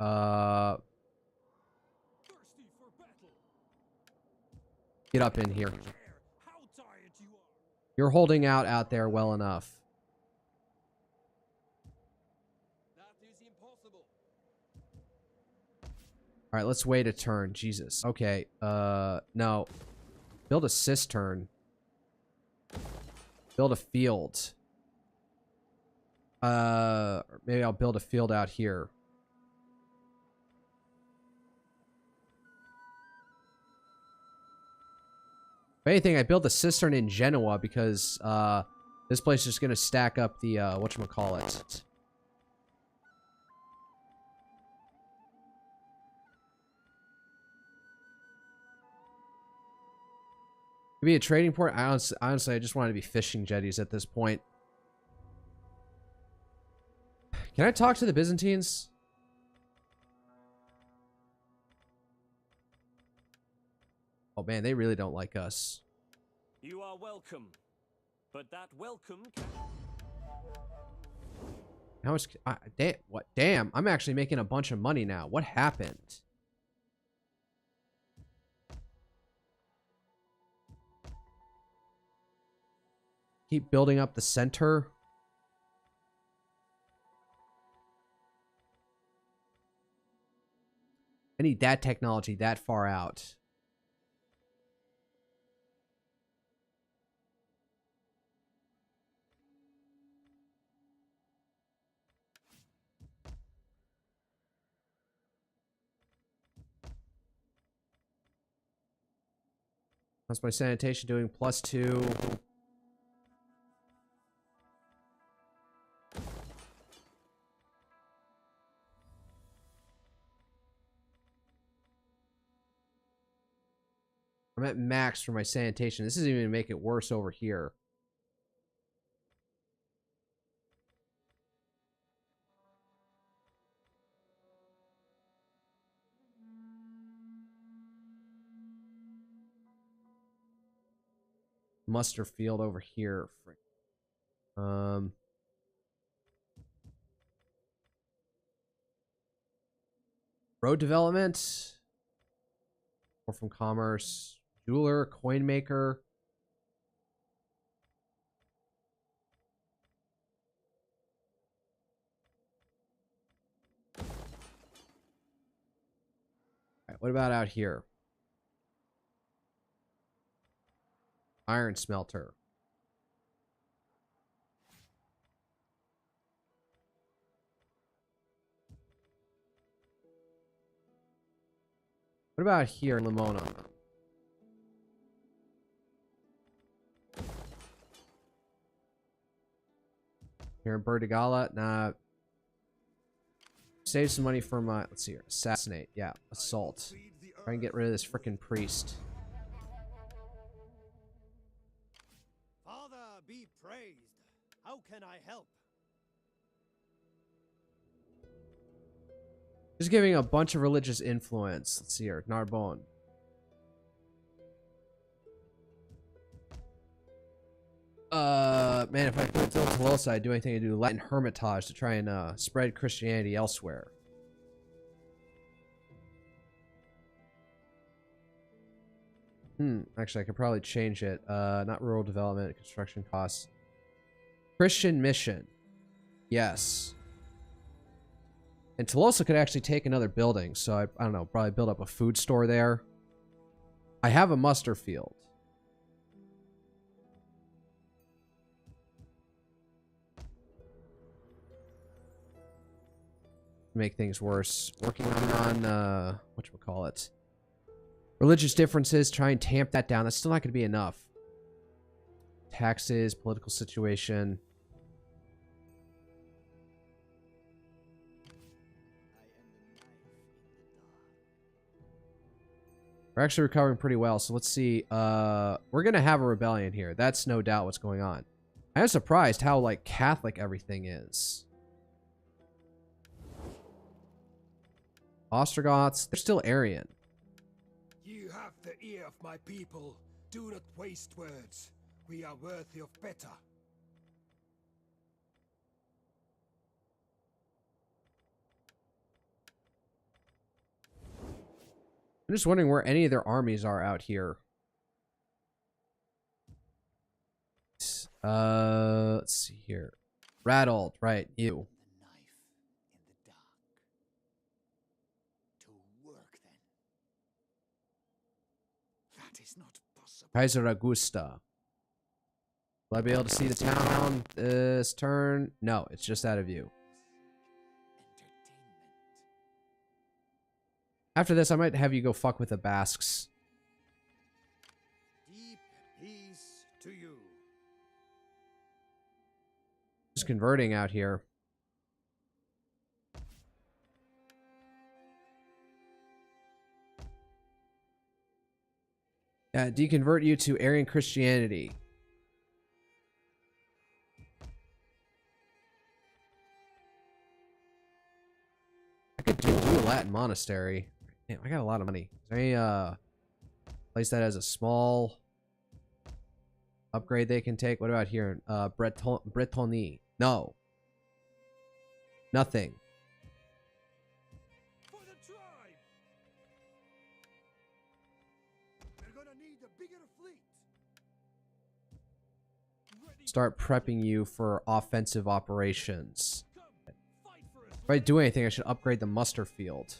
Get up in here. You're holding out there well enough. Alright, let's wait a turn. Jesus. Okay. No. Build a cistern. Build a field. Maybe I'll build a field out here. If anything, I built a cistern in Genoa because this place is gonna stack up the whatchamacallit. Could be a trading port. Honestly, I just want to be fishing jetties at this point. Can I talk to the Byzantines? Oh man, they really don't like us. You are welcome, but that welcome can... How much? What? Damn! I'm actually making a bunch of money now. What happened? Keep building up the center. I need that technology that far out. How's my sanitation doing? +2. I'm at max for my sanitation. This isn't even gonna make it worse over here. Muster field over here. Road development. Or from commerce. Jeweler, coin maker. Alright, what about out here? Iron smelter. What about here in Lamona? Here in Bertigala? Nah. Save some money for my... Let's see here. Assassinate. Yeah. Assault. Try and get rid of this frickin' priest. Father, be praised. How can I help? Just giving a bunch of religious influence. Let's see here. Narbonne. Man, if I could build Tolosa, I'd do anything to do Latin Hermitage to try and spread Christianity elsewhere. Actually, I could probably change it. Not rural development, construction costs. Christian mission. Yes. And Tolosa could actually take another building, so I don't know, probably build up a food store there. I have a muster field. Make things worse. Working on whatchamacallit. Religious differences, try and tamp that down. That's still not going to be enough. Taxes, political situation. We're actually recovering pretty well, so let's see. We're going to have a rebellion here. That's no doubt what's going on. I am surprised how, like, Catholic everything is. Ostrogoths, they're still Aryan. You have the ear of my people. Do not waste words. We are worthy of better. I'm just wondering where any of their armies are out here. Let's see here. Rattled, right, you. The knife in the dark. To work then. That is not possible. Kaiser Augusta. Will I be able to see the town this turn? No, it's just out of view. Entertainment. After this, I might have you go fuck with the Basques. Deep converting out here. Deconvert you to Arian Christianity. I could do a Latin monastery. Damn, I got a lot of money. Is there any place that has a small upgrade they can take? What about here? Bretony. No. Nothing. For the tribe! We're gonna need a bigger fleet. Start prepping you for offensive operations. If I do anything, I should upgrade the muster field.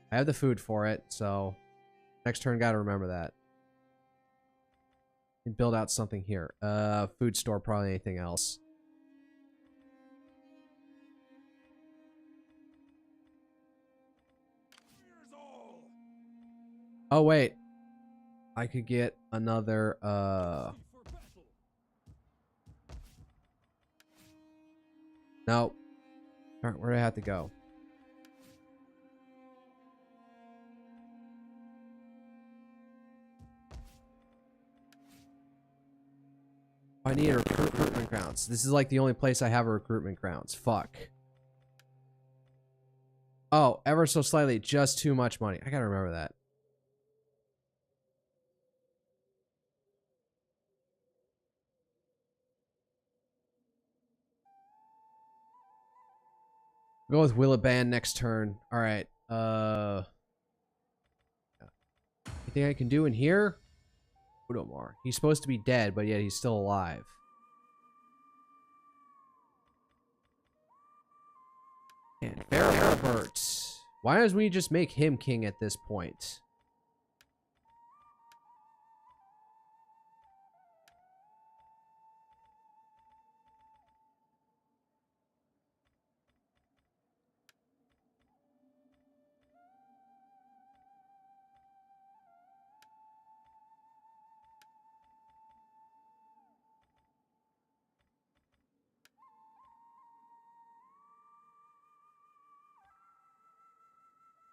I have the food for it, so next turn gotta remember that. And build out something here. Food store, probably anything else. Oh wait. I could get another no. Alright, where do I have to go? I need a recruitment grounds. This is like the only place I have a recruitment grounds. Fuck. Oh, ever so slightly, just too much money. I gotta remember that. Go with Willaban next turn. Alright. Anything I can do in here? Udomar. He's supposed to be dead, but yet he's still alive. And Herbert. Why does we just make him king at this point?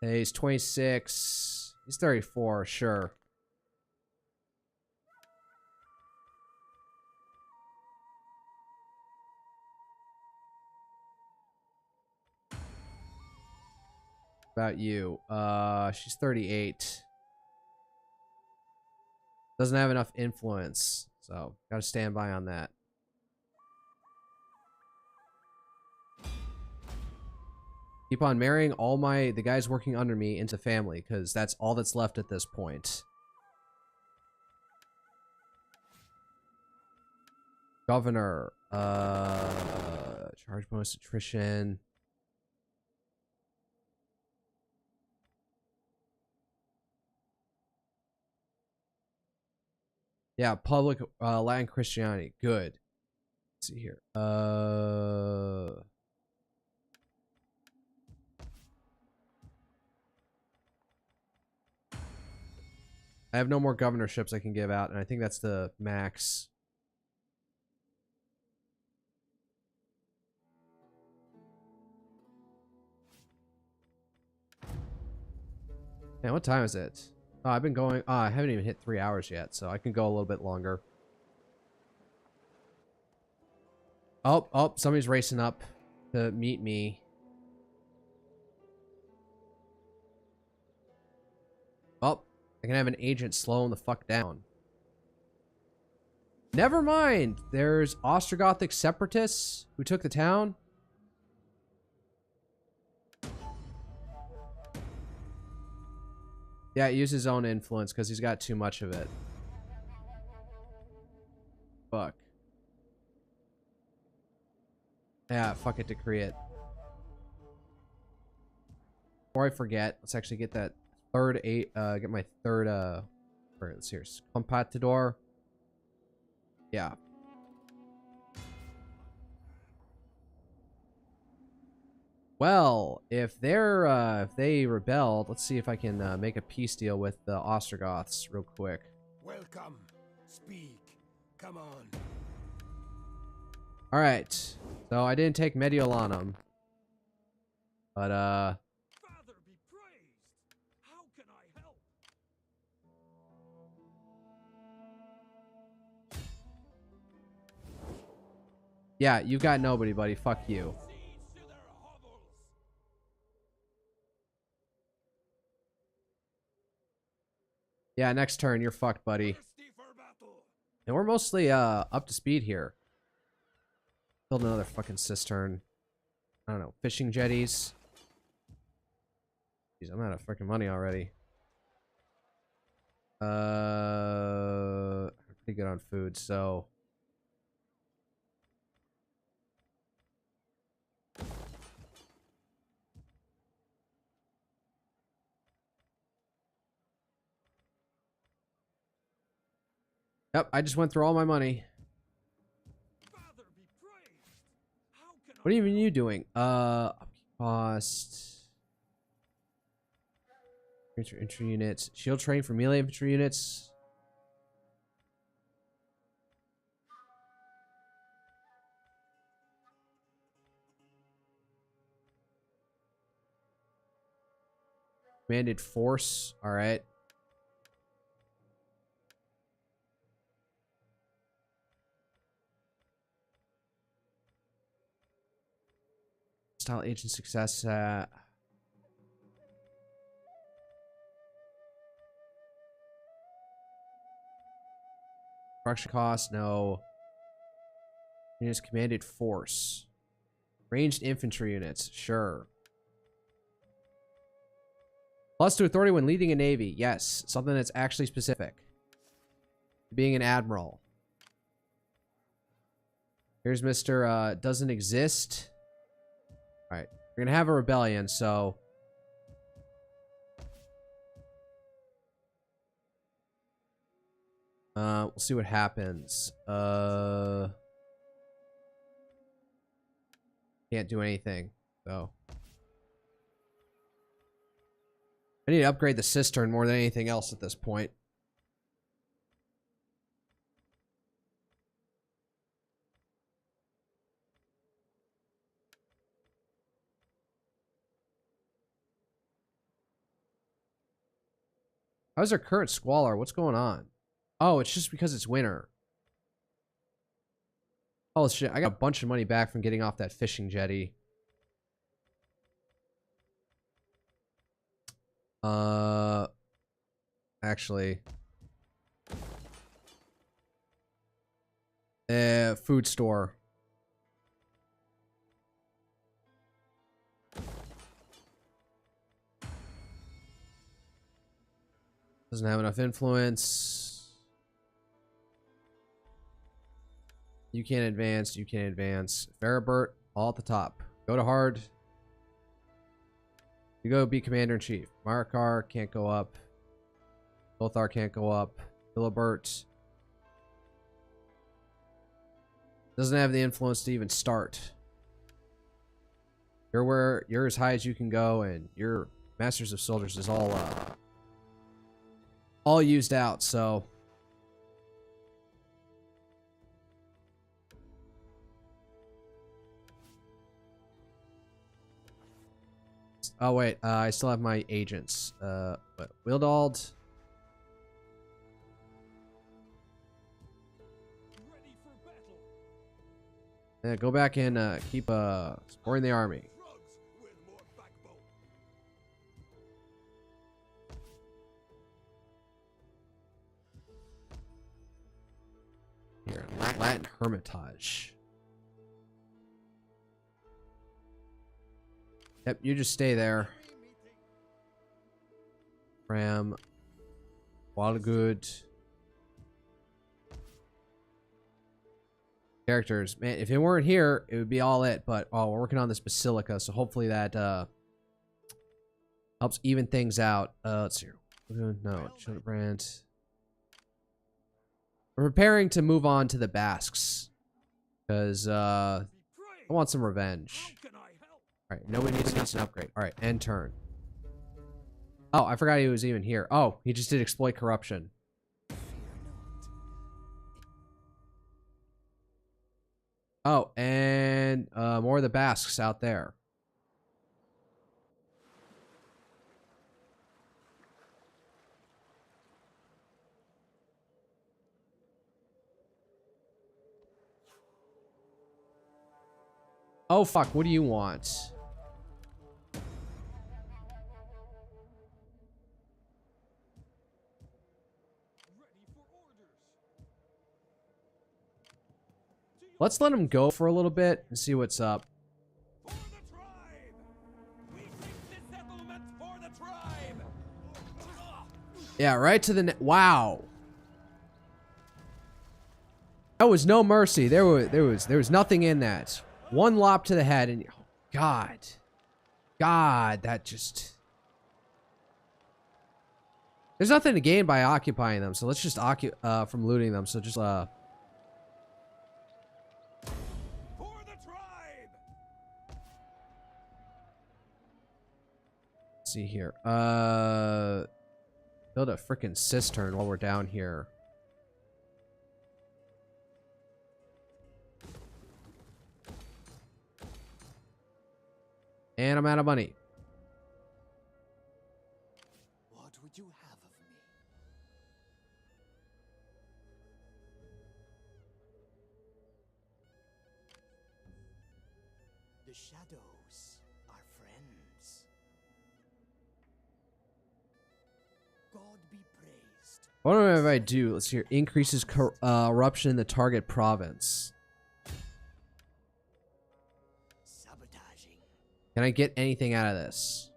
Hey, he's 26. He's 34, sure. About you. She's 38. Doesn't have enough influence, so gotta stand by on that. Keep on marrying all the guys working under me into family, because that's all that's left at this point. Governor. Charge bonus attrition. Yeah, public Latin Christianity. Good. Let's see here. I have no more governorships I can give out, and I think that's the max. Man, what time is it? Oh, I've been going... I haven't even hit 3 hours yet, so I can go a little bit longer. Oh, somebody's racing up to meet me. Oh, I can have an agent slowing the fuck down. Never mind! There's Ostrogothic separatists who took the town. Yeah, use his own influence because he's got too much of it. Fuck. Yeah, fuck it, decree it. Before I forget, let's actually get that third get my third let's see here. Compatador. Yeah. Well, if they rebelled, let's see if I can make a peace deal with the Ostrogoths real quick. Welcome. Speak. Come on. All right. So I didn't take Medial on him. But, Father be praised! How can I help? yeah, you got nobody, buddy. Fuck you. Siege to their hovels! Yeah, next turn, you're fucked, buddy. Thirsty for battle! And we're mostly, up to speed here. Build another fucking cistern. I don't know, fishing jetties. Jeez, I'm out of freaking money already. I'm pretty good on food, so... Yep, I just went through all my money. Father be praised! How can What are I even help? you doing? Cost... Infantry units. Shield train for melee infantry units. Commanded force. Alright. Style agent success. Production cost, no. Units commanded force. Ranged infantry units, sure. Plus to authority when leading a navy, yes. Something that's actually specific. Being an admiral. Here's Mr. Doesn't exist. Alright, we're gonna have a rebellion, so... we'll see what happens. Can't do anything, so. I need to upgrade the cistern more than anything else at this point. How's our current squalor? What's going on? Oh, it's just because it's winter. Oh shit, I got a bunch of money back from getting off that fishing jetty. Actually. Food store. Doesn't have enough influence. You can't advance. You can't advance. Farabert, all at the top. Go to hard. You go be commander-in-chief. Marikar can't go up. Lothar can't go up. Philibert doesn't have the influence to even start. You're as high as you can go, and your Masters of Soldiers is all used out, so oh wait, I still have my agents. But Wildald. Ready for battle! Yeah, go back and keep supporting the army. Drugs with more backbone! Here, Latin Hermitage. Yep, you just stay there. Ram. Wildgood. Characters. Man, if it weren't here, it would be all it. But, oh, we're working on this Basilica, so hopefully that helps even things out. Let's see. No, Childebrand. We're preparing to move on to the Basques. Because, I want some revenge. How can I help? Alright, nobody needs an upgrade. Alright, end turn. Oh, I forgot he was even here. Oh, he just did exploit corruption. Oh, and more of the Basques out there. Oh, fuck. What do you want? Let's let him go for a little bit and see what's up. For the tribe! We take this settlement for the tribe! Yeah, right to the wow. That was no mercy. There was nothing in that. One lop to the head and oh, God, that just. There's nothing to gain by occupying them, so let's just from looting them. So just For the tribe! see here. Build a freaking cistern while we're down here. And I'm out of money. What would you have of me? The shadows are friends. God be praised. What do I do? Let's see here. Increases corruption in the target province. Sabotaging. Can I get anything out of this?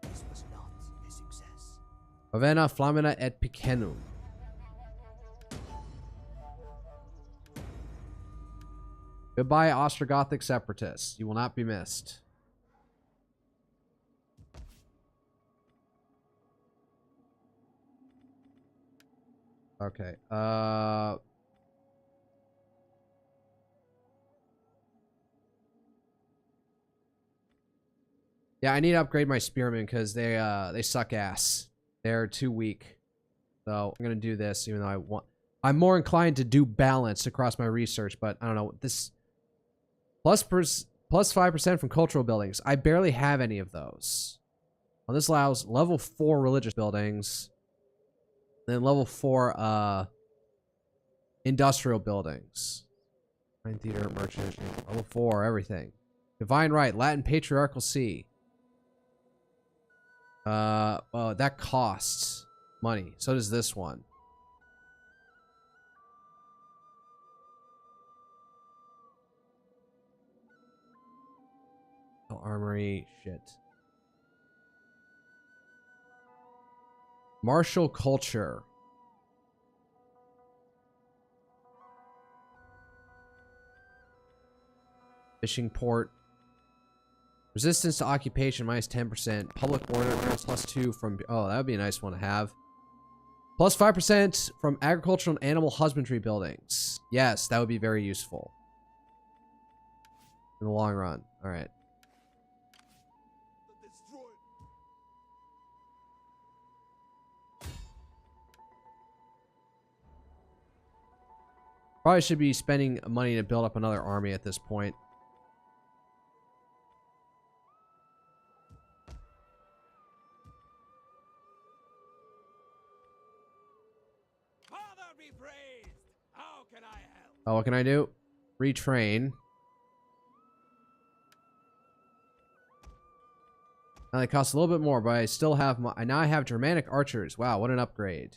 This was not a success. Avena flamina et picenum. Goodbye, Ostrogothic separatists. You will not be missed. Okay. Yeah, I need to upgrade my spearmen because they suck ass. They're too weak. So I'm gonna do this, even though I'm more inclined to do balance across my research, but I don't know. This plus 5% from cultural buildings. I barely have any of those. Well, this allows level 4 religious buildings. Then level 4 industrial buildings. Fine theater, merchant, level 4, everything. Divine right, Latin patriarchal see. Oh, that costs money. So does this one. Oh, armory, shit. Martial culture. Fishing port. Resistance to occupation minus 10%. Public order plus 2 from... Oh, that would be a nice one to have. Plus 5% from agricultural and animal husbandry buildings. Yes, that would be very useful. In the long run. Alright. Probably should be spending money to build up another army at this point. Father be praised! How can I help? Oh, what can I do? Retrain. Now they cost a little bit more, but I still have my... Now I have Germanic archers. Wow, what an upgrade.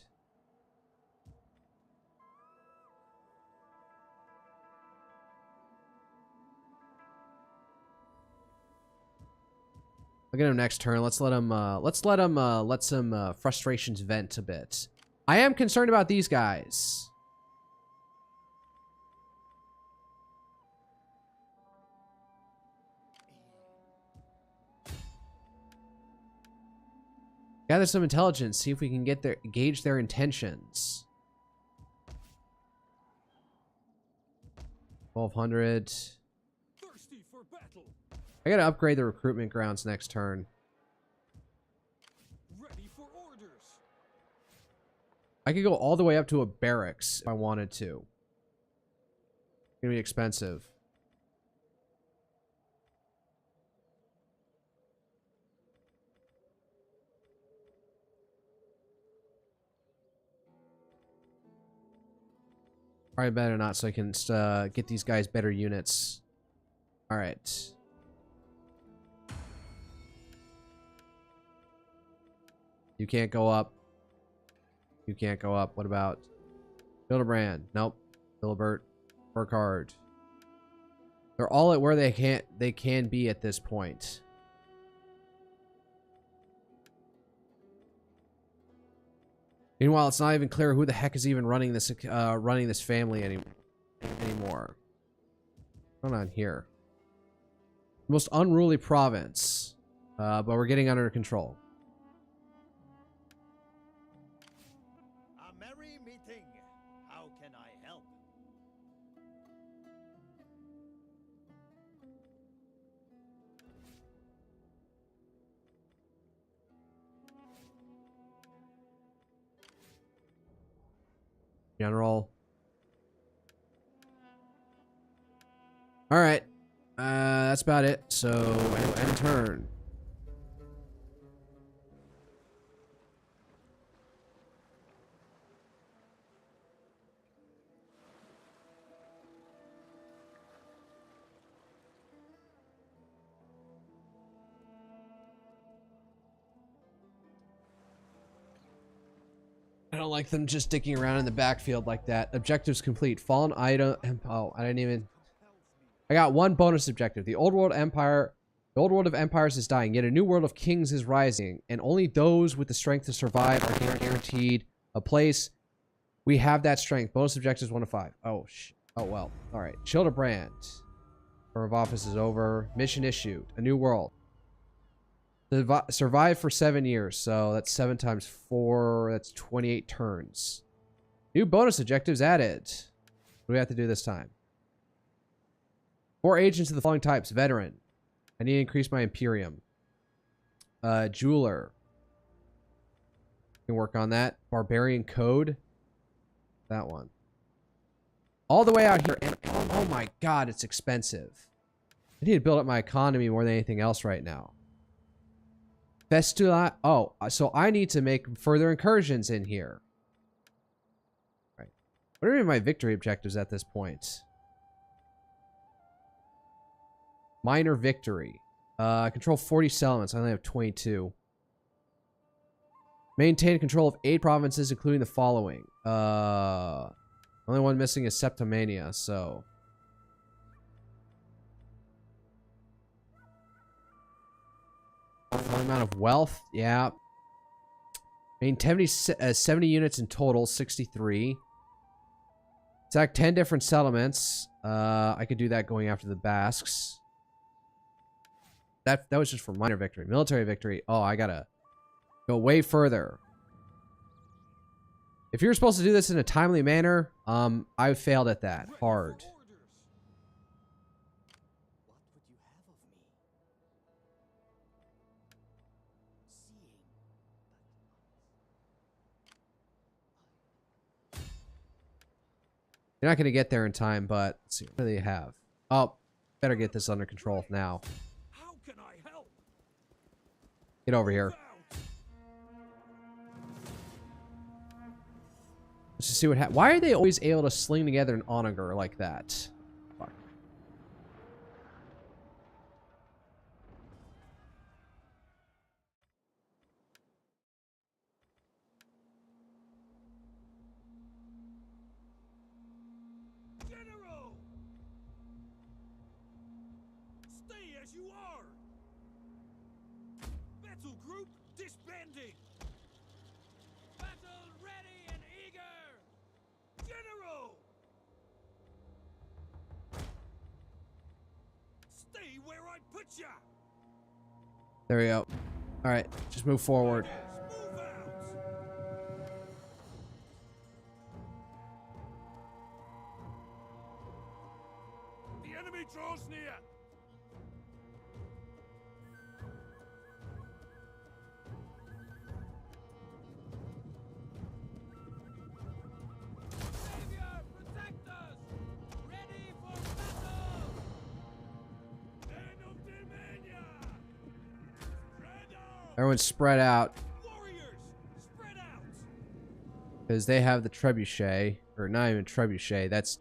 I'll get him next turn. Let's let him let some frustrations vent a bit. I am concerned about these guys. Gather some intelligence, see if we can gauge their intentions. 1200. Thirsty for battle! I gotta upgrade the recruitment grounds next turn. Ready for orders! I could go all the way up to a barracks if I wanted to. Gonna be expensive. Probably better not, so I can get these guys better units. All right. You can't go up. You can't go up. What about Hildebrand? Nope. Philibert. Burkhard. They're all at where they can be at this point. Meanwhile, it's not even clear who the heck is even running this family anymore. What's going on here? Most unruly province, but we're getting under control. A merry meeting. How can I help? General. All right. That's about it. So, end turn. I don't like them just sticking around in the backfield like that. Objectives complete. Fallen item. Oh, I didn't even. I got one bonus objective. The old world empire. The old world of empires is dying, yet a new world of kings is rising, and only those with the strength to survive are guaranteed a place. We have that strength. Bonus objectives 1 to 5. Oh well. All right. Childebrand. Term of office is over. Mission issued. A new world. Survive for 7 years, so that's 7 times 4. That's 28 turns. New bonus objectives added. What do we have to do this time? 4 agents of the following types. Veteran. I need to increase my Imperium. Jeweler. Can work on that. Barbarian Code. That one. All the way out here. And oh my god, it's expensive. I need to build up my economy more than anything else right now. Festula. Oh, so I need to make further incursions in here. Right. What are my victory objectives at this point? Minor victory. Control 40 settlements. I only have 22. Maintain control of 8 provinces, including the following. Only one missing is Septimania, so. Amount of wealth, yeah. Maintain 70 units in total, 63. Attack 10 different settlements. I could do that going after the Basques. That was just for minor victory. Military victory. Oh, I gotta go way further. If you're supposed to do this in a timely manner, I failed at that hard. You're not going to get there in time, but let's see. What do they have? Oh, better get this under control now. How can I help? Get over here. Let's just see what happens. Why are they always able to sling together an onager like that? Fuck. General! Stay as you are! Battle group disbanding! Battle ready and eager! General! Stay where I put ya! There we go. All right, just move forward. Move out! The enemy draws near! Savior, protect us! Ready for Everyone's spread out Warriors, spread out. because they have the trebuchet, or not even trebuchet. That's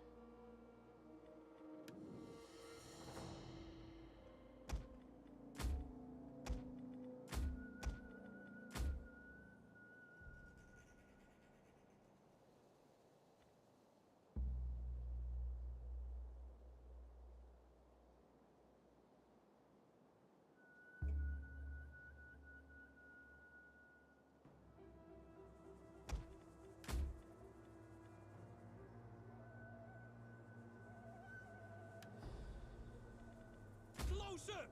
Closer,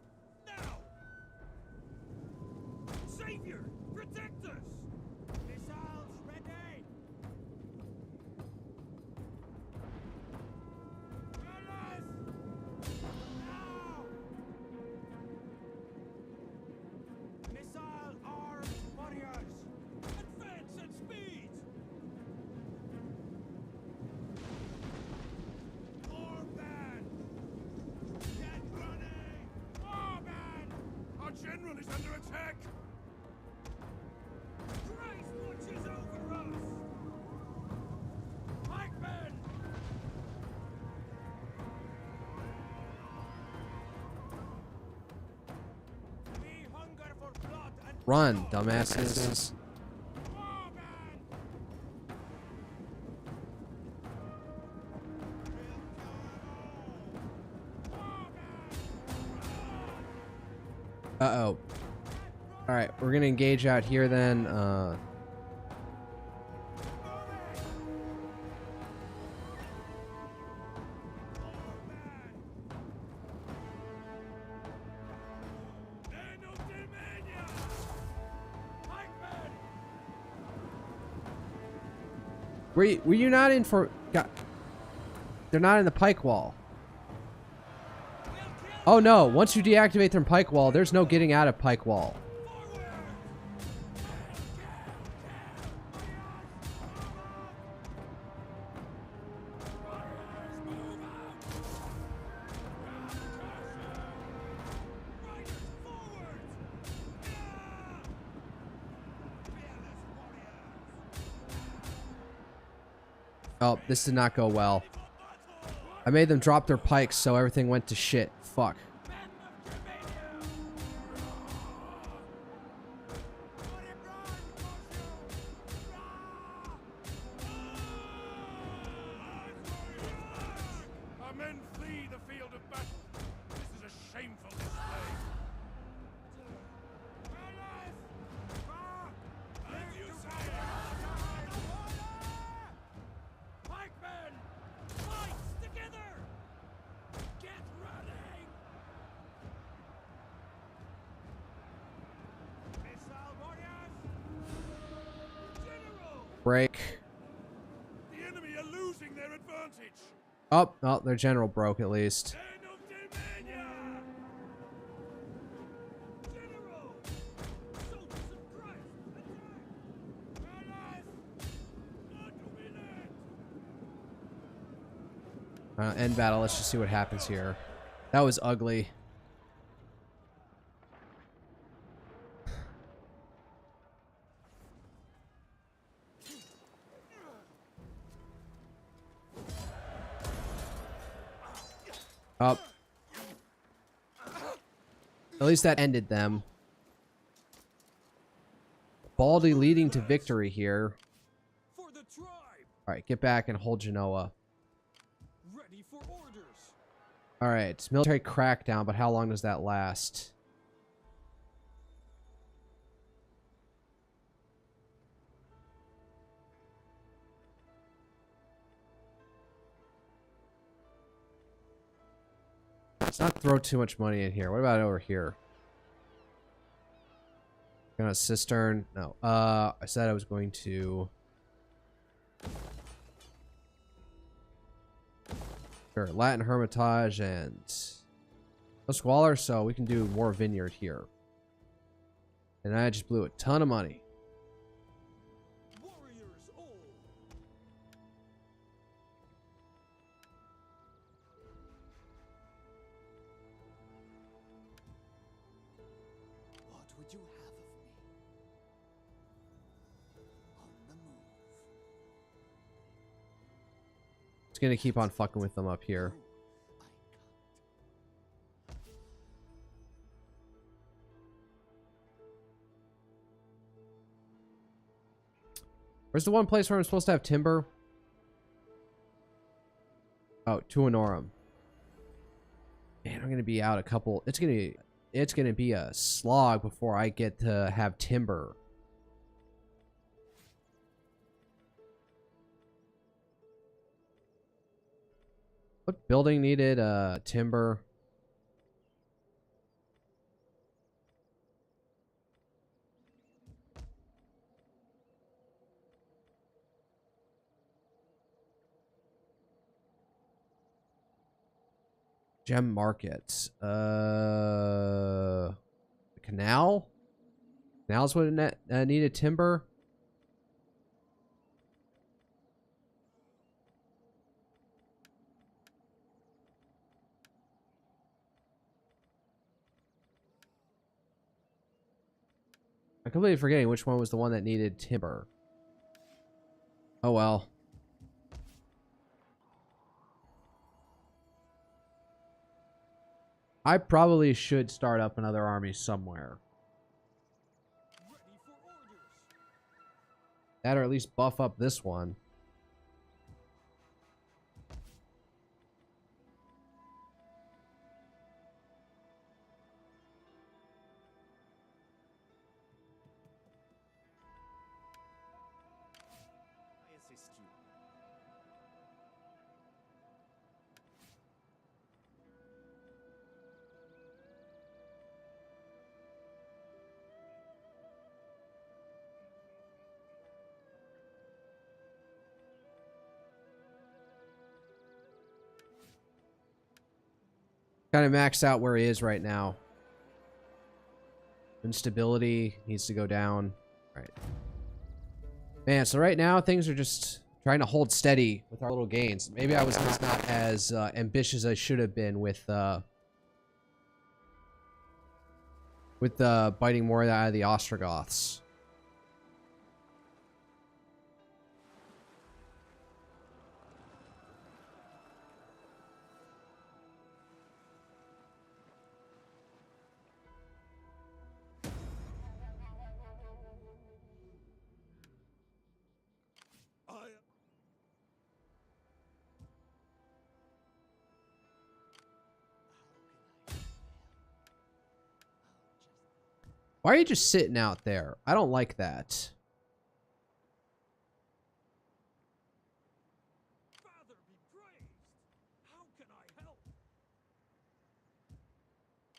now. Savior, protect us. Missiles ready! Fellas! Now! Missile armed warriors! Advance at speed. Warband! Get running! Warband! Our general is under attack. Christ watches over us. Pikemen! We hunger for blood and run, dumbasses. Warband! Uh-oh. Alright, we're gonna engage out here then. Were you not in for... God, they're not in the pike wall. Oh no, once you deactivate their pike wall, there's no getting out of pike wall. Oh, this did not go well. I made them drop their pikes, so everything went to shit. Fuck. Our men flee the field of battle. This is a shameful display. As you say. Pikemen! Fight together! Get running! Missile warriors! General! Break. The enemy are losing their advantage. Oh, well, their general broke at least. Men of Germania! General! Soldiers of Christ! Attack! Fellas! Not to minute! End battle. Let's just see what happens here. That was ugly. Up. At least that ended them. Baldy leading to victory here. For the tribe! Alright, get back and hold Genoa. Ready for orders! Alright, military crackdown, but how long does that last? Let's not throw too much money in here. What about over here? Got a cistern? No. I said I was going to... Sure, Latin Hermitage and... No Squalor, so we can do more vineyard here. And I just blew a ton of money. Warriors all! What would you have of me? It's gonna keep on fucking with them up here. Where's the one place where I'm supposed to have timber? Oh, Tuanorum. Man, I'm gonna be out a couple. It's gonna be a slog before I get to have timber. What building needed timber? Gem market. Canal? Canal's what it needed timber. I'm completely forgetting which one was the one that needed timber. Oh well. I probably should start up another army somewhere. Ready for orders. That or at least buff up this one. I assist you. Kind of maxed out where he is right now. Instability needs to go down. All right. Man, so right now things are just trying to hold steady with our little gains. Maybe I was just not as ambitious as I should have been with biting more out of the Ostrogoths. Why are you just sitting out there? I don't like that. Father be praised. How can I help?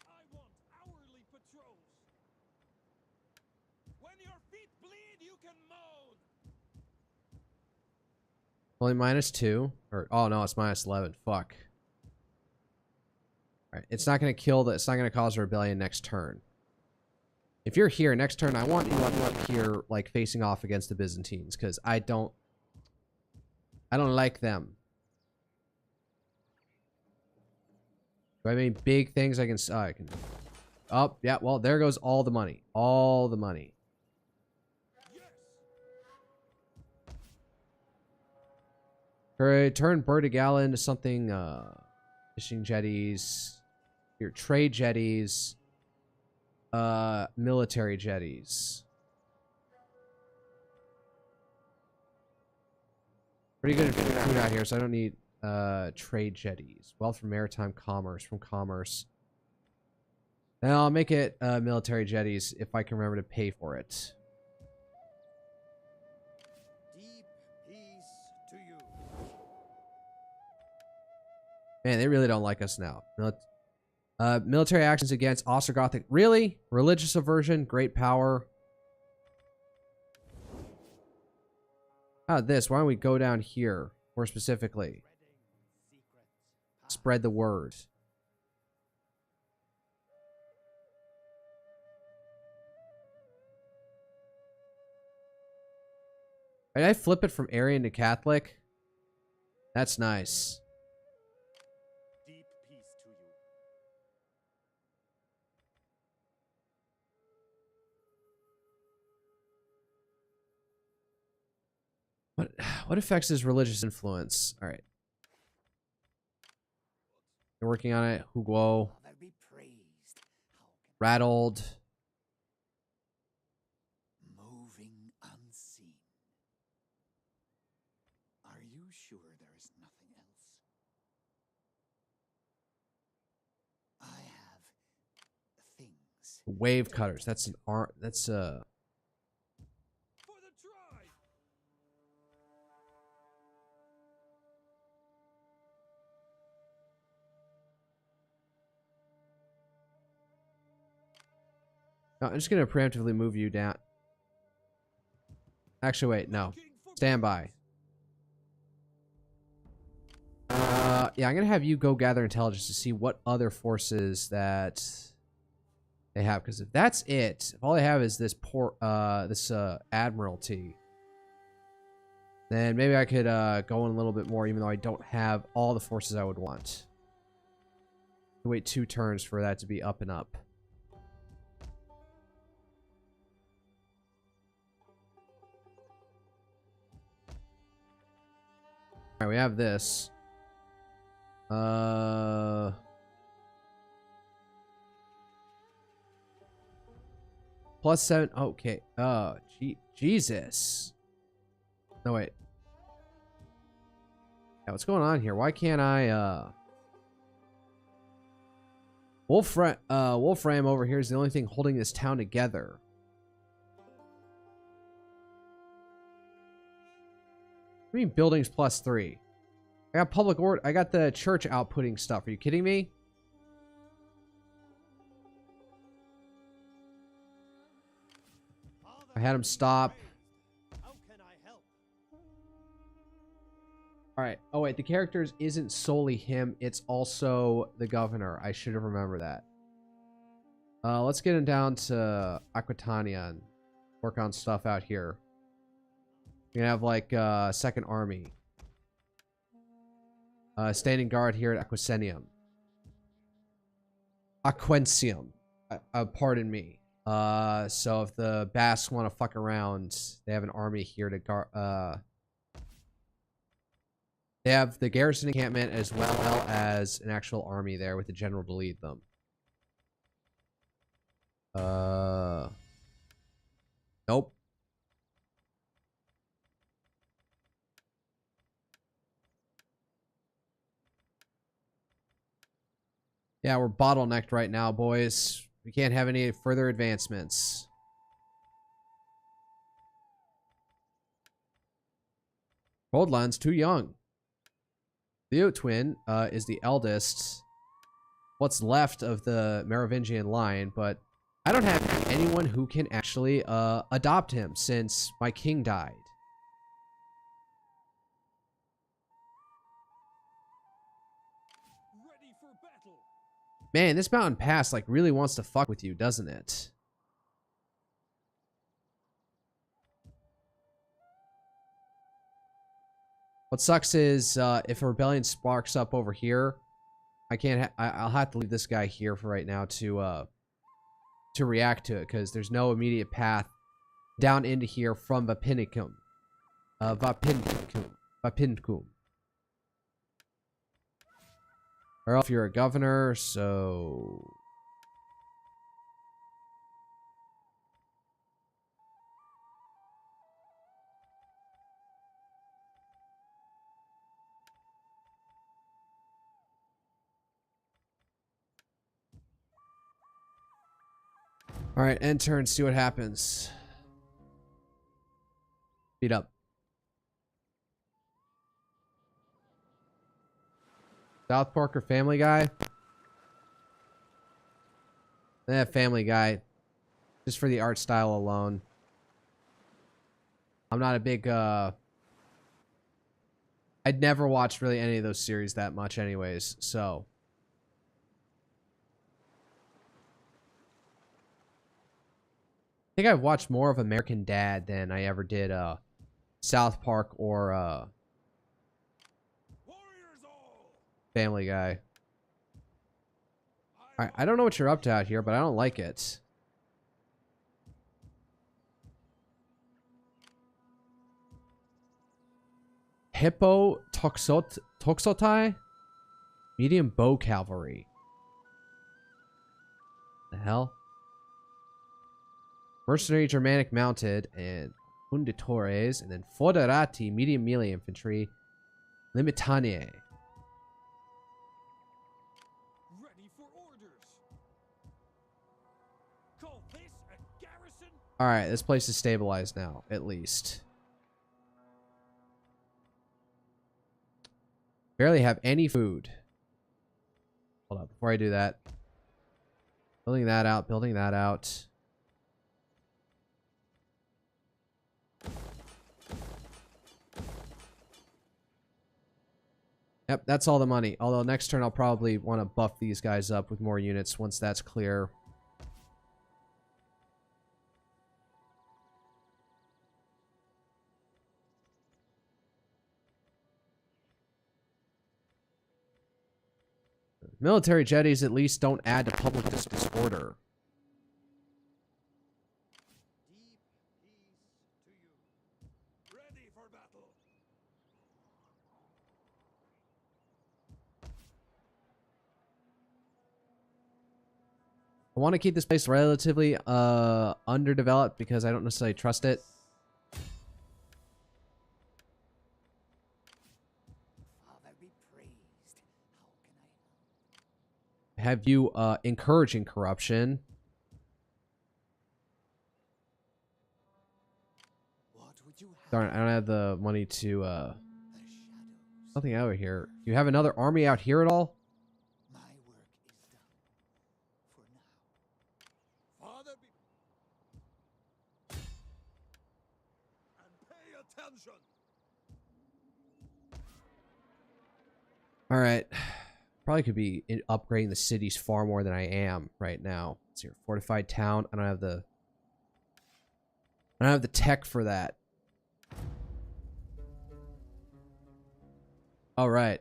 I want hourly patrols. When your feet bleed, you can moan. Only -2? Or oh no, it's -11. Fuck. Alright, it's not gonna kill it's not gonna cause a rebellion next turn. If you're here next turn, I want you up here, like, facing off against the Byzantines, because I don't like them. Do I have any big things I can... Oh, yeah, well, there goes all the money. All the money. Alright, turn Bertigala into something, fishing jetties. Your trade jetties. Military jetties. Pretty good at food out here, so I don't need trade jetties. Wealth from maritime commerce, from commerce. And I'll make it military jetties if I can remember to pay for it. Deep peace to you. Man, they really don't like us now. Military actions against Ostrogothic. Really? Religious aversion, great power. How about this? Why don't we go down here more specifically? Spread the word. Did I flip it from Arian to Catholic? That's nice. Deep peace to you. What affects his religious influence? All right. They're working on it. Hugo. Father be praised. How can Rattled. moving unseen? Are you sure there is nothing else? I have things. Wave cutters. That's an art. That's For the tribe! No, I'm just gonna preemptively move you down. Actually, wait, no. Stand by. Yeah, I'm gonna have you go gather intelligence to see what other forces that they have. Because if that's it, if all they have is this admiralty, then maybe I could go in a little bit more, even though I don't have all the forces I would want. Wait 2 turns for that to be up and up. Alright, we have this. +7. Okay. Oh, Jesus. No, wait. Yeah, what's going on here? Why can't I, Wolfram over here is the only thing holding this town together. I mean, buildings +3. I got public order. I got the church outputting stuff. Are you kidding me? I had him stop. How can I help? Alright. Oh, wait. The characters isn't solely him. It's also the governor. I should have remembered that. Let's get him down to Aquitania and work on stuff out here. We're gonna have, like, second army. Standing guard here at Aquicenium. Aquencium. Pardon me. So if the Basques want to fuck around, they have an army here to guard. They have the garrison encampment as well as an actual army there with the general to lead them. Nope. Yeah, we're bottlenecked right now, boys. We can't have any further advancements. Goldland's too young. Theo twin is the eldest. What's left of the Merovingian line, but I don't have anyone who can actually adopt him since my king died. Ready for battle! Man, this mountain pass like really wants to fuck with you, doesn't it? What sucks is if a rebellion sparks up over here, I can't. I'll have to leave this guy here for right now to react to it because there's no immediate path down into here from Vapinicum. Vapincum. Or if you're a governor, so. Alright, end turn, see what happens. Beat up. South Park or Family Guy? Family Guy. Just for the art style alone. I'm not a big, I'd never watched really any of those series that much anyways, so. I think I've watched more of American Dad than I ever did South Park or Family Guy. Alright, I don't know what you're up to out here, but I don't like it. Hippo toxotai? Medium bow cavalry. The hell? Mercenary Germanic mounted and Unditores, and then Foderati medium melee infantry. Limitanie. Ready for orders. Call this a garrison? Alright, this place is stabilized now, at least. Barely have any food. Hold up, before I do that. Building that out, building that out. Yep, that's all the money. Although next turn I'll probably want to buff these guys up with more units once that's clear. Military jetties at least don't add to public disorder. Deep peace to you. Ready for battle. I want to keep this place relatively underdeveloped because I don't necessarily trust it. Father be praised. How can I help? Have you encouraging corruption? What would you have? Darn, I don't have the money to The shadows. nothing out here. Do you have another army out here at all? My work is done. For now. Father be... And pay attention. All right. Probably could be upgrading the cities far more than I am right now. Let's see here. Fortified town. I don't have the tech for that. All right.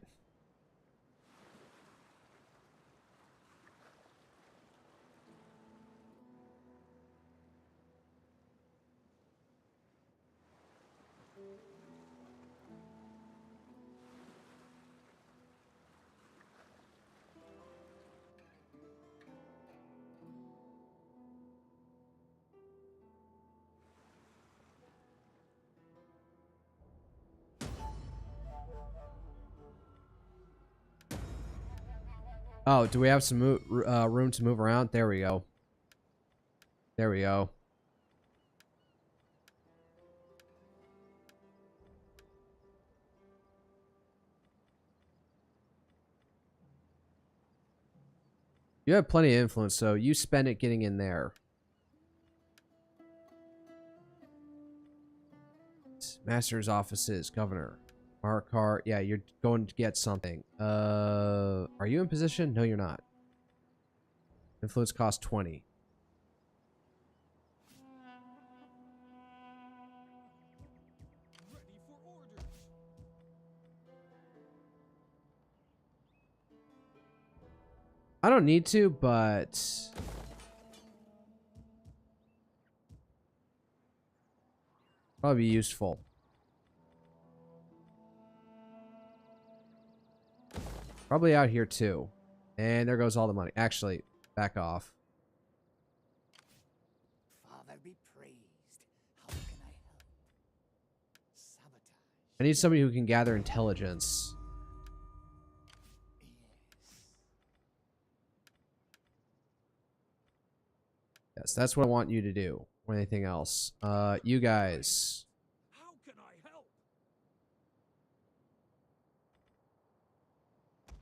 Oh, do we have some room to move around? There we go. There we go. You have plenty of influence, so you spend it getting in there. Master's offices, governor. Markar, yeah, you're going to get something. Are you in position? No, you're not. Influence cost 20. Ready for orders. I don't need to, but probably be useful. Probably out here too. And there goes all the money. Actually, back off. Father be praised. How can I help? Sabotage. I need somebody who can gather intelligence. Yes, that's what I want you to do. Or anything else. You guys. How can I help?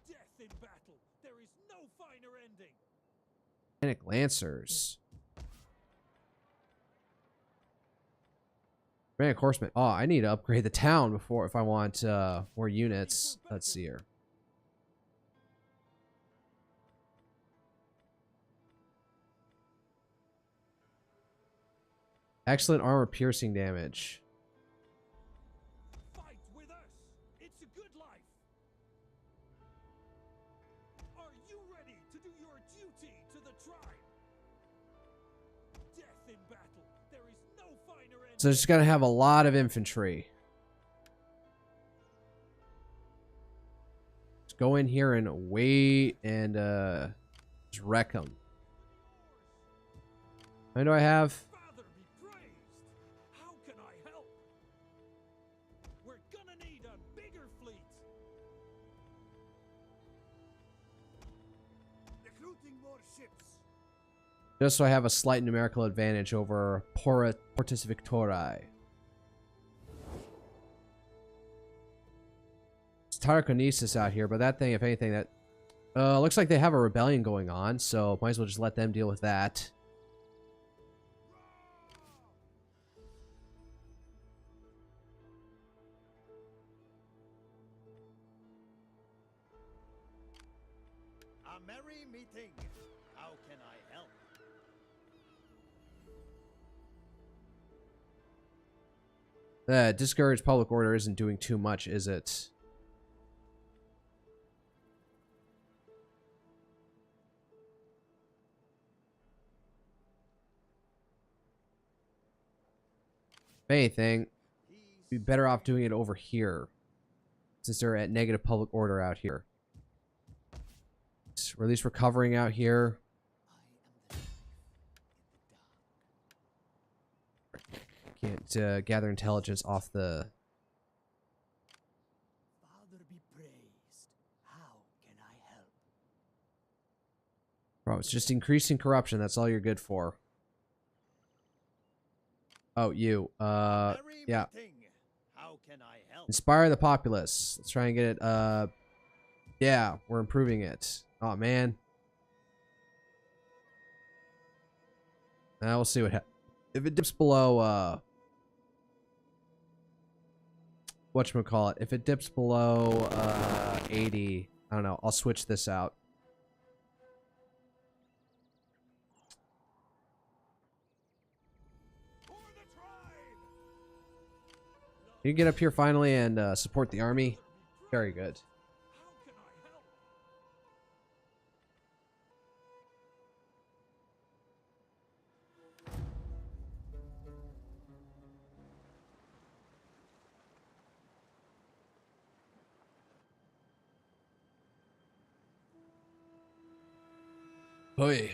Death in battle. There is no finer ending. Panic Lancers. Panic Horsemen. Oh, I need to upgrade the town before if I want more units. Let's see here. Excellent armor piercing damage. Fight with us. It's a good life. Are you ready to do your duty to the tribe? Death in battle. There is no finer ending. So just gotta have a lot of infantry. Just go in here and wait and just wreck them. How many do I have? Father be praised. How can I help? We're gonna need a bigger fleet. Recruiting more ships. Just so I have a slight numerical advantage over Portus Victorii. It's Tarraconesus out here, but that thing, if anything, that looks like they have a rebellion going on, so might as well just let them deal with that. A merry meeting. How can I help? Discouraged public order isn't doing too much, is it? If anything, be better off doing it over here, since they're at negative public order out here. Or at least recovering out here. Can't gather intelligence off the... Father be praised. How can I help? Bro, it's just increasing corruption. That's all you're good for. Oh, you. Merry Yeah. meeting. How can I help? Inspire the populace. Let's try and get it. Yeah, we're improving it. Oh, man. Now we'll see what happens. If it dips below, whatchamacallit, if it dips below, 80, I don't know, I'll switch this out. For the tribe. You can get up here finally and support the army. Very good. How can I help? Oy.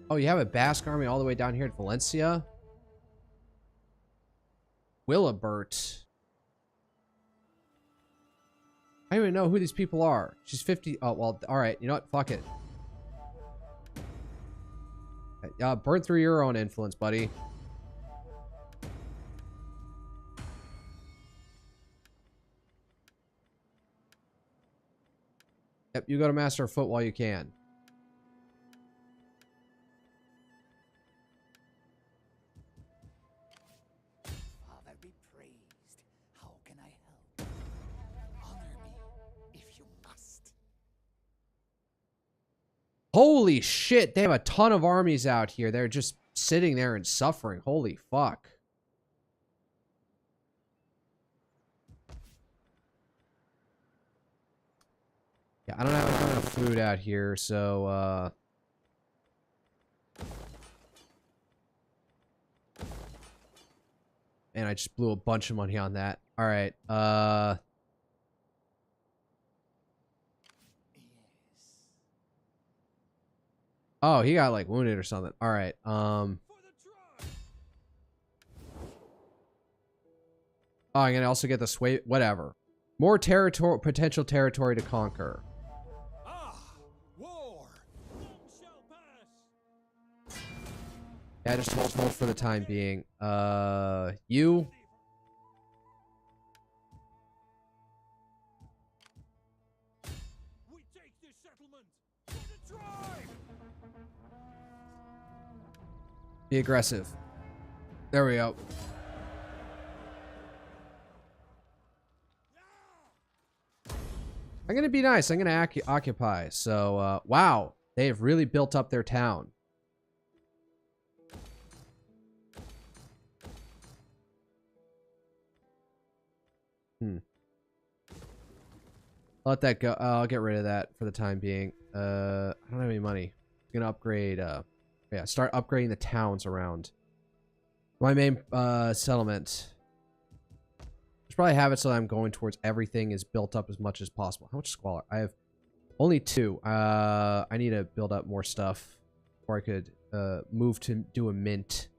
Oh, you have a Basque army all the way down here at Valencia? Willibert. I don't even know who these people are. She's 50. Oh, well, alright. You know what? Fuck it. Burn through your own influence, buddy. Yep, you go to Master of Foot while you can. Father be praised. How can I help? Honor me if you must. Holy shit, they have a ton of armies out here. They're just sitting there and suffering. Holy fuck. Yeah, I don't have enough food out here, so, and I just blew a bunch of money on that. Alright, Yes. oh, he got, like, wounded or something. Alright, For the tribe. oh, I'm gonna also get the sway, whatever. More territory, potential territory to conquer. Ah, war. None shall pass. Yeah, just hold for the time being. You? We take this settlement for the tribe. Be aggressive. There we go. I'm gonna be nice. I'm gonna occupy. So, wow. They've really built up their town. I'll let that go. I'll get rid of that for the time being. I don't have any money. I'm gonna upgrade. Yeah, start upgrading the towns around my main settlement. Should probably have it so that I'm going towards everything is built up as much as possible. How much squalor? I have only 2. I need to build up more stuff before I could move to do a mint.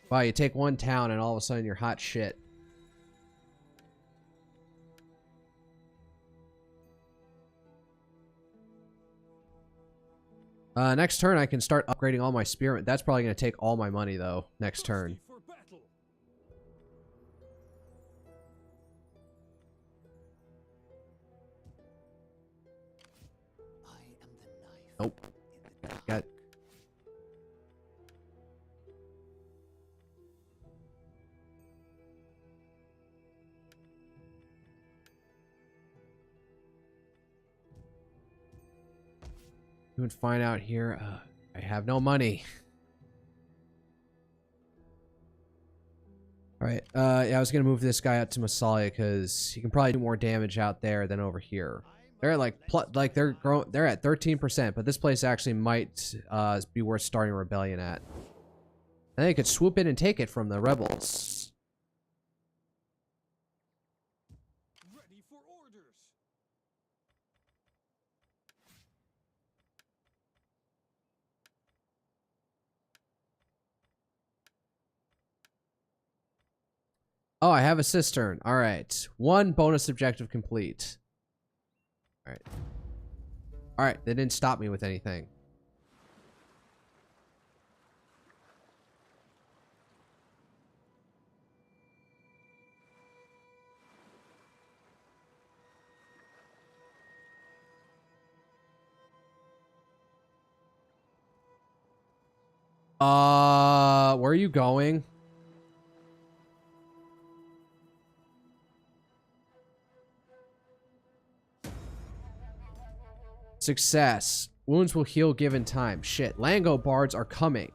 Wow, you take one town and all of a sudden you're hot shit. Next turn I can start upgrading all my spearmen. That's probably going to take all my money though, next turn. Nope. Got... You would find out here. I have no money. All right. Yeah, I was gonna move this guy out to Massalia because he can probably do more damage out there than over here. They're at like they're at 13%, but this place actually might be worth starting a rebellion at. And they could swoop in and take it from the rebels. Ready for orders. Oh, I have a cistern. All right. 1 bonus objective complete. All right. All right. They didn't stop me with anything. Where are you going? Success. Wounds will heal given time. Shit. Langobards are coming.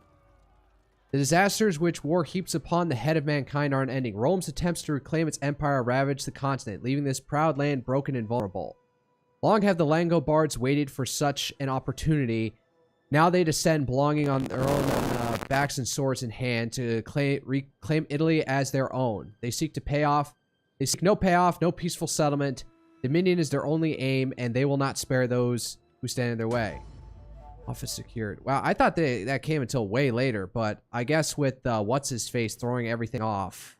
The disasters which war heaps upon the head of mankind are unending. Rome's attempts to reclaim its empire ravaged the continent, leaving this proud land broken and vulnerable. Long have the Langobards waited for such an opportunity. Now they descend, belonging on their own backs and swords in hand, to reclaim Italy as their own. They seek no payoff, no peaceful settlement. Dominion is their only aim, and they will not spare those who stand in their way. Office secured. Wow, I thought that came until way later, but I guess with what's-his-face throwing everything off.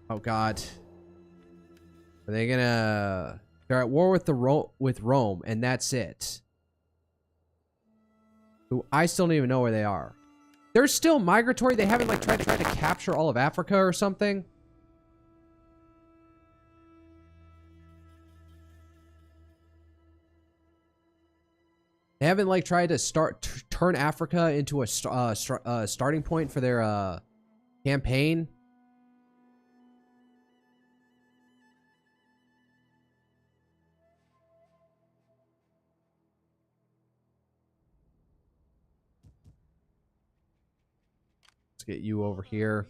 Oh, God. Are they gonna... They're at war with Rome, and that's it. Who I still don't even know where they are. They're still migratory. They haven't like tried to capture all of Africa or something. They haven't like tried to turn Africa into a starting point for their campaign. Let's get you over here.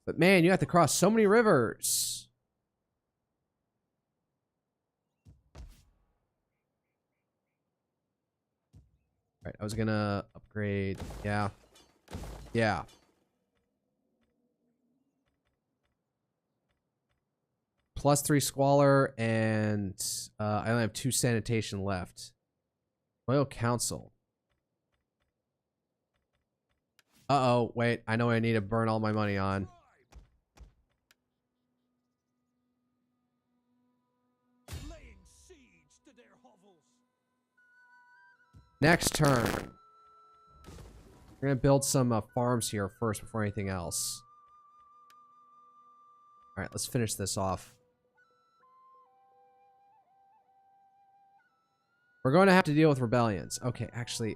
But man, you have to cross so many rivers. Alright, I was gonna upgrade. Yeah. Yeah. +3 squalor, and I only have 2 sanitation left. Royal Council. Uh-oh, wait. I know I need to burn all my money on. Laying siege to their hovels. Next turn. We're gonna build some farms here first before anything else. Alright, let's finish this off. We're going to have to deal with rebellions. Okay, actually...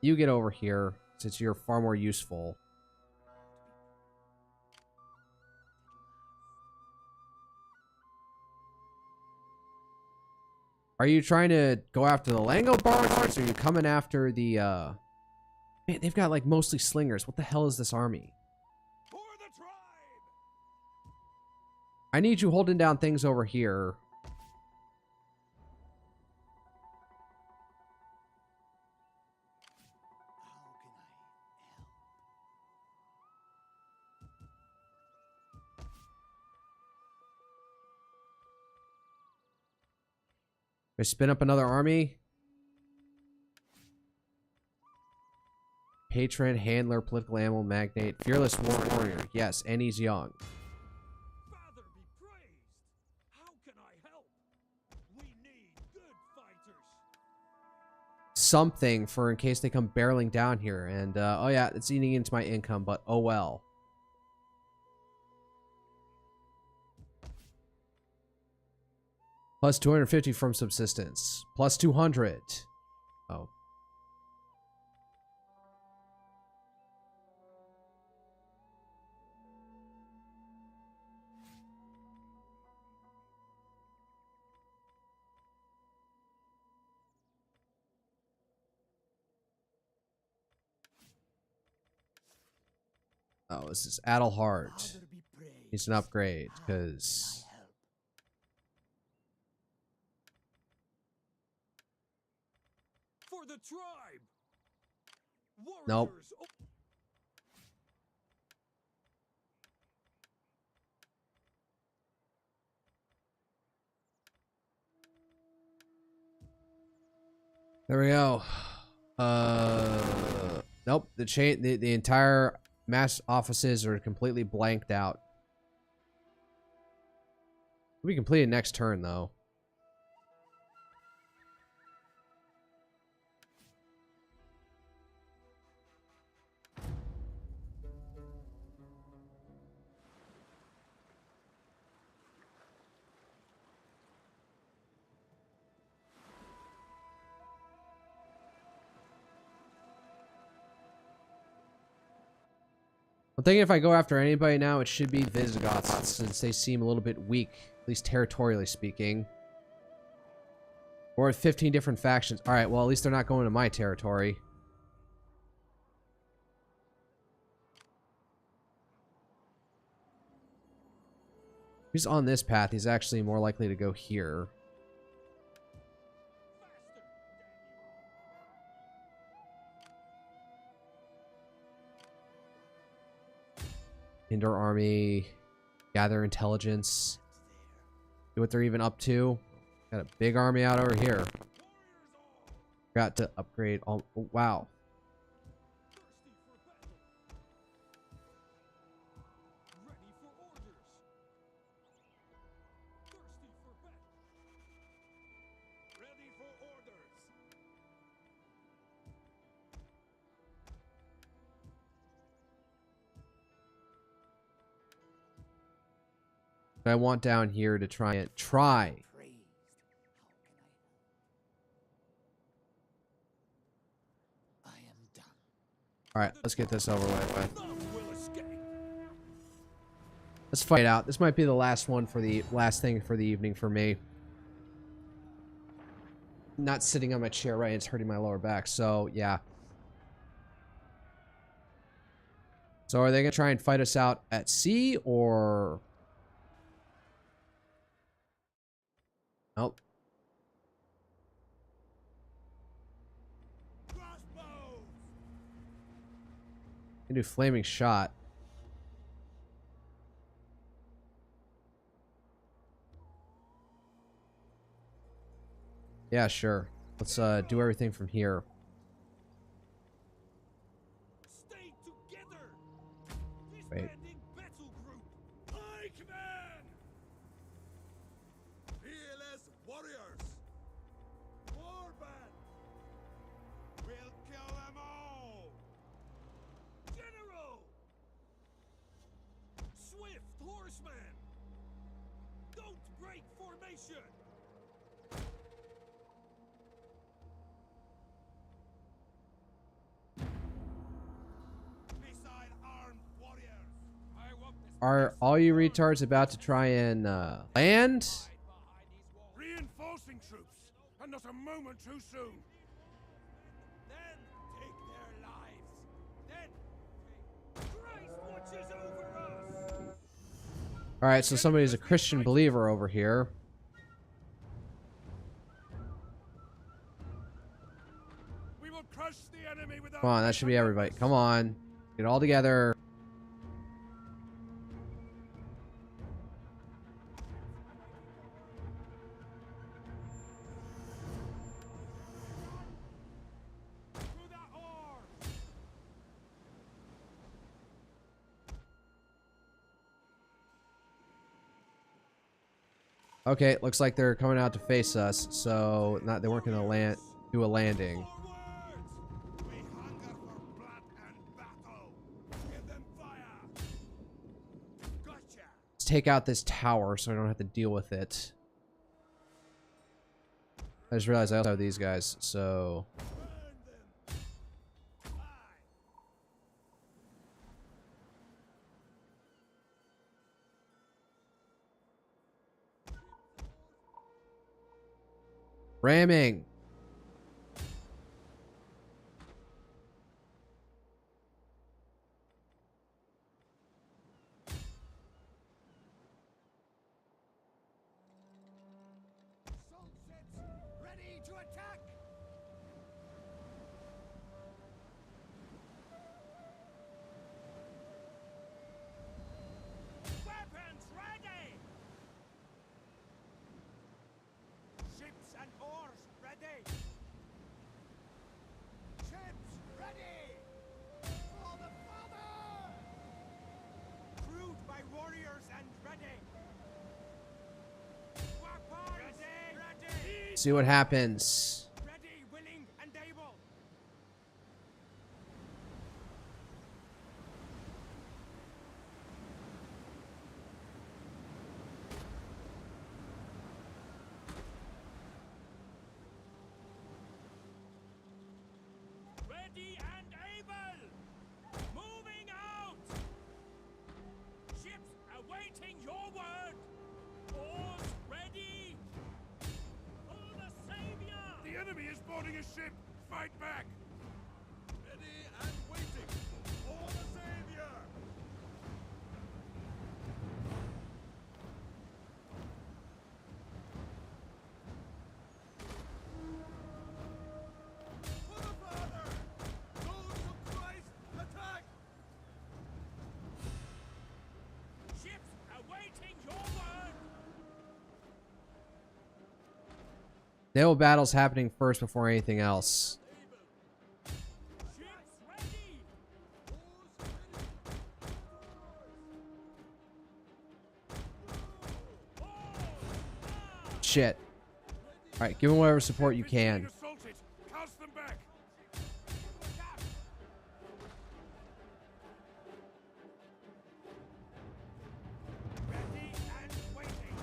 You get over here since you're far more useful. Are you trying to go after the Langobards, or are you coming after the, Man, they've got, like, mostly slingers. What the hell is this army? For the tribe! I need you holding down things over here. I spin up another army. Patron, handler, political animal, magnate, fearless warrior. Yes, and he's young. Father be praised! How can I help? We need good fighters. Something for in case they come barreling down here. And, oh yeah, it's eating into my income, but oh well. Plus 250 from subsistence. Plus 200. Oh. Oh, this is Adelhard. Needs an upgrade, because... For the tribe! Warriors! Nope. There we go. Nope. The entire mass offices are completely blanked out. We complete it next turn, though. I'm thinking if I go after anybody now, it should be Visigoths, since they seem a little bit weak, at least territorially speaking. Or 15 different factions. Alright, well, at least they're not going to my territory. If he's on this path, he's actually more likely to go here. Hinder army, gather intelligence, see what they're even up to. Got a big army out over here. Got to upgrade all. Oh, wow. Ready for orders! Thirsty for battle! Ready for orders! I want down here to try it. Try. Alright, let's get this over with. Let's fight out. This might be the last one for the last thing for the evening for me. Not sitting on my chair, right? It's hurting my lower back. So, yeah. So, are they going to try and fight us out at sea, or... Nope. Can do flaming shot. Yeah, sure. Let's do everything from here. Stay together. Wait. Disbanding battle group. I command. Fearless warriors. Warband. We'll kill them all. General. Swift horseman. Don't break formation. Are all you retards about to try and land? Reinforcing troops, and not a moment too soon. Then take their lives. Then Christ watches over us. All right, so somebody's a Christian believer over here. We will crush the enemy with our Come on, that should be everybody. Come on, get it all together. through the oar. Okay, looks like they're coming out to face us. So they weren't gonna do a landing. Forwards! We hunger for blood and battle. Give them fire. Gotcha. Let's take out this tower so I don't have to deal with it. I just realized I also have these guys, so Burn them. Aye. ramming. Assault ships ready to attack! Weapons ready! Ships and oars ready! Ships ready! For the father! Crewed by warriors and ready! Weapons ready! See what happens. Ready, willing, and able! Ready and able! Moving out! Ships awaiting your word! Oars ready! For the savior! The enemy is boarding a ship. Fight back. Ready and waiting. For the savior. For the Father. Those who Christ attack. Ships awaiting your word! Naval battle's happening first before anything else. Ships ready! Shit. All right, give them whatever support you Ship is being can. assaulted. Cast them back. Ready and waiting!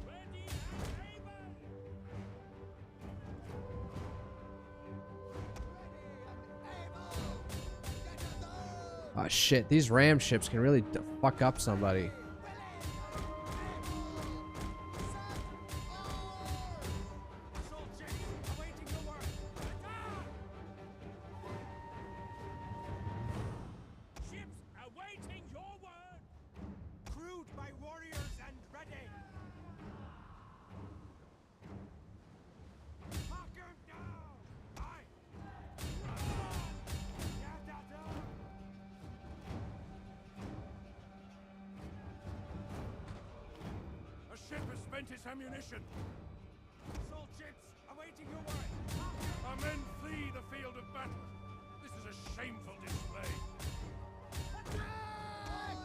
Ready and able! Oh shit, these ram ships can really fuck up somebody. Assault ships awaiting your word! Attack! Ships awaiting your word! Crewed by warriors and ready! Knock him down! Aye! Get that down! A ship has spent its ammunition. Assault ships awaiting your word! Our men flee the field of battle. This is a shameful display. Attack!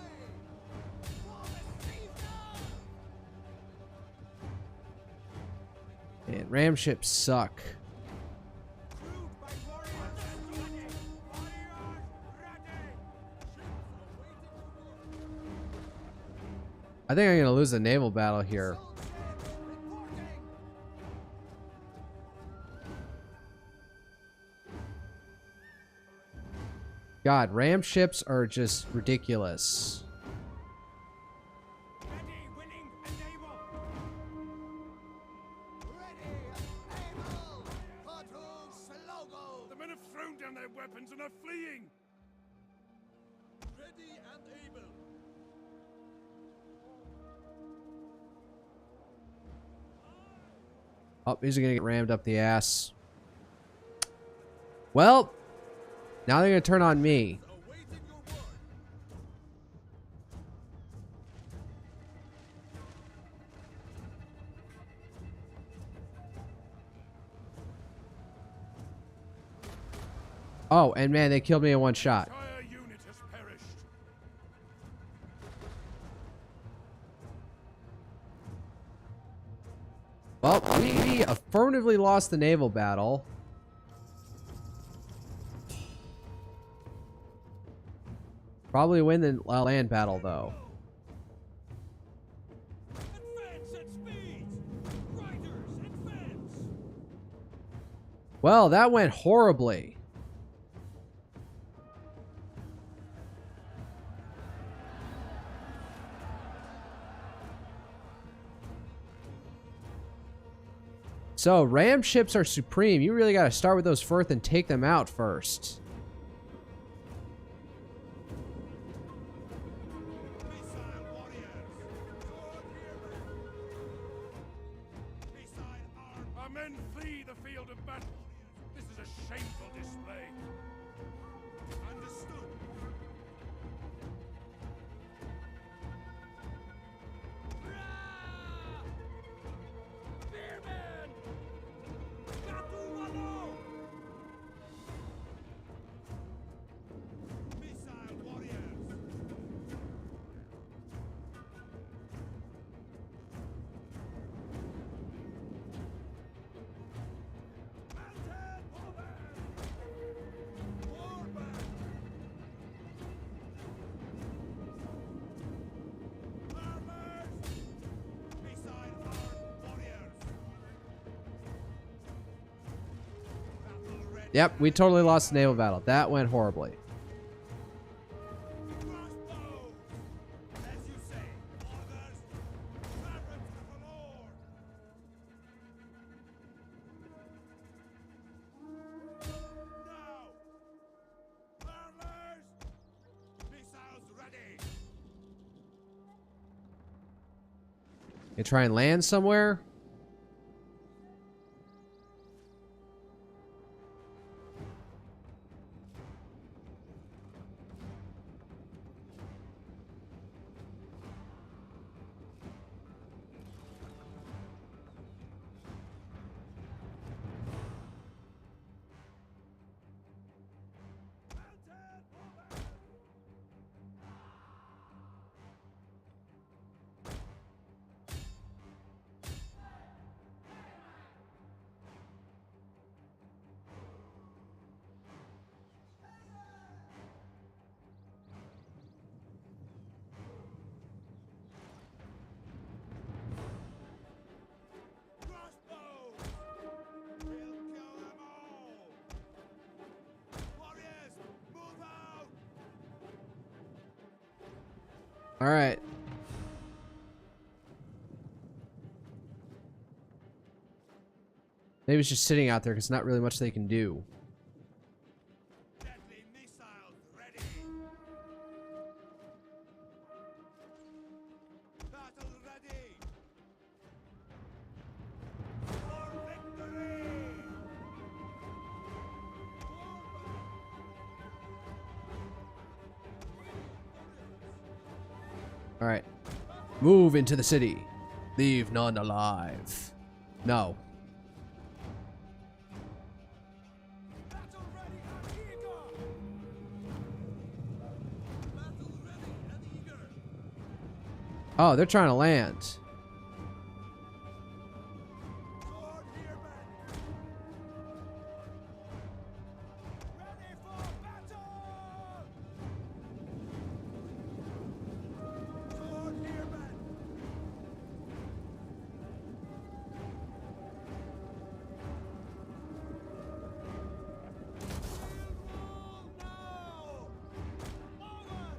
For the savior! Man, ram ships suck. Crewed by warriors and ready! Warriors ready! I think I'm gonna lose the naval battle here. Assault ships reporting! God, ram ships are just ridiculous. Oh, he's gonna get rammed up the ass. Well, now they're gonna turn on me. Awaiting your word. Oh, and man, they killed me in one shot. Entire unit has perished. Well, we affirmatively lost the naval battle. Probably win the land battle, though. Advance at speed. Riders, advance. Well, that went horribly. So, ram ships are supreme. You really got to start with those first and take them out first. Missile warriors. Sword here. Missile arm. Our men flee the field of battle. This is a shameful display. Understood. Spearman! Missile warriors. Mounted over. Forward. Armors. Missile arm warriors. Battle ready. Yep, we totally lost the naval battle. That went horribly. Crossbows! As you say, orders, servants of the Lord! Now! Armors! Missiles ready! You try and land somewhere? Mounted over! Crossbows! We'll kill them all! Warriors, move out! All right. Maybe it's just sitting out there because not really much they can do. Deadly missiles ready! Battle ready! For victory! All right. Move into the city. Leave none alive. No. Battle ready and eager! Battle ready and eager! Oh, they're trying to land. Sword here, men! Ready for battle! Sword here, men! Wall now! Forward!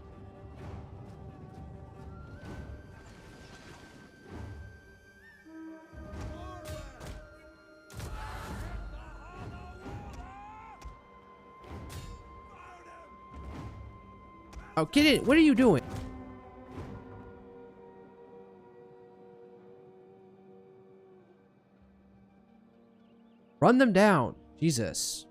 Oh, get in. What are you doing? Run them down. Jesus.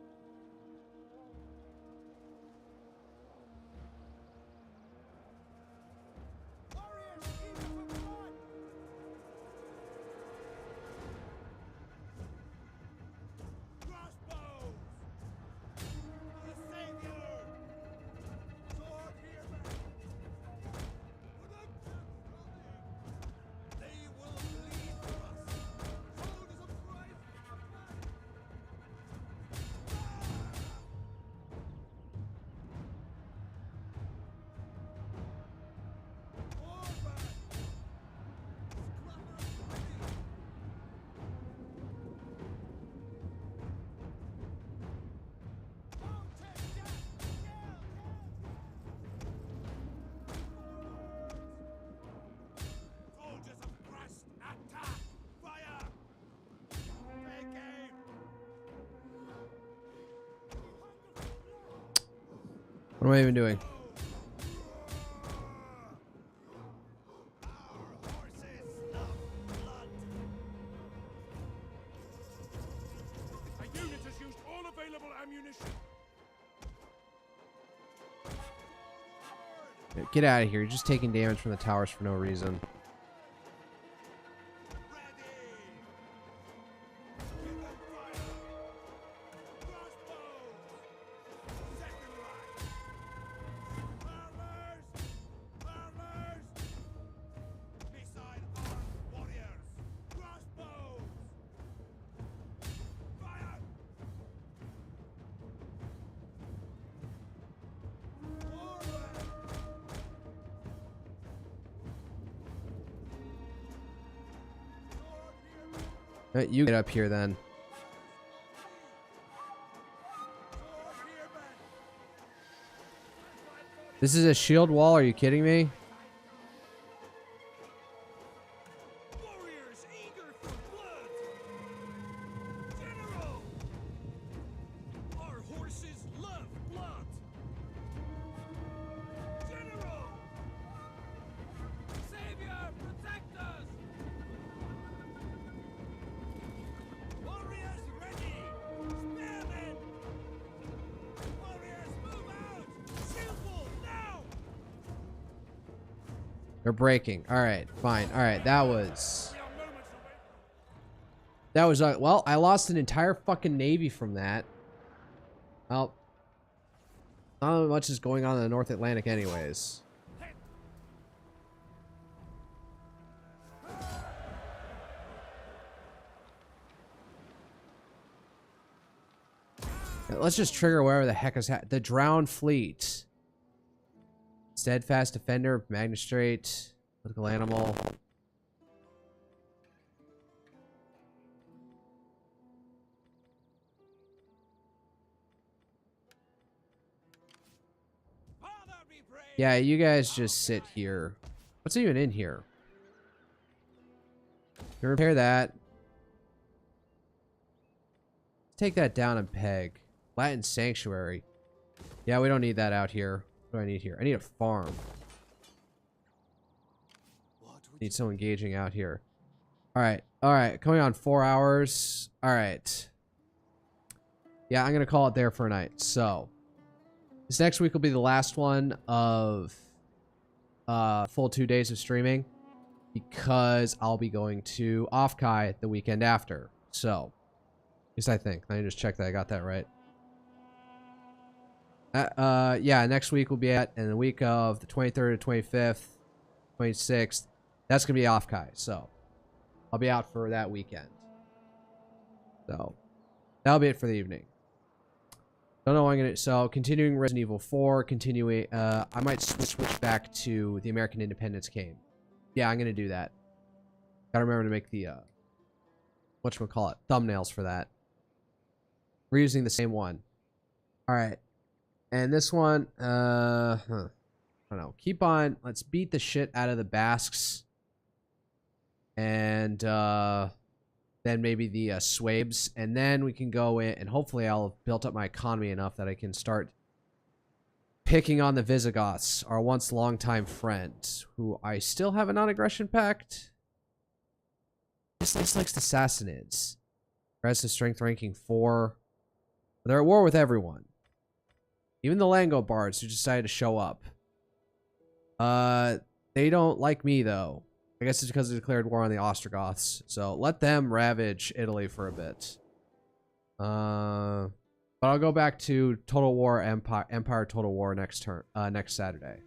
What am I even doing? A unit has used all available ammunition. Get out of here. You're just taking damage from the towers for no reason. You get up here then. This is a shield wall, are you kidding me? Warriors eager for blood. General, our horses love blood. General, Savior, protect us. Warriors ready. Spearmen. Warriors move out. Shield wall now. They're breaking. Alright, fine. Alright, that was... That was... well, I lost an entire fucking navy from that. Well... Not much is going on in the North Atlantic anyways. Let's just trigger wherever the heck is the Drowned Fleet. Steadfast Defender, Magistrate, Political Animal. Yeah, you guys just sit here. What's even in here? You repair that. Take that down and peg. Latin Sanctuary. Yeah, we don't need that out here. What do I need here? I need a farm. Need someone engaging out here. Alright. Alright. Coming on 4 hours. Alright. Yeah, I'm going to call it there for a night. So, this next week will be the last one of full 2 days of streaming. Because I'll be going to Offkai the weekend after. So, at least I think. Let me just check that I got that right. Yeah, next week we'll be at, and the week of the 23rd to 25th, 26th, that's going to be Offkai, so I'll be out for that weekend. So, that'll be it for the evening. Don't know what I'm going to, so continuing Resident Evil 4, continuing, I might switch back to the American Independence game. Yeah, I'm going to do that. Gotta remember to make the, whatchamacallit, thumbnails for that. We're using the same one. Alright. And this one, I don't know. Keep on. Let's beat the shit out of the Basques. And then maybe the Swabes. And then we can go in, and hopefully I'll have built up my economy enough that I can start picking on the Visigoths, our once longtime friend, who I still have a non-aggression pact. This likes the Sassanids. Aggressive strength ranking 4. They're at war with everyone. Even the Langobards who decided to show up. They don't like me, though. I guess it's because they declared war on the Ostrogoths. So let them ravage Italy for a bit. But I'll go back to Total War Empire Total War next Saturday.